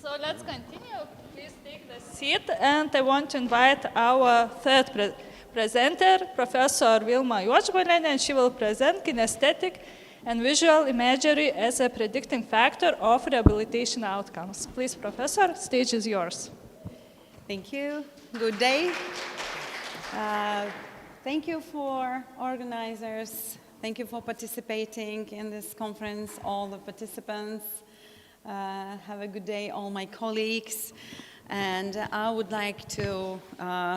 Speaker 7: So let's continue. Please take the seat, and I want to invite our third presenter, Professor Vilma Juodžbalienė, and she will present kinesthetic and visual imagery as a predicting factor of rehabilitation outcomes. Please, Professor, stage is yours.
Speaker 13: Thank you. Good day. Thank you for organizers. Thank you for participating in this conference, all the participants. Have a good day, all my colleagues. And I would like to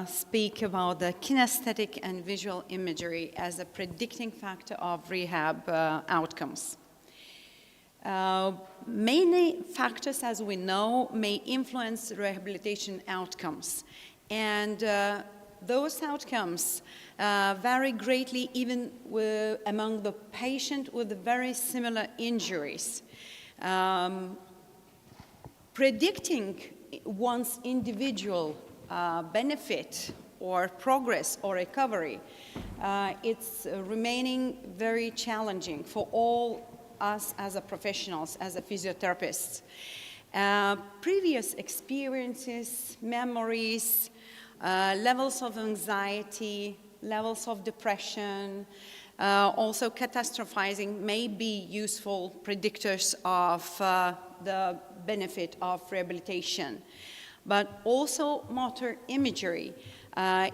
Speaker 13: speak about the kinesthetic and visual imagery as a predicting factor of rehab outcomes. Many factors, as we know, may influence rehabilitation outcomes. And those outcomes vary greatly even among the patient with very similar injuries. Predicting one's individual benefit or progress or recovery, it's remaining very challenging for all us as a professionals, as a physiotherapists. Previous experiences, memories, levels of anxiety, levels of depression, also catastrophizing may be useful predictors of the benefit of rehabilitation. But also motor imagery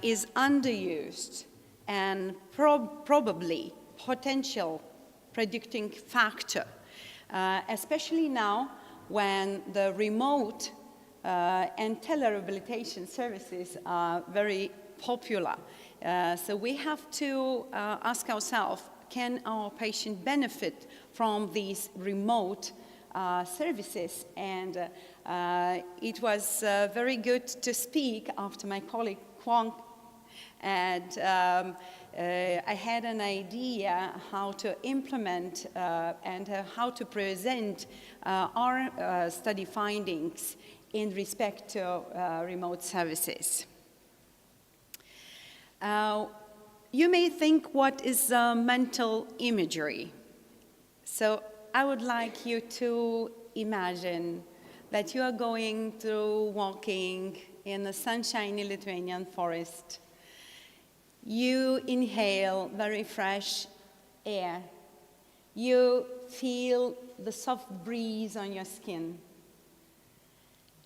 Speaker 13: is underused and probably potential predicting factor, especially now when the remote and telerehabilitation services are very popular. So we have to ask ourselves, can our patient benefit from these remote services? And it was very good to speak after my colleague Kwong, and I had an idea how to implement and how to present our study findings in respect to remote services. You may think, what is mental imagery? So I would like you to imagine that you are going through walking in the sunshiny Lithuanian forest. You inhale very fresh air. You feel the soft breeze on your skin.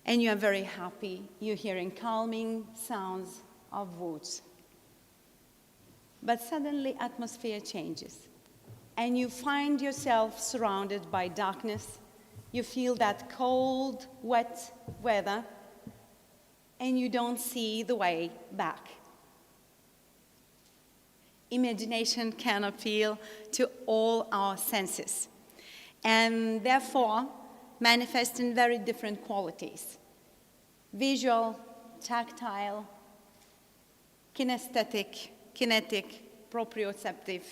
Speaker 13: And you are very happy. You're hearing calming sounds of woods. But suddenly atmosphere changes. And you find yourself surrounded by darkness. You feel that cold, wet weather. And you don't see the way back. Imagination can appeal to all our senses. And therefore, manifest in very different qualities. Visual, tactile, kinesthetic, kinetic, proprioceptive.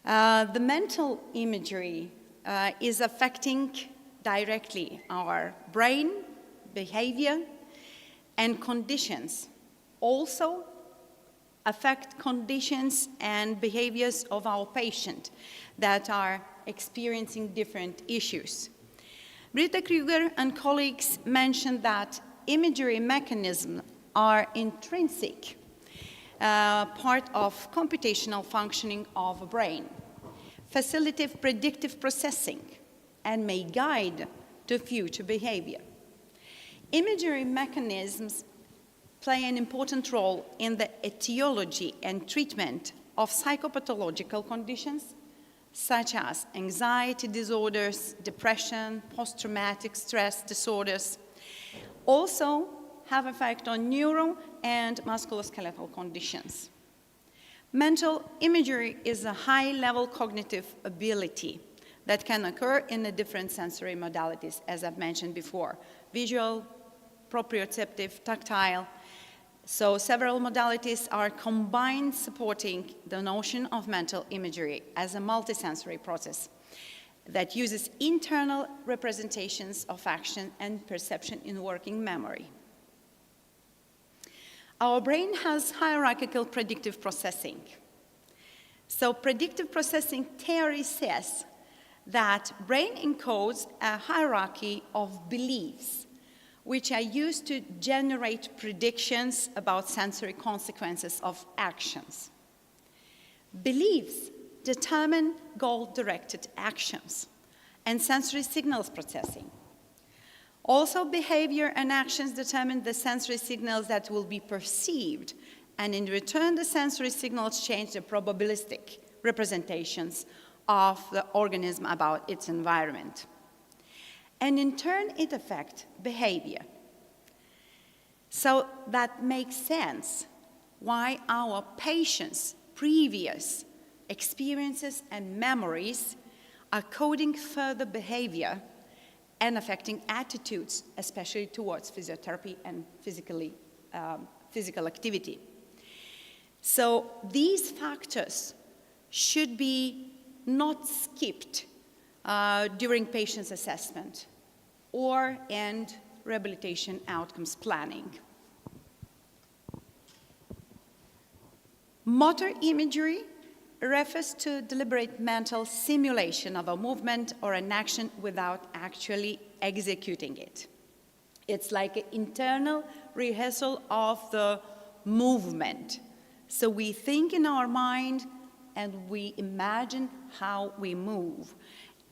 Speaker 13: The mental imagery is affecting directly our brain, behavior, and conditions. Also affect conditions and behaviors of our patient that are experiencing different issues. Britta Kruger and colleagues mentioned that imagery mechanisms are intrinsic part of computational functioning of a brain, facilitate predictive processing, and may guide to future behavior. Imagery mechanisms play an important role in the etiology and treatment of psychopathological conditions such as anxiety disorders, depression, post-traumatic stress disorders. Also have effect on neuro and musculoskeletal conditions. Mental imagery is a high-level cognitive ability that can occur in the different sensory modalities, as I've mentioned before: visual, proprioceptive, tactile. So several modalities are combined, supporting the notion of mental imagery as a multisensory process that uses internal representations of action and perception in working memory. Our brain has hierarchical predictive processing. So predictive processing theory says that brain encodes a hierarchy of beliefs which are used to generate predictions about sensory consequences of actions. Beliefs determine goal-directed actions and sensory signals processing. Also, behavior and actions determine the sensory signals that will be perceived, and in return, the sensory signals change the probabilistic representations of the organism about its environment. And in turn, it affects behavior. So that makes sense why our patients' previous experiences and memories are coding further behavior and affecting attitudes, especially towards physiotherapy and physical activity. So these factors should be not skipped during patient's assessment or and rehabilitation outcomes planning. Motor imagery refers to deliberate mental simulation of a movement or an action without actually executing it. It's like an internal rehearsal of the movement. So we think in our mind and we imagine how we move.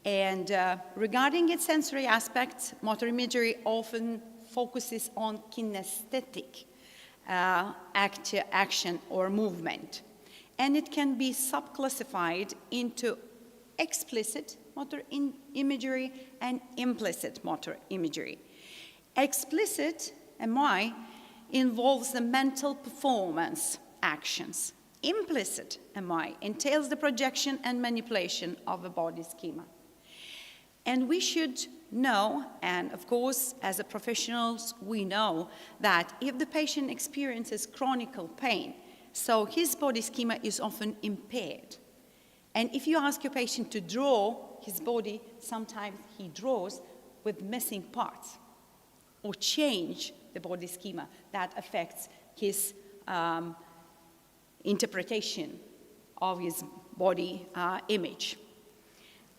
Speaker 13: And regarding its sensory aspects, motor imagery often focuses on kinesthetic action or movement. And it can be subclassified into explicit motor imagery and implicit motor imagery. Explicit, MI, involves the mental performance actions. Implicit, MI, entails the projection and manipulation of a body schema. And we should know, and of course, as a professionals, we know that if the patient experiences chronic pain, so his body schema is often impaired. And if you ask your patient to draw his body, sometimes he draws with missing parts or change the body schema. That affects his interpretation of his body image.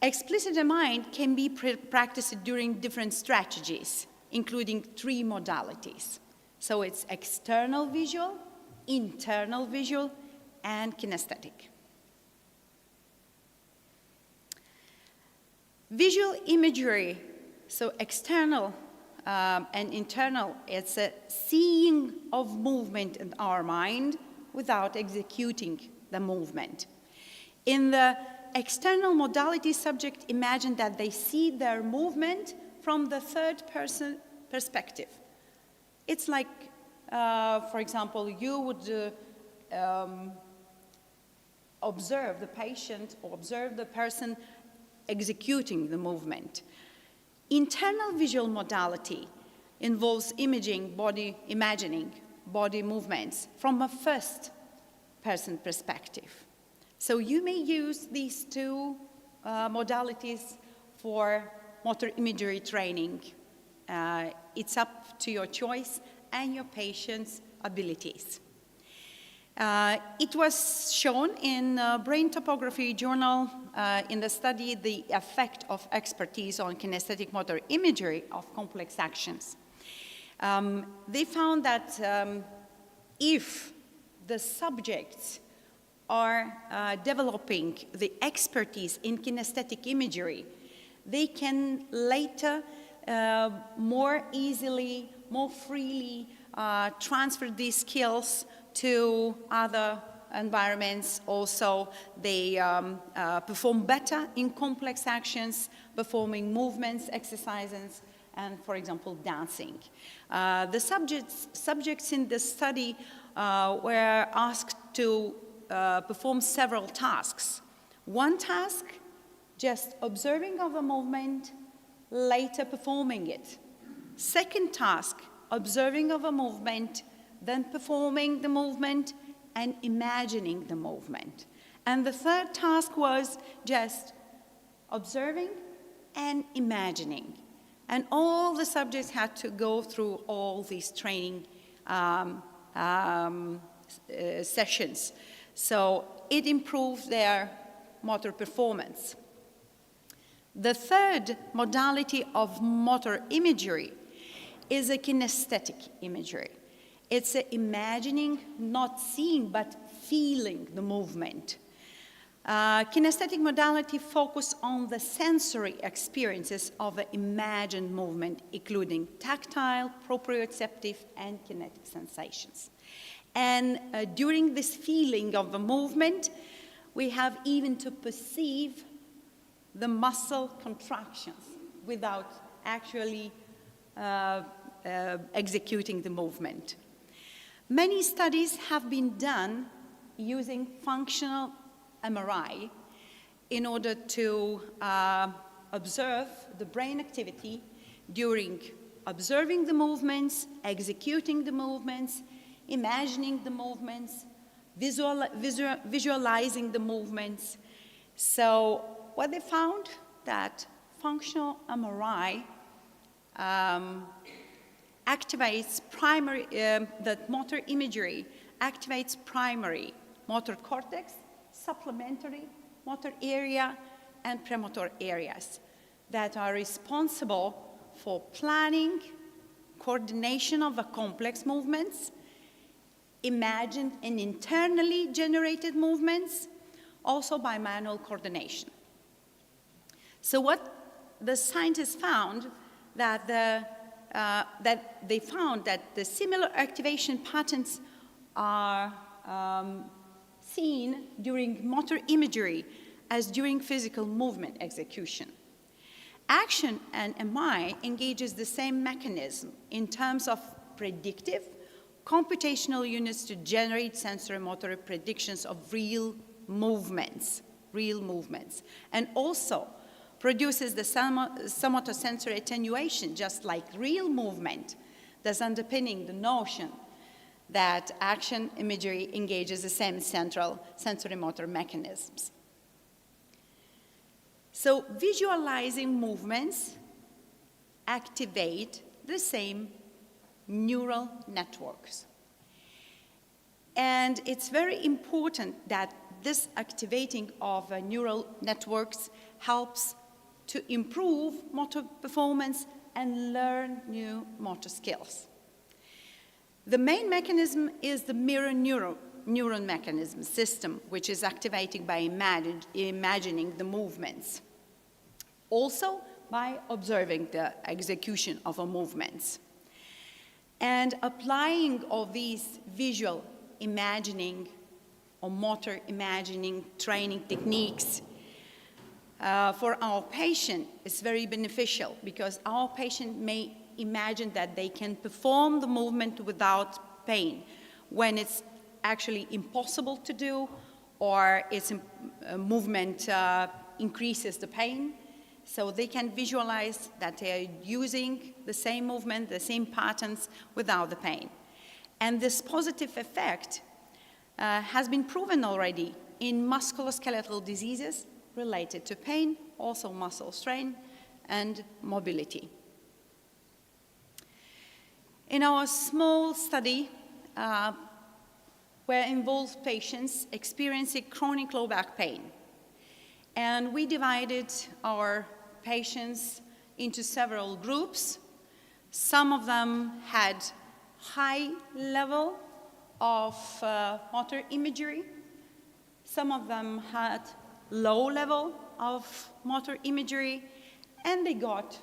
Speaker 13: Explicit mind can be practiced during different strategies, including 3 modalities. So it's external visual, internal visual, and kinesthetic. Visual imagery, so external and internal, it's a seeing of movement in our mind without executing the movement. In the external modality, subject imagine that they see their movement from the third person perspective. It's like, for example, you would observe the patient or observe the person executing the movement. Internal visual modality involves imagining body movements from a first person perspective. So you may use these 2 modalities for motor imagery training. It's up to your choice and your patient's abilities. It was shown in Brain Topography Journal in the study, The Effect of Expertise on Kinesthetic Motor Imagery of Complex Actions. They found that if the subjects are developing the expertise in kinesthetic imagery, they can later more easily, more freely transfer these skills to other environments. Also, they perform better in complex actions, performing movements, exercises, and, for example, dancing. The subjects in this study were asked to perform several tasks. One task, just observing of a movement, later performing it. Second task, observing of a movement, then performing the movement and imagining the movement. And the third task was just observing and imagining. And all the subjects had to go through all these training sessions. So it improved their motor performance. The third modality of motor imagery is a kinesthetic imagery. It's imagining, not seeing, but feeling the movement. Kinesthetic modality focus on the sensory experiences of an imagined movement, including tactile, proprioceptive, and kinetic sensations. And during this feeling of the movement, we have even to perceive the muscle contractions without actually executing the movement. Many studies have been done using functional MRI in order to observe the brain activity during observing the movements, executing the movements, imagining the movements, visualizing the movements. So what they found, that functional MRI activates primary, that motor imagery activates primary motor cortex, supplementary motor area, and premotor areas that are responsible for planning, coordination of the complex movements, imagined and internally generated movements, also by manual coordination. So what the scientists found, that they found that the similar activation patterns are seen during motor imagery as during physical movement execution. Action and MI engages the same mechanism in terms of predictive, computational units to generate sensory motor predictions of real movements, and also produces the somatosensory attenuation, just like real movement, thus underpinning the notion that action imagery engages the same central sensory motor mechanisms. So visualizing movements activate the same neural networks. And it's very important that this activating of neural networks helps to improve motor performance and learn new motor skills. The main mechanism is the mirror neuron mechanism system, which is activating by imagining the movements. Also by observing the execution of movements. And applying of these visual imagining or motor imagining training techniques for our patient is very beneficial, because our patient may imagine that they can perform the movement without pain when it's actually impossible to do, or its movement increases the pain. So they can visualize that they are using the same movement, the same patterns without the pain. And this positive effect has been proven already in musculoskeletal diseases related to pain, also muscle strain and mobility. In our small study,
Speaker 14: where involved patients experiencing chronic low back pain. And we divided our patients into several groups. Some of them had high level of motor imagery. Some of them had low level of motor imagery, and they got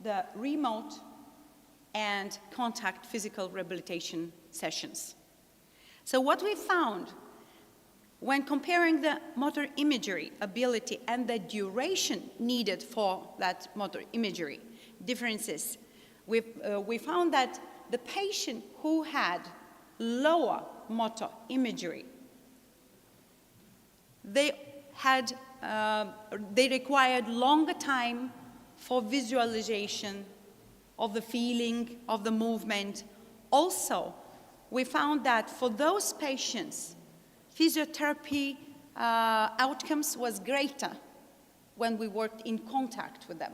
Speaker 14: the remote and contact physical rehabilitation sessions. So what we found when comparing the motor imagery ability and the duration needed for that motor imagery differences, we found that the patient who had lower motor imagery, they required longer time for visualization of the feeling, of the movement. Also, we found that for those patients, physiotherapy outcomes was greater when we worked in contact with them.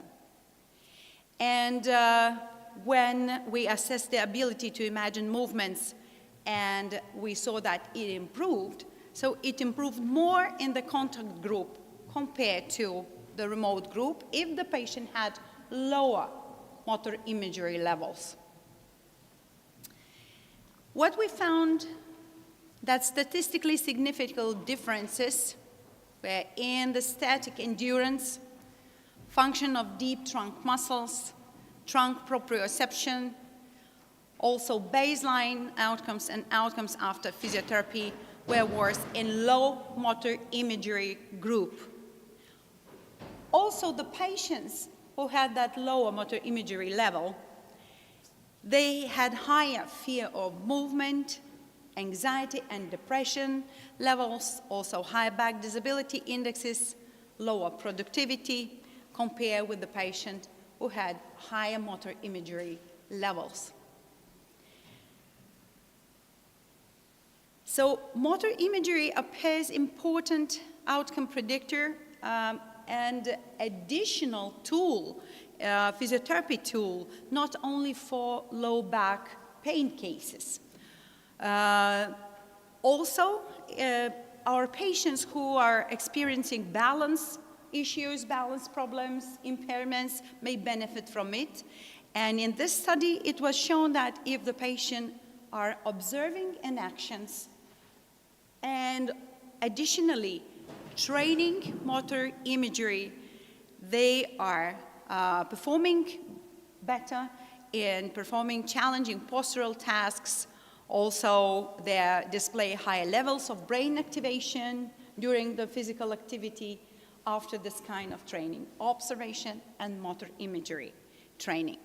Speaker 14: And when we assessed the ability to imagine movements, and we saw that it improved, so it improved more in the contact group compared to the remote group if the patient had lower motor imagery levels. What we found that statistically significant differences were in the static endurance, function of deep trunk muscles, trunk proprioception, also baseline outcomes and outcomes after physiotherapy were worse in low motor imagery group. Also, the patients who had that lower motor imagery level, they had higher fear of movement, anxiety and depression levels, also higher back disability indexes, lower productivity, compared with the patient who had higher motor imagery levels. So motor imagery appears important outcome predictor and additional tool, physiotherapy tool, not only for low back pain cases. Also, our patients who are experiencing balance issues, balance problems, impairments may benefit from it. And in this study, it was shown that if the patient are observing enactions and additionally training motor imagery, they are performing better in performing challenging postural tasks. Also, they display higher levels of brain activation during the physical activity after this kind of training, observation and motor imagery training.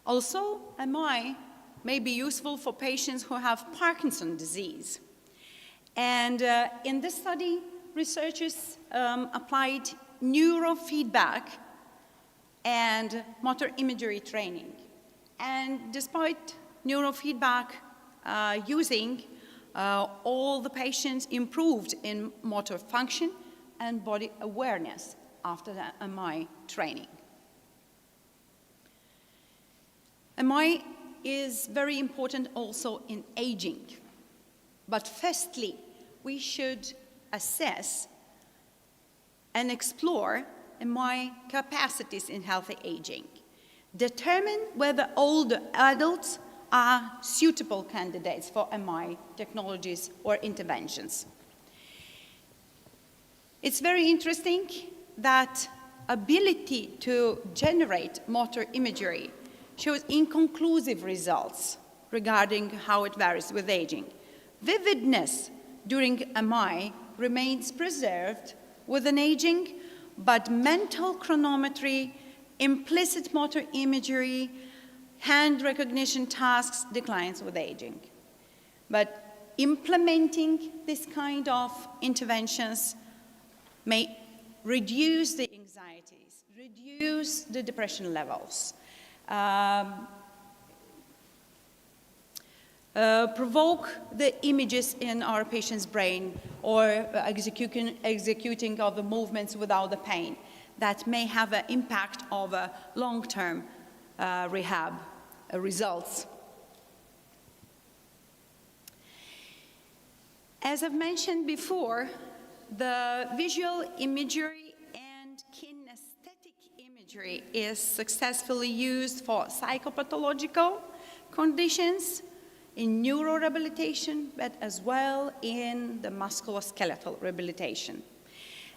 Speaker 14: Also, MI may be useful for patients who have Parkinson's disease. And in this study, researchers applied neurofeedback and motor imagery training. And despite neurofeedback using, all the patients improved in motor function and body awareness after the MI training. MI is very important also in aging. But firstly, we should assess and explore MI capacities in healthy aging. Determine whether older adults are suitable candidates for MI technologies or interventions. It's very interesting that ability to generate motor imagery shows inconclusive results regarding how it varies with aging. Vividness during MI remains preserved with an aging, but mental chronometry, implicit motor imagery, hand recognition tasks declines with aging. But implementing this kind of interventions may reduce the anxieties, reduce the depression levels, provoke the images in our patient's brain or executing of the movements without the pain that may have an impact of long-term rehab results. As I've mentioned before, the visual imagery and kinesthetic imagery is successfully used for psychopathological conditions, in neurorehabilitation, but as well in the musculoskeletal rehabilitation.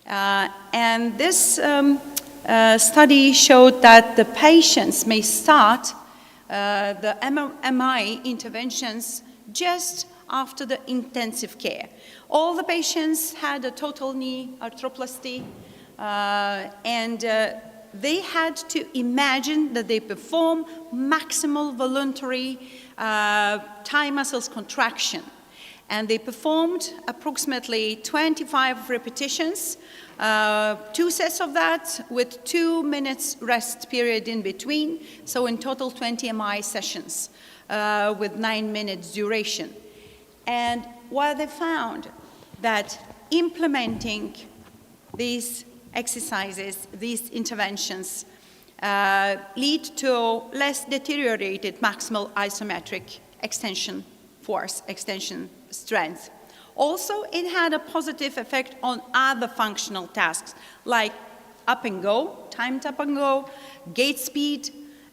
Speaker 14: And this study showed that the patients may start the MI interventions just after the intensive care. All the patients had a total knee arthroplasty, and they had to imagine that they perform maximal voluntary thigh muscles contraction. And they performed approximately 25 repetitions, 2 sets of that with 2 minutes rest period in between. So in total 20 MI sessions with 9 minutes duration. And what they found that implementing these exercises, these interventions, lead to less deteriorated maximal isometric extension force, extension strength. Also, it had a positive effect on other functional tasks like up and go, timed up and go, gait speed,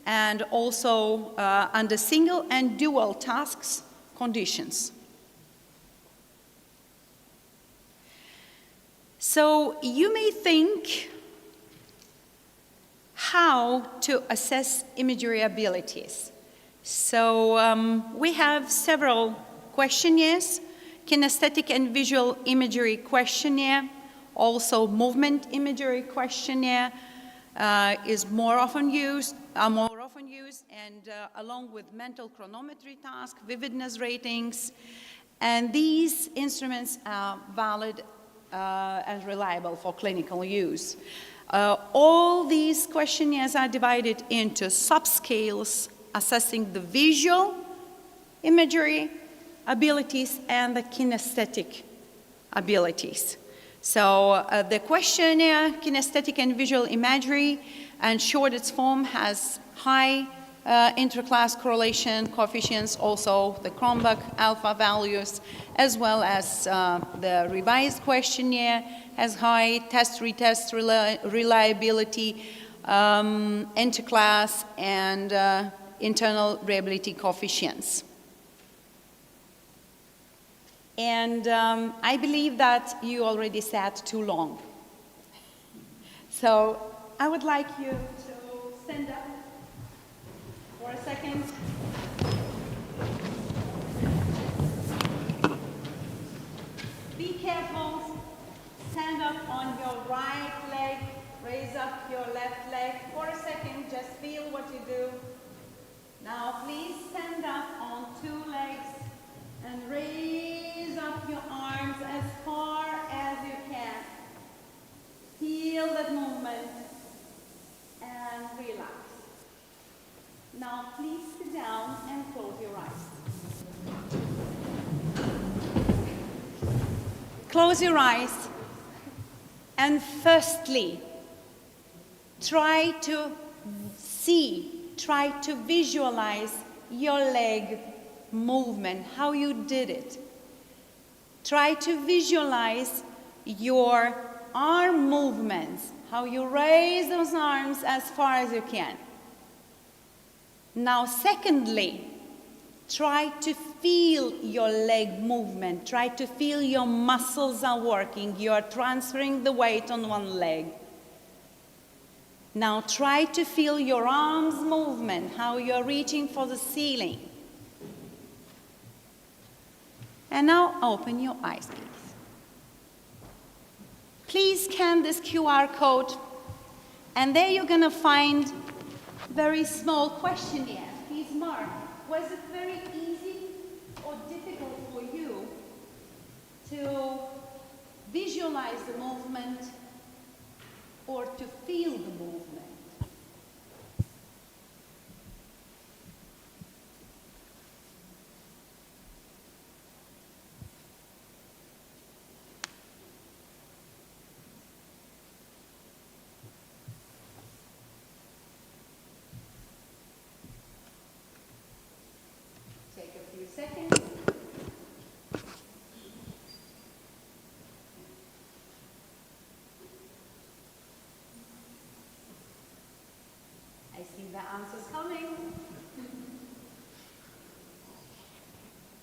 Speaker 14: and also under single and dual tasks conditions. So you may think how to assess imagery abilities. So we have several questionnaires, kinesthetic and visual imagery questionnaire, also movement imagery questionnaire is more often used, and along with mental chronometry task, vividness ratings, and these instruments are valid and reliable for clinical use. All these questionnaires are divided into subscales assessing the visual imagery abilities and the kinesthetic abilities. So the questionnaire, kinesthetic and visual imagery, and short its form, has high interclass correlation coefficients, also the Cronbach alpha values, as well as the revised questionnaire has high test-retest reliability, interclass, and internal reliability coefficients. And I believe that you already sat too long. So I would like you to stand up for a second. Be careful. Stand up on your right leg. Raise up your left leg. For a second, just feel what you do. Now please stand up on 2 legs and raise up your arms as far as you can. Feel that movement and relax. Now please sit down and close your eyes. Close your eyes and firstly, try to visualize your leg movement, how you did it. Try to visualize your arm movements, how you raise those arms as far as you can. Now, secondly, try to feel your leg movement. Try to feel your muscles are working. You are transferring the weight on one leg. Now try to feel your arms movement, how you're reaching for the ceiling. And now open your eyes, please. Please scan this QR code, and there you're going to find very small questionnaire. Please mark, was it very easy or difficult for you to visualize the movement or to feel the movement? Take a few seconds. The answer's coming.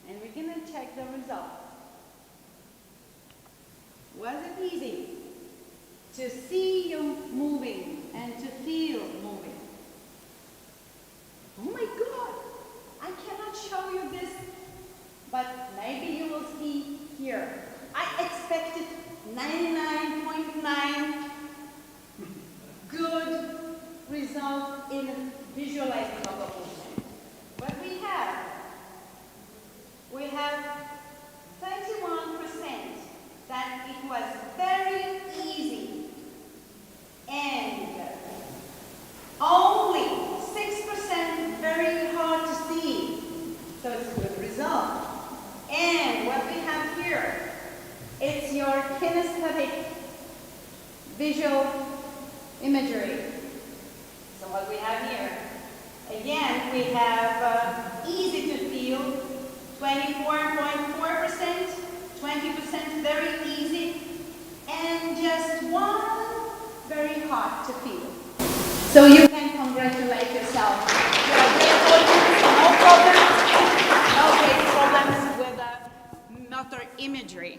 Speaker 14: And we're going to check the result. Was it easy to see you moving and to feel moving? Oh my God, I cannot show you this, but maybe you will see here. I expected 99.9 good result in visualizing of the movement. But we have 31% that it was very easy, and only 6% very hard to see. So it's a good result. And what we have here, it's your kinesthetic visual imagery. So what we have here, again, we have easy to feel, 24.4%, 20% very easy, and just 1 very hard to feel. So you can congratulate yourself. You are good, no problems with the motor imagery.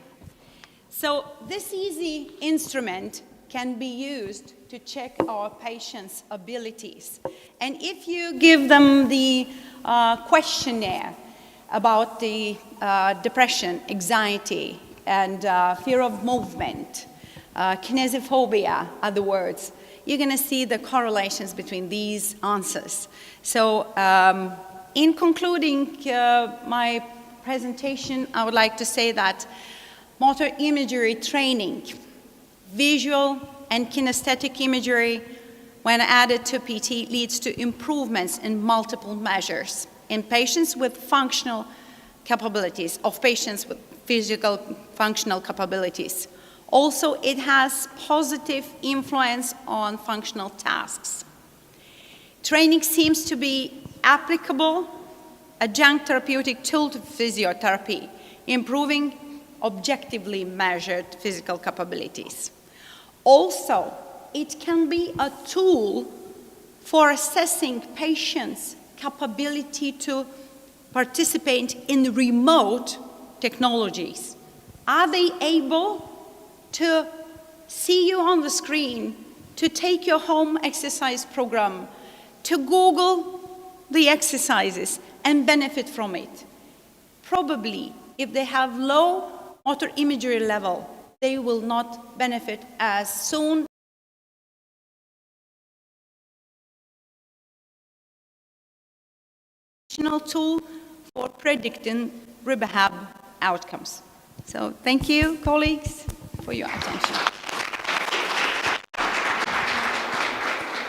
Speaker 14: So this easy instrument can be used to check our patients' abilities. And if you give them the questionnaire about the depression, anxiety, and fear of movement, kinesiophobia, other words, you're going to see the correlations between these answers. So in concluding my presentation, I would like to say that motor imagery training, visual and kinesthetic imagery, when added to PT, leads to improvements in multiple measures in patients with functional capabilities, of patients with physical functional capabilities. Also, it has positive influence on functional tasks. Training seems to be applicable adjunct therapeutic tool to physiotherapy, improving objectively measured physical capabilities. Also, it can be a tool for assessing patients' capability to participate in remote technologies. Are they able to see you on the screen, to take your home exercise program, to Google the exercises and benefit from it? Probably, if they have low motor imagery level, they will not benefit as soon. Additional tool for predicting rehab outcomes. So thank you, colleagues, for your attention.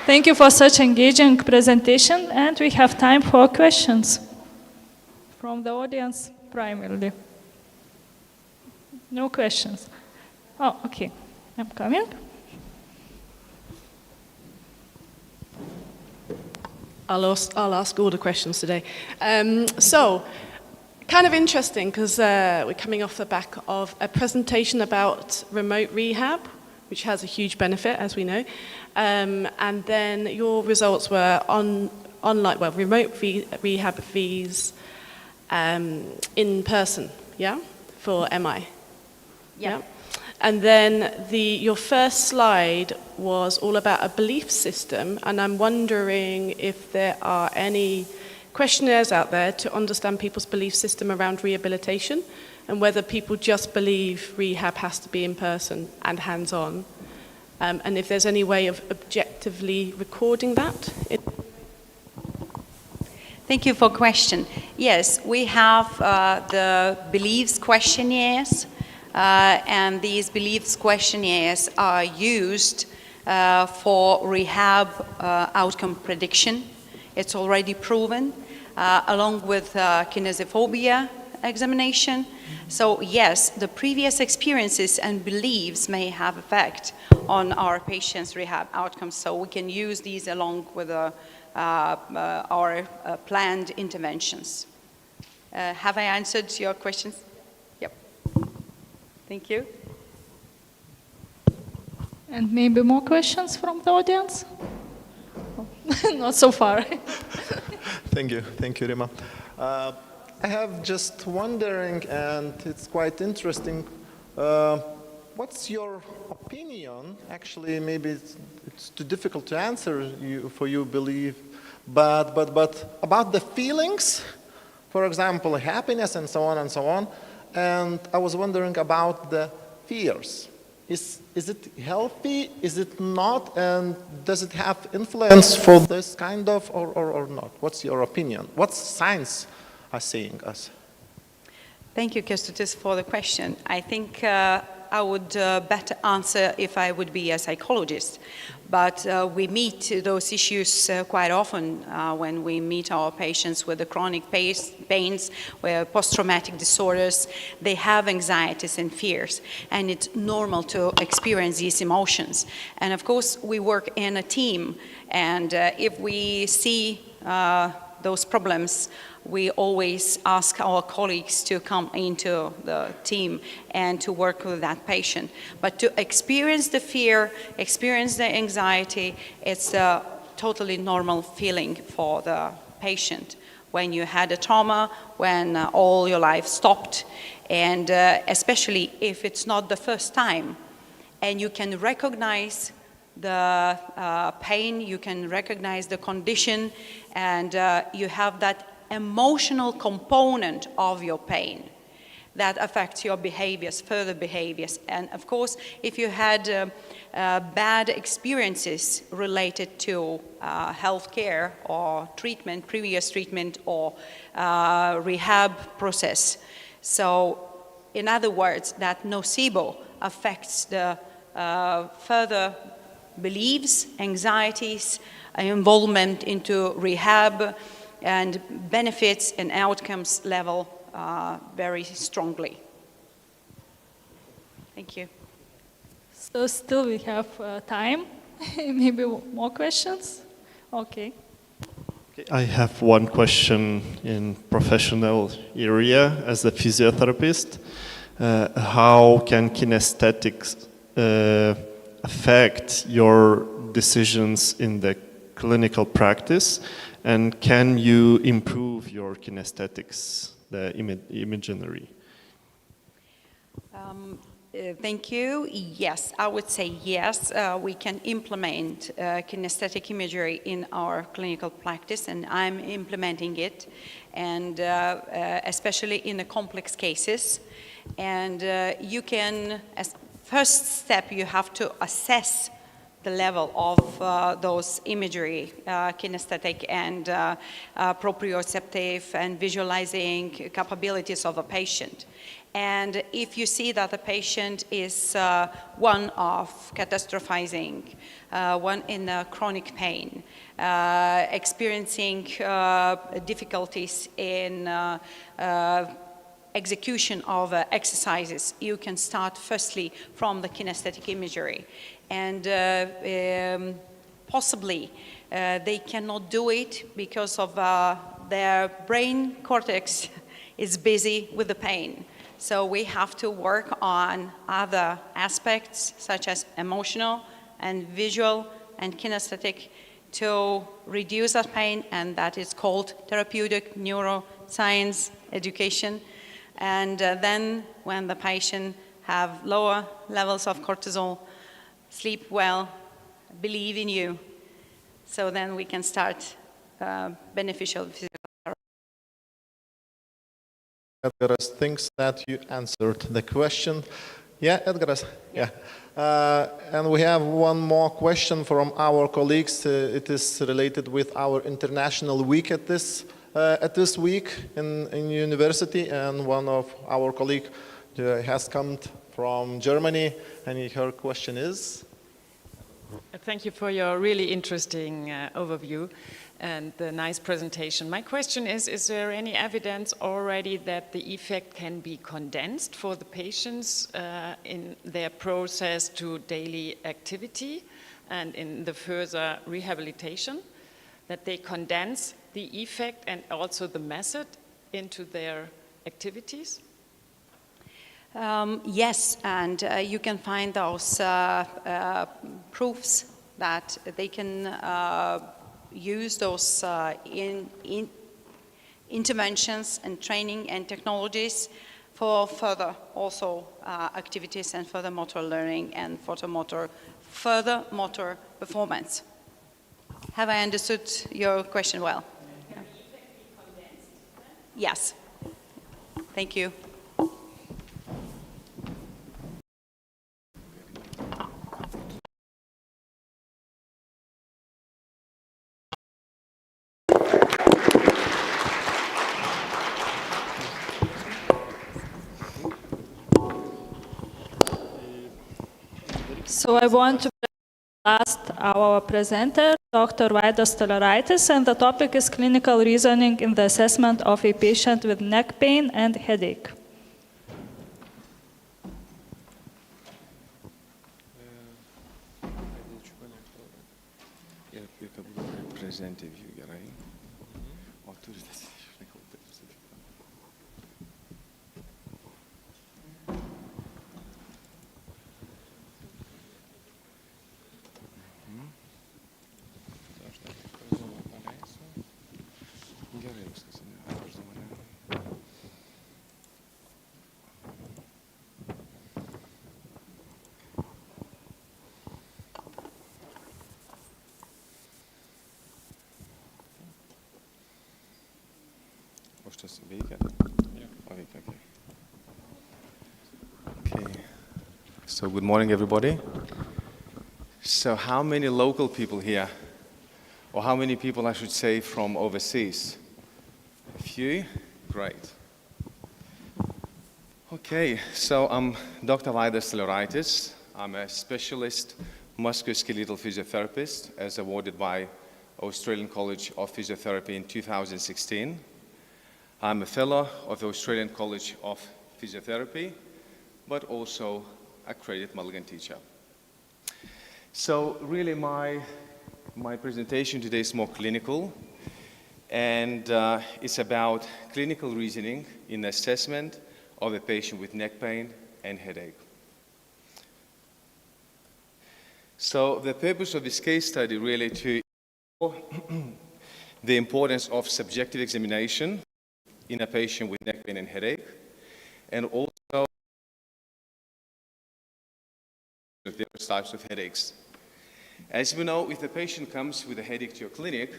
Speaker 7: Thank you for such engaging presentation, and we have time for questions from the audience primarily. No questions. Oh, okay. I'm coming.
Speaker 8: I'll ask all the questions today. So, kind of interesting because we're coming off the back of a presentation about remote rehab, which has a huge benefit, as we know. And then your results were online, well, remote rehab fees in person, yeah, for MI.
Speaker 14: Yeah.
Speaker 8: And then your first slide was all about a belief system, and I'm wondering if there are any questionnaires out there to understand people's belief system around rehabilitation, and whether people just believe rehab has to be in person and hands-on, and if there's any way of objectively recording that.
Speaker 13: Thank you for the question. Yes, we have the beliefs questionnaires. And these beliefs questionnaires are used for rehab outcome prediction. It's already proven, along with kinesiophobia examination. So yes, the previous experiences and beliefs may have effect on our patients' rehab outcomes. So we can use these along with our planned interventions. Have I answered your questions? Thank you.
Speaker 7: And maybe more questions from the audience? Not so far.
Speaker 1: Thank you, Rima. I have just wondering, and it's quite interesting, what's your opinion? Actually, maybe it's too difficult to answer for you, believe, but about the feelings, for example, happiness and so on and so on. And I was wondering about the fears. Is it healthy? Is it not? And does it have influence for this kind of or not? What's your opinion? What science are saying us?
Speaker 14: Thank you, Kęstutis, for the question. I think I would better answer if I would be a psychologist. But we meet those issues quite often when we meet our patients with the chronic pains, with post-traumatic disorders. They have anxieties and fears, and it's normal to experience these emotions. And of course, we work in a team, and if we see those problems, we always ask our colleagues to come into the team and to work with that patient. But to experience the fear, experience the anxiety, it's a totally normal feeling for the patient. When you had a trauma, when all your life stopped, and especially if it's not the first time, and you can recognize the pain, you can recognize the condition, and you have that emotional component of your pain that affects your behaviors, further behaviors. And of course, if you had bad experiences related to healthcare or treatment, previous treatment or rehab process. So in other words, that nocebo affects the further beliefs, anxieties, involvement into rehab, and benefits and outcomes level very strongly. Thank you.
Speaker 7: So still we have time. Maybe more questions? Okay.
Speaker 2: I have one question in professional area as a physiotherapist. How can kinesthetics affect your decisions in the clinical practice? And can you improve your kinesthetics, the imaginary?
Speaker 14: Thank you. Yes, I would say yes. We can implement kinesthetic imagery in our clinical practice, and I'm implementing it, and especially in the complex cases. And you can, as first step, you have to assess the level of those imagery, kinesthetic and proprioceptive and visualizing capabilities of a patient. And if you see that the patient is one of catastrophizing, one in chronic pain, experiencing difficulties in execution of exercises, you can start firstly from the kinesthetic imagery. And possibly they cannot do it because of their brain cortex is busy with the pain. So we have to work on other aspects such as emotional and visual and kinesthetic to reduce that pain, and that is called therapeutic neuroscience education. And then when the patient have lower levels of cortisol, sleep well, believe in you, so then we can start beneficial physiotherapy.
Speaker 1: Edgaras thinks that you answered the question. Yeah, Edgaras? Yeah. And we have one more question from our colleagues. It is related with our international week at this week in university, and one of our colleagues has come from Germany, and her question is?
Speaker 15: Thank you for your really interesting overview and the nice presentation. My question is there any evidence already that the effect can be condensed for the patients in their process to daily activity and in the further rehabilitation, that they condense the effect and also the method into their activities?
Speaker 14: Yes, and you can find those proofs that they can use those interventions and training and technologies for further also activities and further motor learning and further motor performance. Have I understood your question well? Yeah. Yes. Thank you.
Speaker 7: So I want to ask our presenter, Dr. Vaidas Toleraitės, and the topic is clinical reasoning in the assessment of a patient with neck pain and headache.
Speaker 16: Okay. So good morning, everybody. So how many local people here, or how many people I should say from overseas? A few? Great. Okay, so I'm Dr. Vaidas Toleraitės. I'm a specialist musculoskeletal physiotherapist as awarded by Australian College of Physiotherapy in 2016. I'm a fellow of the Australian College of Physiotherapy, but also a accredited Mulligan teacher. So really my presentation today is more clinical, and it's about clinical reasoning in assessment of a patient with neck pain and headache. So the purpose of this case study really to the importance of subjective examination in a patient with neck pain and headache, and also different types of headaches. As we know, if the patient comes with a headache to your clinic,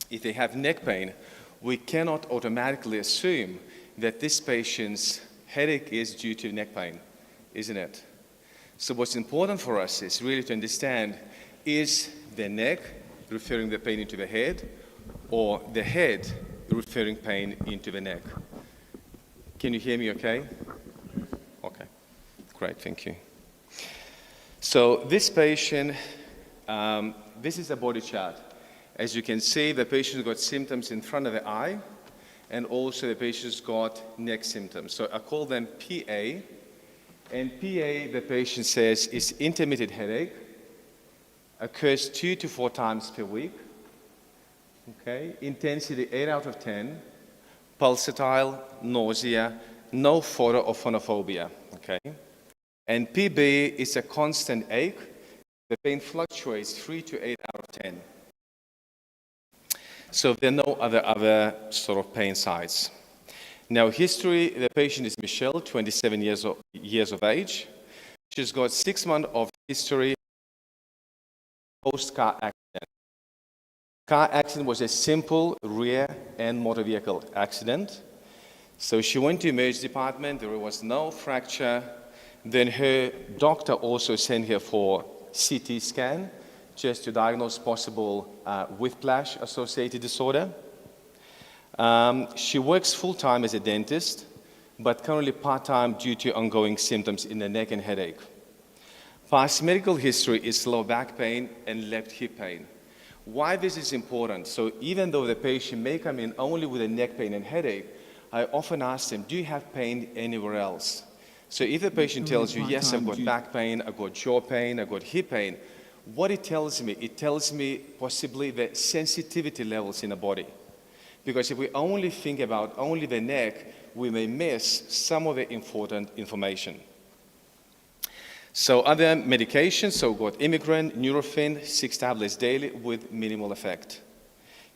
Speaker 16: if they have neck pain, we cannot automatically assume that this patient's headache is due to neck pain, isn't it? So what's important for us is really to understand, is the neck referring the pain into the head, or the head referring pain into the neck? Can you hear me okay? Okay, great, thank you. So this patient, this is a body chart. As you can see, the patient's got symptoms in front of the eye, and also the patient's got neck symptoms. So I call them PA, and PA, the patient says, is intermittent headache, occurs 2 to 4 times per week. Okay, intensity 8 out of 10, pulsatile, nausea, no photo or phonophobia. Okay, and PB is a constant ache. The pain fluctuates 3 to 8 out of 10. So there are no other sort of pain sites. Now history, the patient is Michelle, 27 years of age. She's got 6 months of history post-car accident. Car accident was a simple rear end motor vehicle accident. So she went to emergency department, there was no fracture. Then her doctor also sent her for CT scan just to diagnose possible whiplash associated disorder. She works full-time as a dentist, but currently part-time due to ongoing symptoms in the neck and headache. Past medical history is low back pain and left hip pain. Why this is important? So even though the patient may come in only with a neck pain and headache, I often ask them, do you have pain anywhere else? So if the patient tells you, yes, I've got back pain, I've got jaw pain, I've got hip pain, what it tells me possibly the sensitivity levels in the body. Because if we only think about only the neck, we may miss some of the important information. So other medications, so got Immigrant, Nurofen, 6 tablets daily with minimal effect.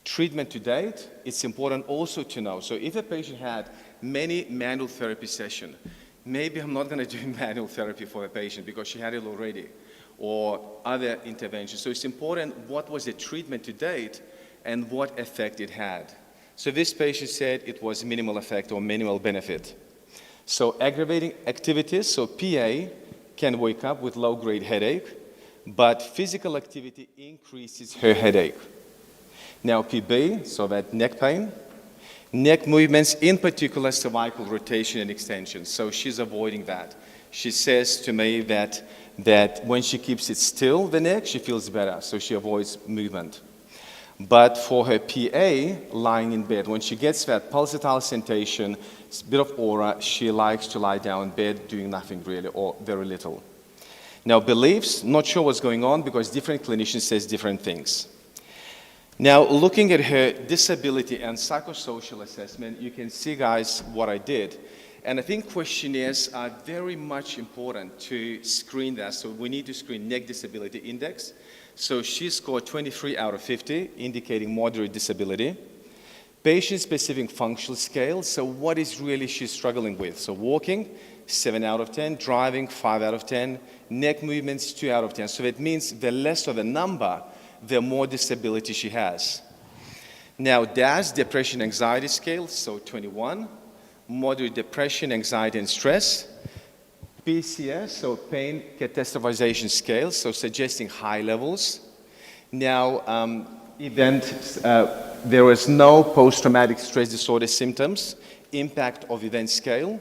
Speaker 16: Treatment to date, it's important also to know. So if a patient had many manual therapy sessions, maybe I'm not going to do manual therapy for a patient because she had it already, or other interventions. So it's important what was the treatment to date and what effect it had. So this patient said it was minimal effect or minimal benefit. So aggravating activities, so PA can wake up with low-grade headache, but physical activity increases her headache. Now PB, so that neck pain, neck movements, in particular cervical rotation and extension. So she's avoiding that. She says to me that when she keeps it still, the neck, she feels better, so she avoids movement. But for her PA, lying in bed, when she gets that pulsatile sensation, a bit of aura, she likes to lie down in bed doing nothing really, or very little. Now beliefs, not sure what's going on because different clinicians says different things. Now looking at her disability and psychosocial assessment, you can see, guys, what I did. And I think questionnaires are very much important to screen that. So we need to screen neck disability index. So she scored 23 out of 50, indicating moderate disability. Patient-specific functional scale, so what is really she struggling with? So walking, 7 out of 10, driving, 5 out of 10, neck movements, 2 out of 10. So that means the less of a number, the more disability she has. Now DAS, depression anxiety scale, so 21, moderate depression, anxiety and stress. PCS, so pain catastrophization scale, so suggesting high levels. Now, there was no post-traumatic stress disorder symptoms, impact of event scale.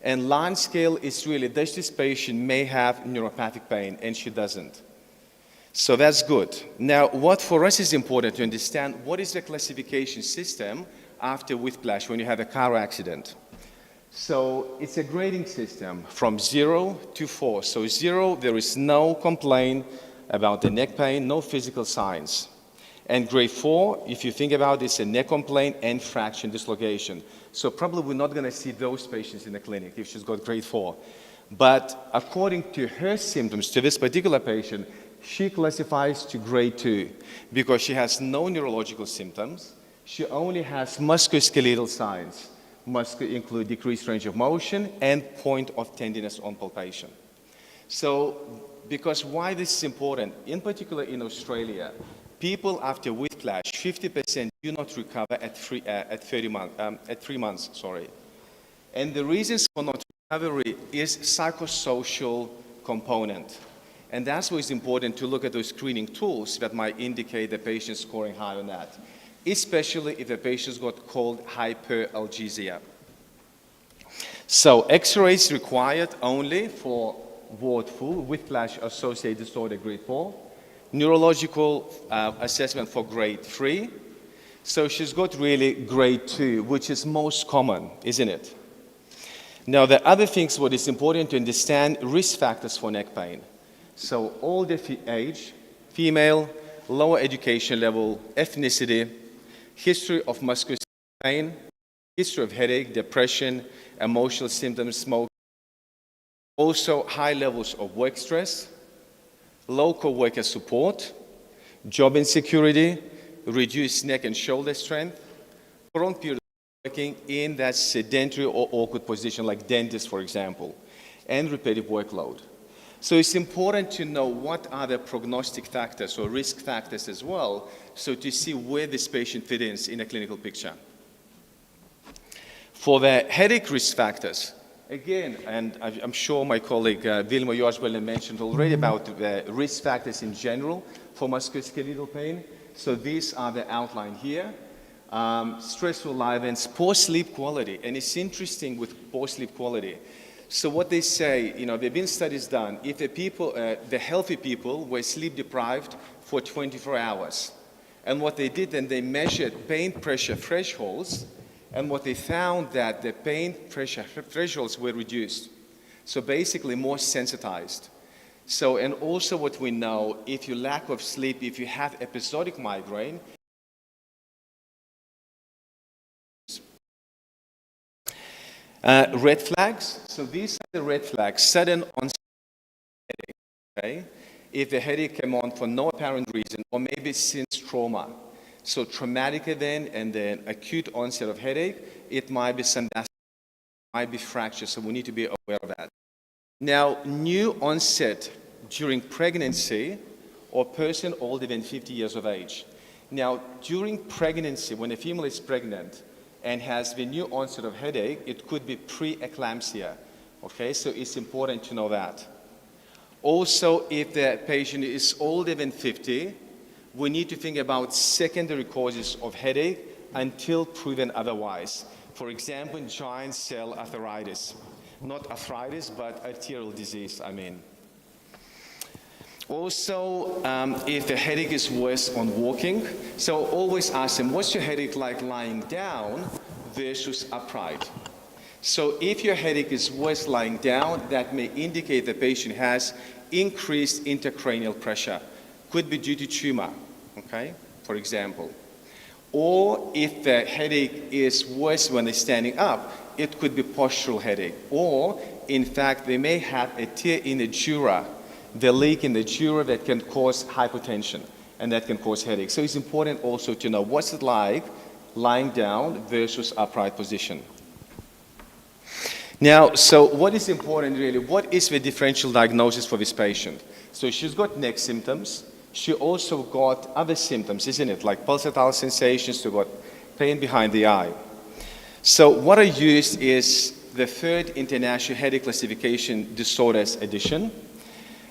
Speaker 16: And line scale is really, does this patient may have neuropathic pain, and she doesn't. So that's good. Now, what for us is important to understand, what is the classification system after whiplash when you have a car accident? So it's a grading system from 0 to 4. So 0, there is no complaint about the neck pain, no physical signs. And grade 4, if you think about it, it's a neck complaint and fraction dislocation. So probably we're not going to see those patients in the clinic if she's got grade 4. But according to her symptoms, to this particular patient, she classifies to grade 2 because she has no neurological symptoms. She only has musculoskeletal signs. Must include decreased range of motion and point of tenderness on palpation. So, because why this is important, in particular in Australia, people after whiplash, 50% do not recover at 3 months. And the reasons for not recovery is psychosocial component. And that's why it's important to look at those screening tools that might indicate the patient scoring high on that, especially if the patient's got cold hyperalgesia. So X-rays required only for ward full whiplash associated disorder grade 4, neurological assessment for grade 3. So she's got really grade 2, which is most common, isn't it? Now the other things what is important to understand, risk factors for neck pain. So older age, female, lower education level, ethnicity, history of muscular pain, history of headache, depression, emotional symptoms, smoke. Also high levels of work stress, local worker support, job insecurity, reduced neck and shoulder strength, prolonged period of working in that sedentary or awkward position like dentist, for example, and repetitive workload. So it's important to know what are the prognostic factors or risk factors as well, so to see where this patient fits in a clinical picture. For the headache risk factors, again, and I'm sure my colleague Vilma Jorsbølle mentioned already about the risk factors in general for musculoskeletal pain. So these are the outline here. Stressful life events, poor sleep quality, and it's interesting with poor sleep quality. So what they say, there have been studies done, if the healthy people were sleep deprived for 24 hours, and what they did then, they measured pain pressure thresholds, and what they found that the pain pressure thresholds were reduced. So basically more sensitized. So, and also what we know, if you lack of sleep, if you have episodic migraine, red flags. So these are the red flags: sudden onset okay? If the headache came on for no apparent reason, or maybe since trauma. So traumatic event and then acute onset of headache, it might be some might be fracture, so we need to be aware of that. Now, new onset during pregnancy or person older than 50 years of age. Now, during pregnancy, when a female is pregnant and has the new onset of headache, it could be pre-eclampsia, okay? So it's important to know that. Also, if the patient is older than 50, we need to think about secondary causes of headache until proven otherwise. For example, giant cell arthritis. Not arthritis, but arterial disease, I mean. Also, if the headache is worse on walking, so always ask them, what's your headache like lying down versus upright? So if your headache is worse lying down, that may indicate the patient has increased intracranial pressure. Could be due to tumor, okay, for example. Or if the headache is worse when they're standing up, it could be postural headache. Or, in fact, they may have a tear in the dura, the leak in the dura that can cause hypotension, and that can cause headache. So it's important also to know what's it like lying down versus upright position. Now, so what is important really? What is the differential diagnosis for this patient? So she's got neck symptoms. She also got other symptoms, isn't it? Like pulsatile sensations, she got pain behind the eye. So what I used is the third International Headache Classification Disorders edition.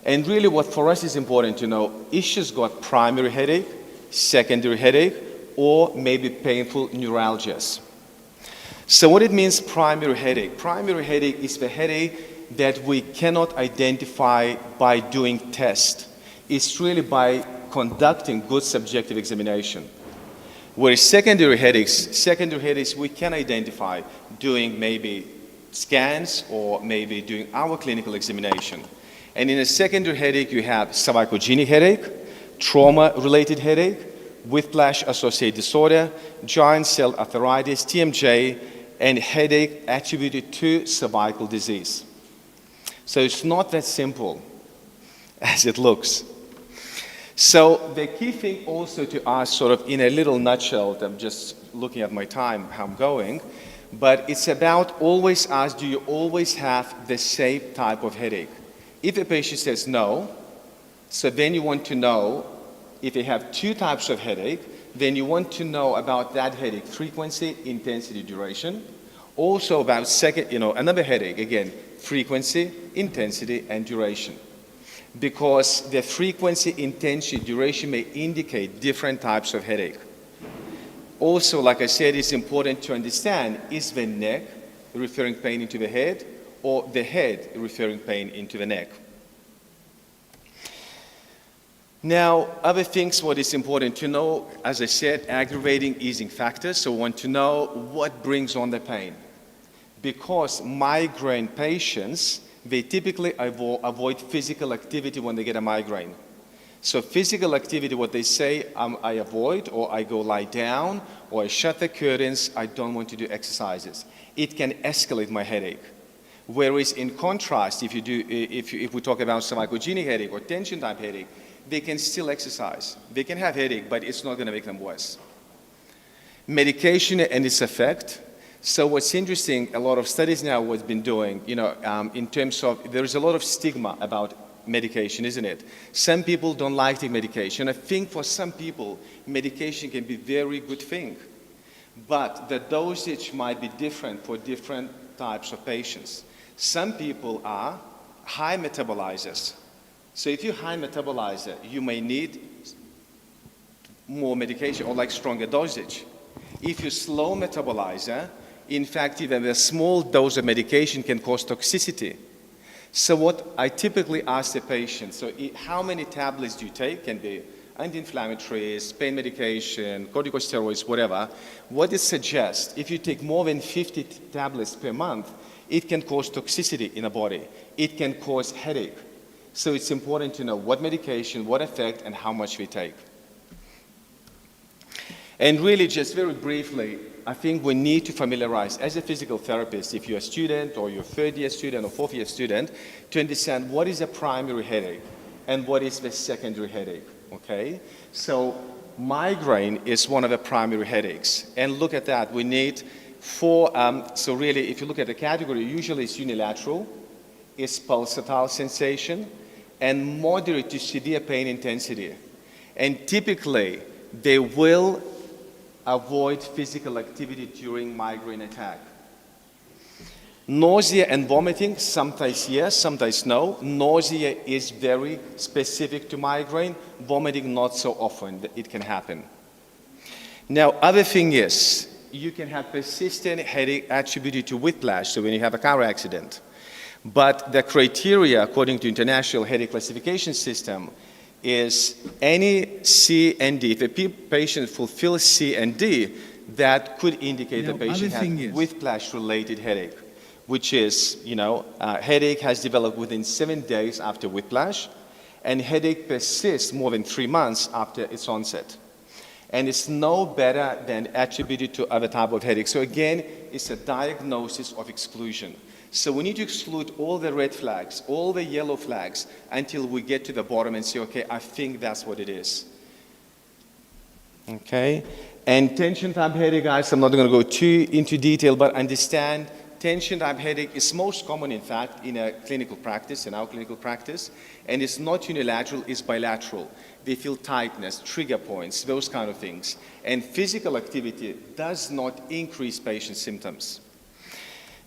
Speaker 16: And really what for us is important to know, is she's got primary headache, secondary headache, or maybe painful neuralgias. So what it means primary headache? Primary headache is the headache that we cannot identify by doing tests. It's really by conducting good subjective examination. Whereas secondary headaches we can identify doing maybe scans or maybe doing our clinical examination. And in a secondary headache, you have cervicogenic headache, trauma-related headache, whiplash-associated disorder, giant cell arthritis, TMJ, and headache attributed to cervical disease. So it's not that simple as it looks. So the key thing also to ask, sort of in a little nutshell, I'm just looking at my time, how I'm going, but it's about always ask, do you always have the same type of headache? If a patient says no, so then you want to know if they have two types of headache, then you want to know about that headache frequency, intensity, duration. Also about another headache, again, frequency, intensity, and duration. Because the frequency, intensity, duration may indicate different types of headache. Also, like I said, it's important to understand, is the neck referring pain into the head, or the head referring pain into the neck? Now, other things, what is important to know, as I said, aggravating, easing factors. So we want to know what brings on the pain. Because migraine patients, they typically avoid physical activity when they get a migraine. So physical activity, what they say, I avoid, or I go lie down, or I shut the curtains, I don't want to do exercises. It can escalate my headache. Whereas in contrast, if we talk about cervicogenic headache or tension type headache, they can still exercise. They can have headache, but it's not going to make them worse. Medication and its effect. So what's interesting, a lot of studies now what's been doing, in terms of, there's a lot of stigma about medication, isn't it? Some people don't like the medication. I think for some people, medication can be a very good thing. But the dosage might be different for different types of patients. Some people are high metabolizers. So if you're high metabolizer, you may need more medication or like stronger dosage. If you're slow metabolizer, in fact, even a small dose of medication can cause toxicity. So what I typically ask the patient, so how many tablets do you take? Can be anti-inflammatories, pain medication, corticosteroids, whatever. What it suggests, if you take more than 50 tablets per month, it can cause toxicity in the body. It can cause headache. So it's important to know what medication, what effect, and how much we take. And really, just very briefly, I think we need to familiarize, as a physical therapist, if you're a student or you're a third-year student or fourth-year student, to understand what is a primary headache. and what is the secondary headache, okay? So migraine is one of the primary headaches. And look at that, we need four, so really if you look at the category, usually it's unilateral, it's pulsatile sensation, and moderate to severe pain intensity. And typically, they will avoid physical activity during migraine attack. Nausea and vomiting, sometimes yes, sometimes no. Nausea is very specific to migraine, vomiting not so often, it can happen. Now, other thing is, you can have persistent headache attributed to whiplash, so when you have a car accident. But the criteria, according to International Headache Classification System, is any C and D. If a patient fulfills C and D, that could indicate the patient has whiplash-related headache, which is, headache has developed within 7 days after whiplash, and headache persists more than 3 months after its onset. And it's no better than attributed to other type of headache. So again, it's a diagnosis of exclusion. So we need to exclude all the red flags, all the yellow flags, until we get to the bottom and say, okay, I think that's what it is. Okay? And tension type headache, guys, I'm not going to go too into detail, but understand tension type headache is most common, in fact, in a clinical practice, in our clinical practice, and it's not unilateral, it's bilateral. They feel tightness, trigger points, those kind of things. And physical activity does not increase patient symptoms.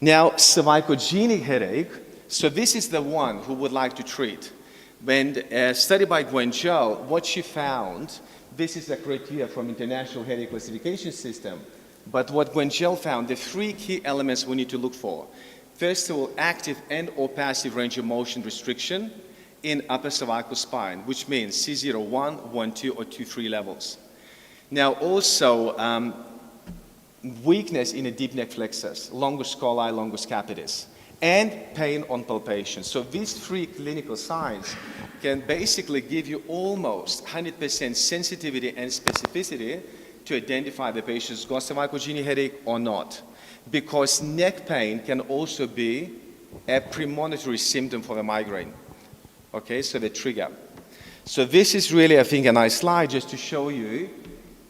Speaker 16: Now, cervicogenic headache, so this is the one who would like to treat. When a study by Guangzhou, what she found, this is the criteria from International Headache Classification System, but what Guangzhou found, the 3 key elements we need to look for. First of all, active and or passive range of motion restriction in upper cervical spine, which means C0, 1, 1, 2, or 2, 3 levels. Now also, weakness in a deep neck flexus, longus colli, longus capitis, and pain on palpation. So these 3 clinical signs can basically give you almost 100% sensitivity and specificity to identify the patient's got cervicogenic headache or not. Because neck pain can also be a premonitory symptom for the migraine. Okay, so the trigger. So this is really, I think, a nice slide just to show you,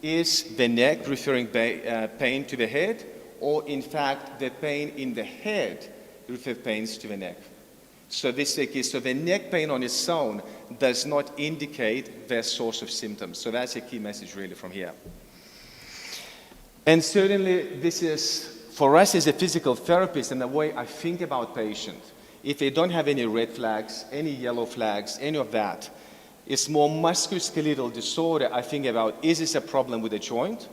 Speaker 16: is the neck referring pain to the head, or in fact, the pain in the head refers pains to the neck. So this is the key. So the neck pain on its own does not indicate the source of symptoms. So that's a key message really from here. And certainly this is, for us as a physical therapist, and the way I think about patients, if they don't have any red flags, any yellow flags, any of that, it's more musculoskeletal disorder. I think about, is this a problem with the joint?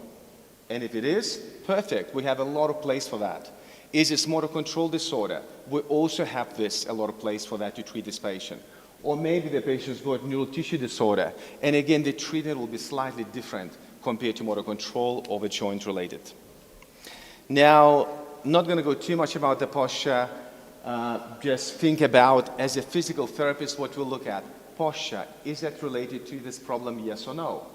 Speaker 16: And if it is, perfect. We have a lot of place for that. Is this motor control disorder? We also have a lot of place for that to treat this patient. Or maybe the patient's got neural tissue disorder. And again, the treatment will be slightly different compared to motor control or the joint related. Now, not going to go too much about the posture. Just think about, as a physical therapist, what we'll look at. Posture, is that related to this problem, yes or no?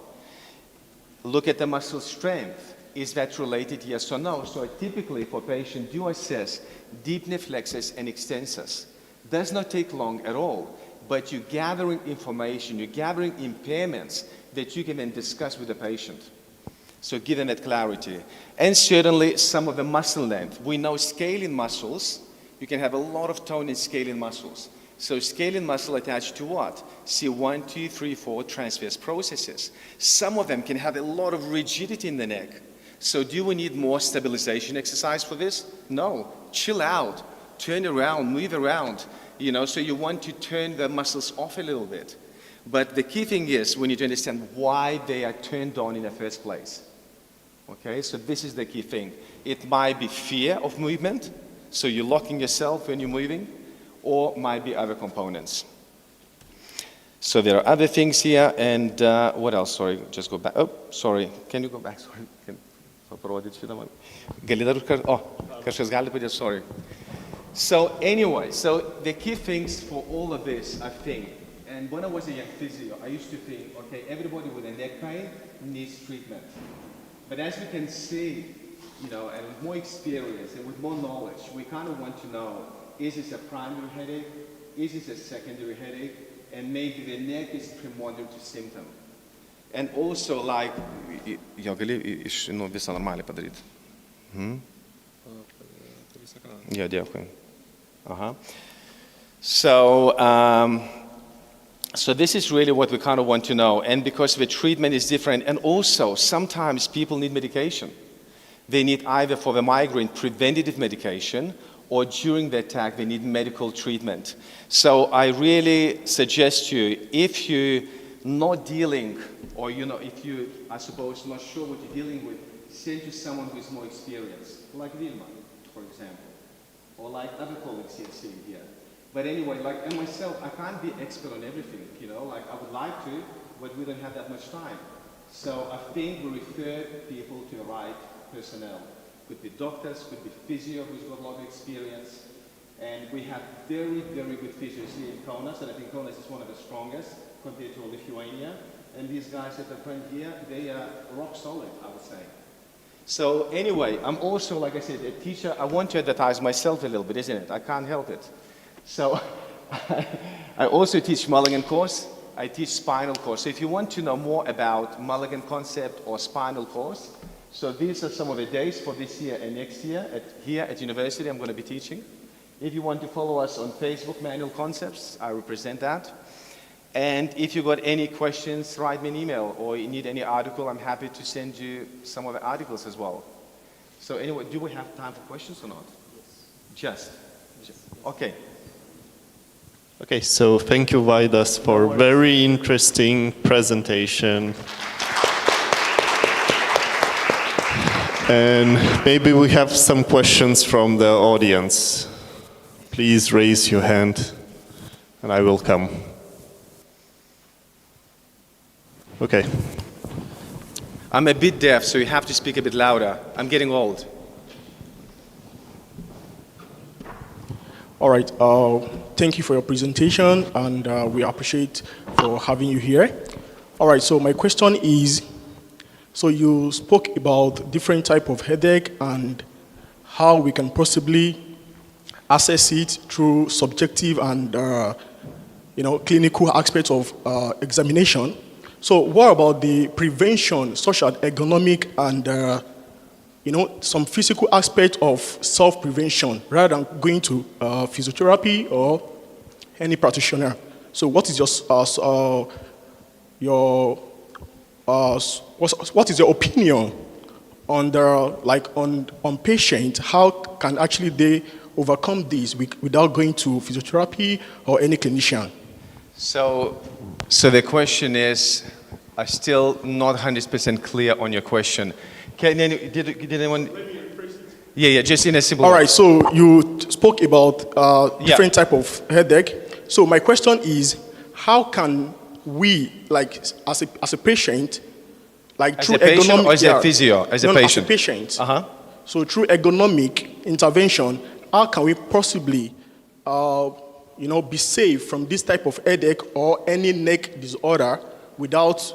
Speaker 16: Look at the muscle strength. Is that related, yes or no? So typically for patients, do assess deep neck flexors and extensors. Does not take long at all, but you're gathering information, you're gathering impairments that you can then discuss with the patient. So give them that clarity. And certainly some of the muscle length. We know scaling muscles, you can have a lot of tone in scaling muscles. So scaling muscle attached to what? C1, 2, 3, 4 transverse processes. Some of them can have a lot of rigidity in the neck. So do we need more stabilization exercise for this? No. Chill out, turn around, move around. So you want to turn the muscles off a little bit. But the key thing is we need to understand why they are turned on in the first place. Okay, so this is the key thing. It might be fear of movement, so you're locking yourself when you're moving, or might be other components. So there are other things here, and what else? Sorry, just go back. Oh, sorry. Can you go back? Sorry. Sorry. So anyway, so the key things for all of this, I think, and when I was a young physio, I used to think, okay, everybody with a neck pain needs treatment. But as we can see, and with more experience and with more knowledge, we kind of want to know, is this a primary headache? Is this a secondary headache? and maybe the neck is premonitory symptom. And also like, jo gali visą normaliai padaryti. Jo, dėkui. So this is really what we kind of want to know, and because the treatment is different, and also sometimes people need medication. They need either for the migraine preventative medication, or during the attack they need medical treatment. So I really suggest you, if you're not dealing, or if you, I suppose, not sure what you're dealing with, send to someone who is more experienced, like Vilma, for example, or like other colleagues here sitting here. But anyway, and myself, I can't be expert on everything, I would like to, but we don't have that much time. So I think we refer people to the right personnel. Could be doctors, could be physio who's got a lot of experience. And we have very, very good physios here in Kaunas, and I think Kaunas is one of the strongest compared to Lithuania. And these guys at the front here, they are rock solid, I would say. So anyway, I'm also, like I said, a teacher. I want to advertise myself a little bit, isn't it? I can't help it. So I also teach Mulligan course. I teach spinal course. So if you want to know more about Mulligan concept or spinal course, so these are some of the days for this year and next year here at university I'm going to be teaching. If you want to follow us on Facebook, Manual Concepts, I represent that. And if you got any questions, write me an email, or you need any article, I'm happy to send you some of the articles as well. So anyway, do we have time for questions or not? Yes. Just. Okay.
Speaker 2: Okay, so thank you, Vaidas, for a very interesting presentation. And maybe we have some questions from the audience. Please raise your hand, and I will come. Okay.
Speaker 16: I'm a bit deaf, so you have to speak a bit louder. I'm getting old.
Speaker 17: All right. Thank you for your presentation, and we appreciate for having you here. All right. So my question is, so you spoke about different type of headache and how we can possibly assess it through subjective and clinical aspects of examination. So what about the prevention, such as ergonomic and some physical aspect of self-prevention, rather than going to physiotherapy or any practitioner? So what is what is your opinion on on patients? How can actually they overcome this without going to physiotherapy or any clinician?
Speaker 16: So the question is, I'm still not 100% clear on your question. Did anyone? Yeah, just in a simple.
Speaker 17: All right, so you spoke about different type of headache. So my question is, how can we, as a patient,
Speaker 16: as a patient or as a physio, as a patient?
Speaker 17: As a patient. So through ergonomic intervention, how can we possibly, be safe from this type of headache or any neck disorder without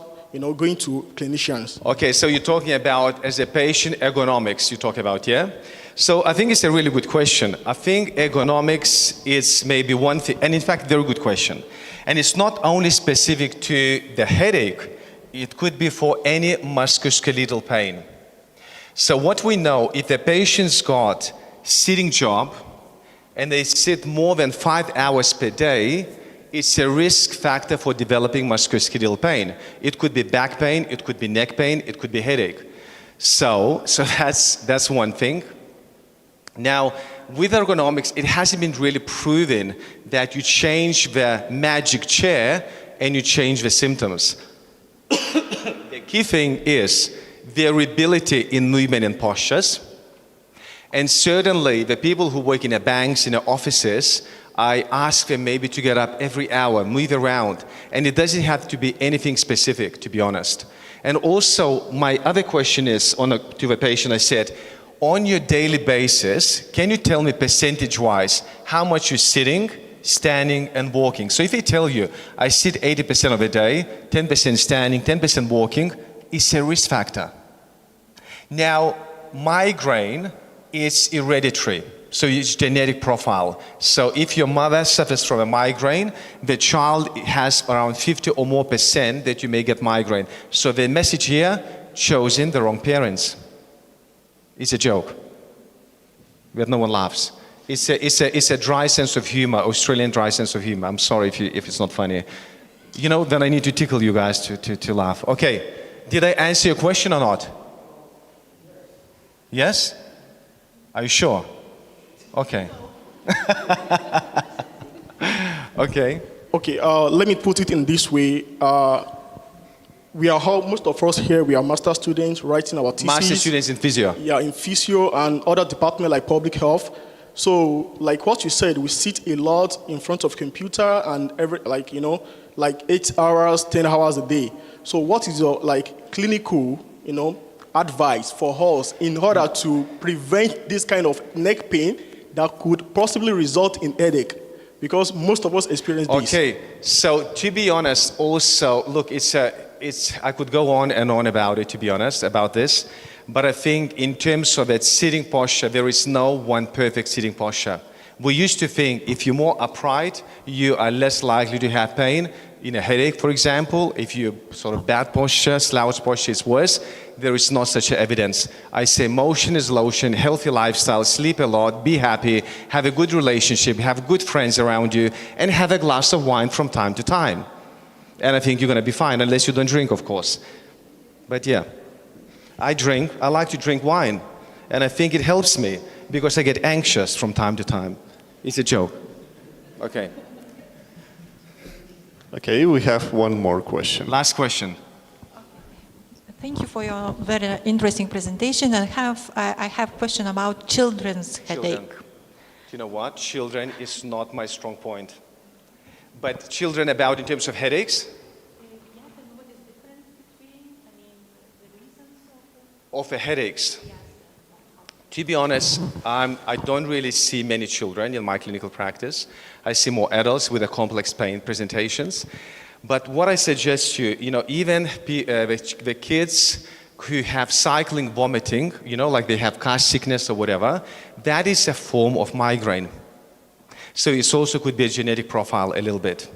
Speaker 17: going to clinicians?
Speaker 16: Okay, so you're talking about, as a patient, ergonomics you talk about, yeah? So I think it's a really good question. I think ergonomics is maybe one thing, and in fact, very good question. And it's not only specific to the headache, it could be for any musculoskeletal pain. So what we know, if the patient's got sitting job, and they sit more than 5 hours per day, it's a risk factor for developing musculoskeletal pain. It could be back pain, it could be neck pain, it could be headache. So that's one thing. Now, with ergonomics, it hasn't been really proven that you change the magic chair and you change the symptoms. The key thing is variability in movement and postures. And certainly, the people who work in the banks, in the offices, I ask them maybe to get up every hour, move around. And it doesn't have to be anything specific, to be honest. And also, my other question is, to the patient, I said, on your daily basis, can you tell me percentage-wise how much you're sitting, standing, and walking? So if they tell you, I sit 80% of the day, 10% standing, 10% walking, it's a risk factor. Now, migraine is hereditary. So it's genetic profile. So if your mother suffers from a migraine, the child has around 50 or more % that you may get migraine. So the message here, choosing the wrong parents. It's a joke. But no one laughs. It's a dry sense of humor, Australian dry sense of humor. I'm sorry if it's not funny. You know, then I need to tickle you guys to laugh. Okay, did I answer your question or not? Yes? Are you sure? Okay. Okay.
Speaker 17: Okay, let me put it in this way. We are all, most of us here, we are master students writing our thesis.
Speaker 16: Master students in physio.
Speaker 17: Yeah, in physio and other departments like public health. So, like what you said, we sit a lot in front of computer and like 8 hours, 10 hours a day. So what is your clinical, advice for us in order to prevent this kind of neck pain that could possibly result in headache? Because most of us experience this.
Speaker 16: Okay, so to be honest, also, look, I could go on and on about it, to be honest, about this. But I think in terms of that sitting posture, there is no one perfect sitting posture. We used to think if you're more upright, you are less likely to have pain. In a headache, for example, if you sort of bad posture, slouch posture is worse, there is not such evidence. I say motion is lotion, healthy lifestyle, sleep a lot, be happy, have a good relationship, have good friends around you, and have a glass of wine from time to time. And I think you're going to be fine, unless you don't drink, of course. But yeah, I drink. I like to drink wine. And I think it helps me because I get anxious from time to time. It's a joke. Okay.
Speaker 2: Okay, we have one more question.
Speaker 16: Last question.
Speaker 18: Thank you for your very interesting presentation. I have a question about children's headache.
Speaker 16: You know what? Children is not my strong point. But children about in terms of headaches? Of the headaches. To be honest, I don't really see many children in my clinical practice. I see more adults with a complex pain presentations. But what I suggest to you, even the kids who have cycling vomiting, like they have car sickness or whatever, that is a form of migraine. So it also could be a genetic profile a little bit.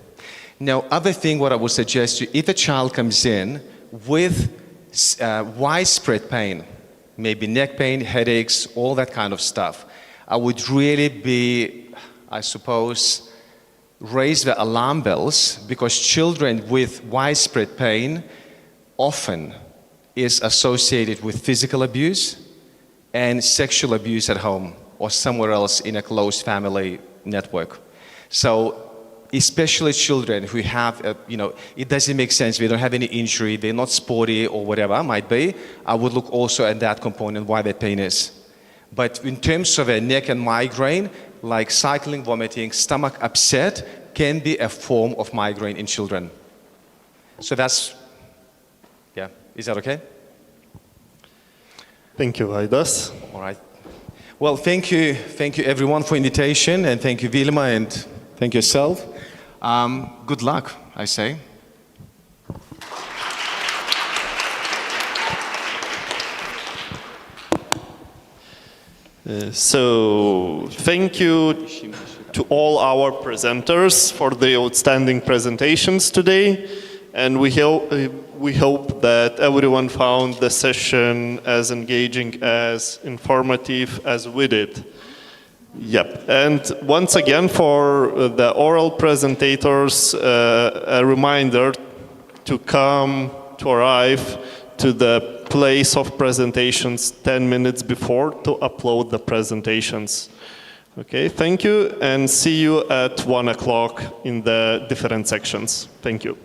Speaker 16: Now, other thing what I would suggest to you, if a child comes in with widespread pain, maybe neck pain, headaches, all that kind of stuff, I would really be, I suppose, raise the alarm bells, because children with widespread pain often is associated with physical abuse and sexual abuse at home or somewhere else in a close family network. So especially children who have, it doesn't make sense, they don't have any injury, they're not sporty or whatever might be, I would look also at that component, why that pain is. But in terms of a neck and migraine, like cycling, vomiting, stomach upset, can be a form of migraine in children. So that's, yeah, is that okay?
Speaker 2: Thank you, Vaidas.
Speaker 16: All right. Well, thank you everyone for invitation, and thank you Vilma, and thank yourself. Good luck, I say.
Speaker 2: So, thank you to all our presenters for the outstanding presentations today, and we hope that everyone found the session as engaging, as informative as we did. Yep, and once again for the oral presentators, a reminder to arrive to the place of presentations 10 minutes before to upload the presentations. Okay, thank you, and see you at 1 o'clock in the different sections. Thank you.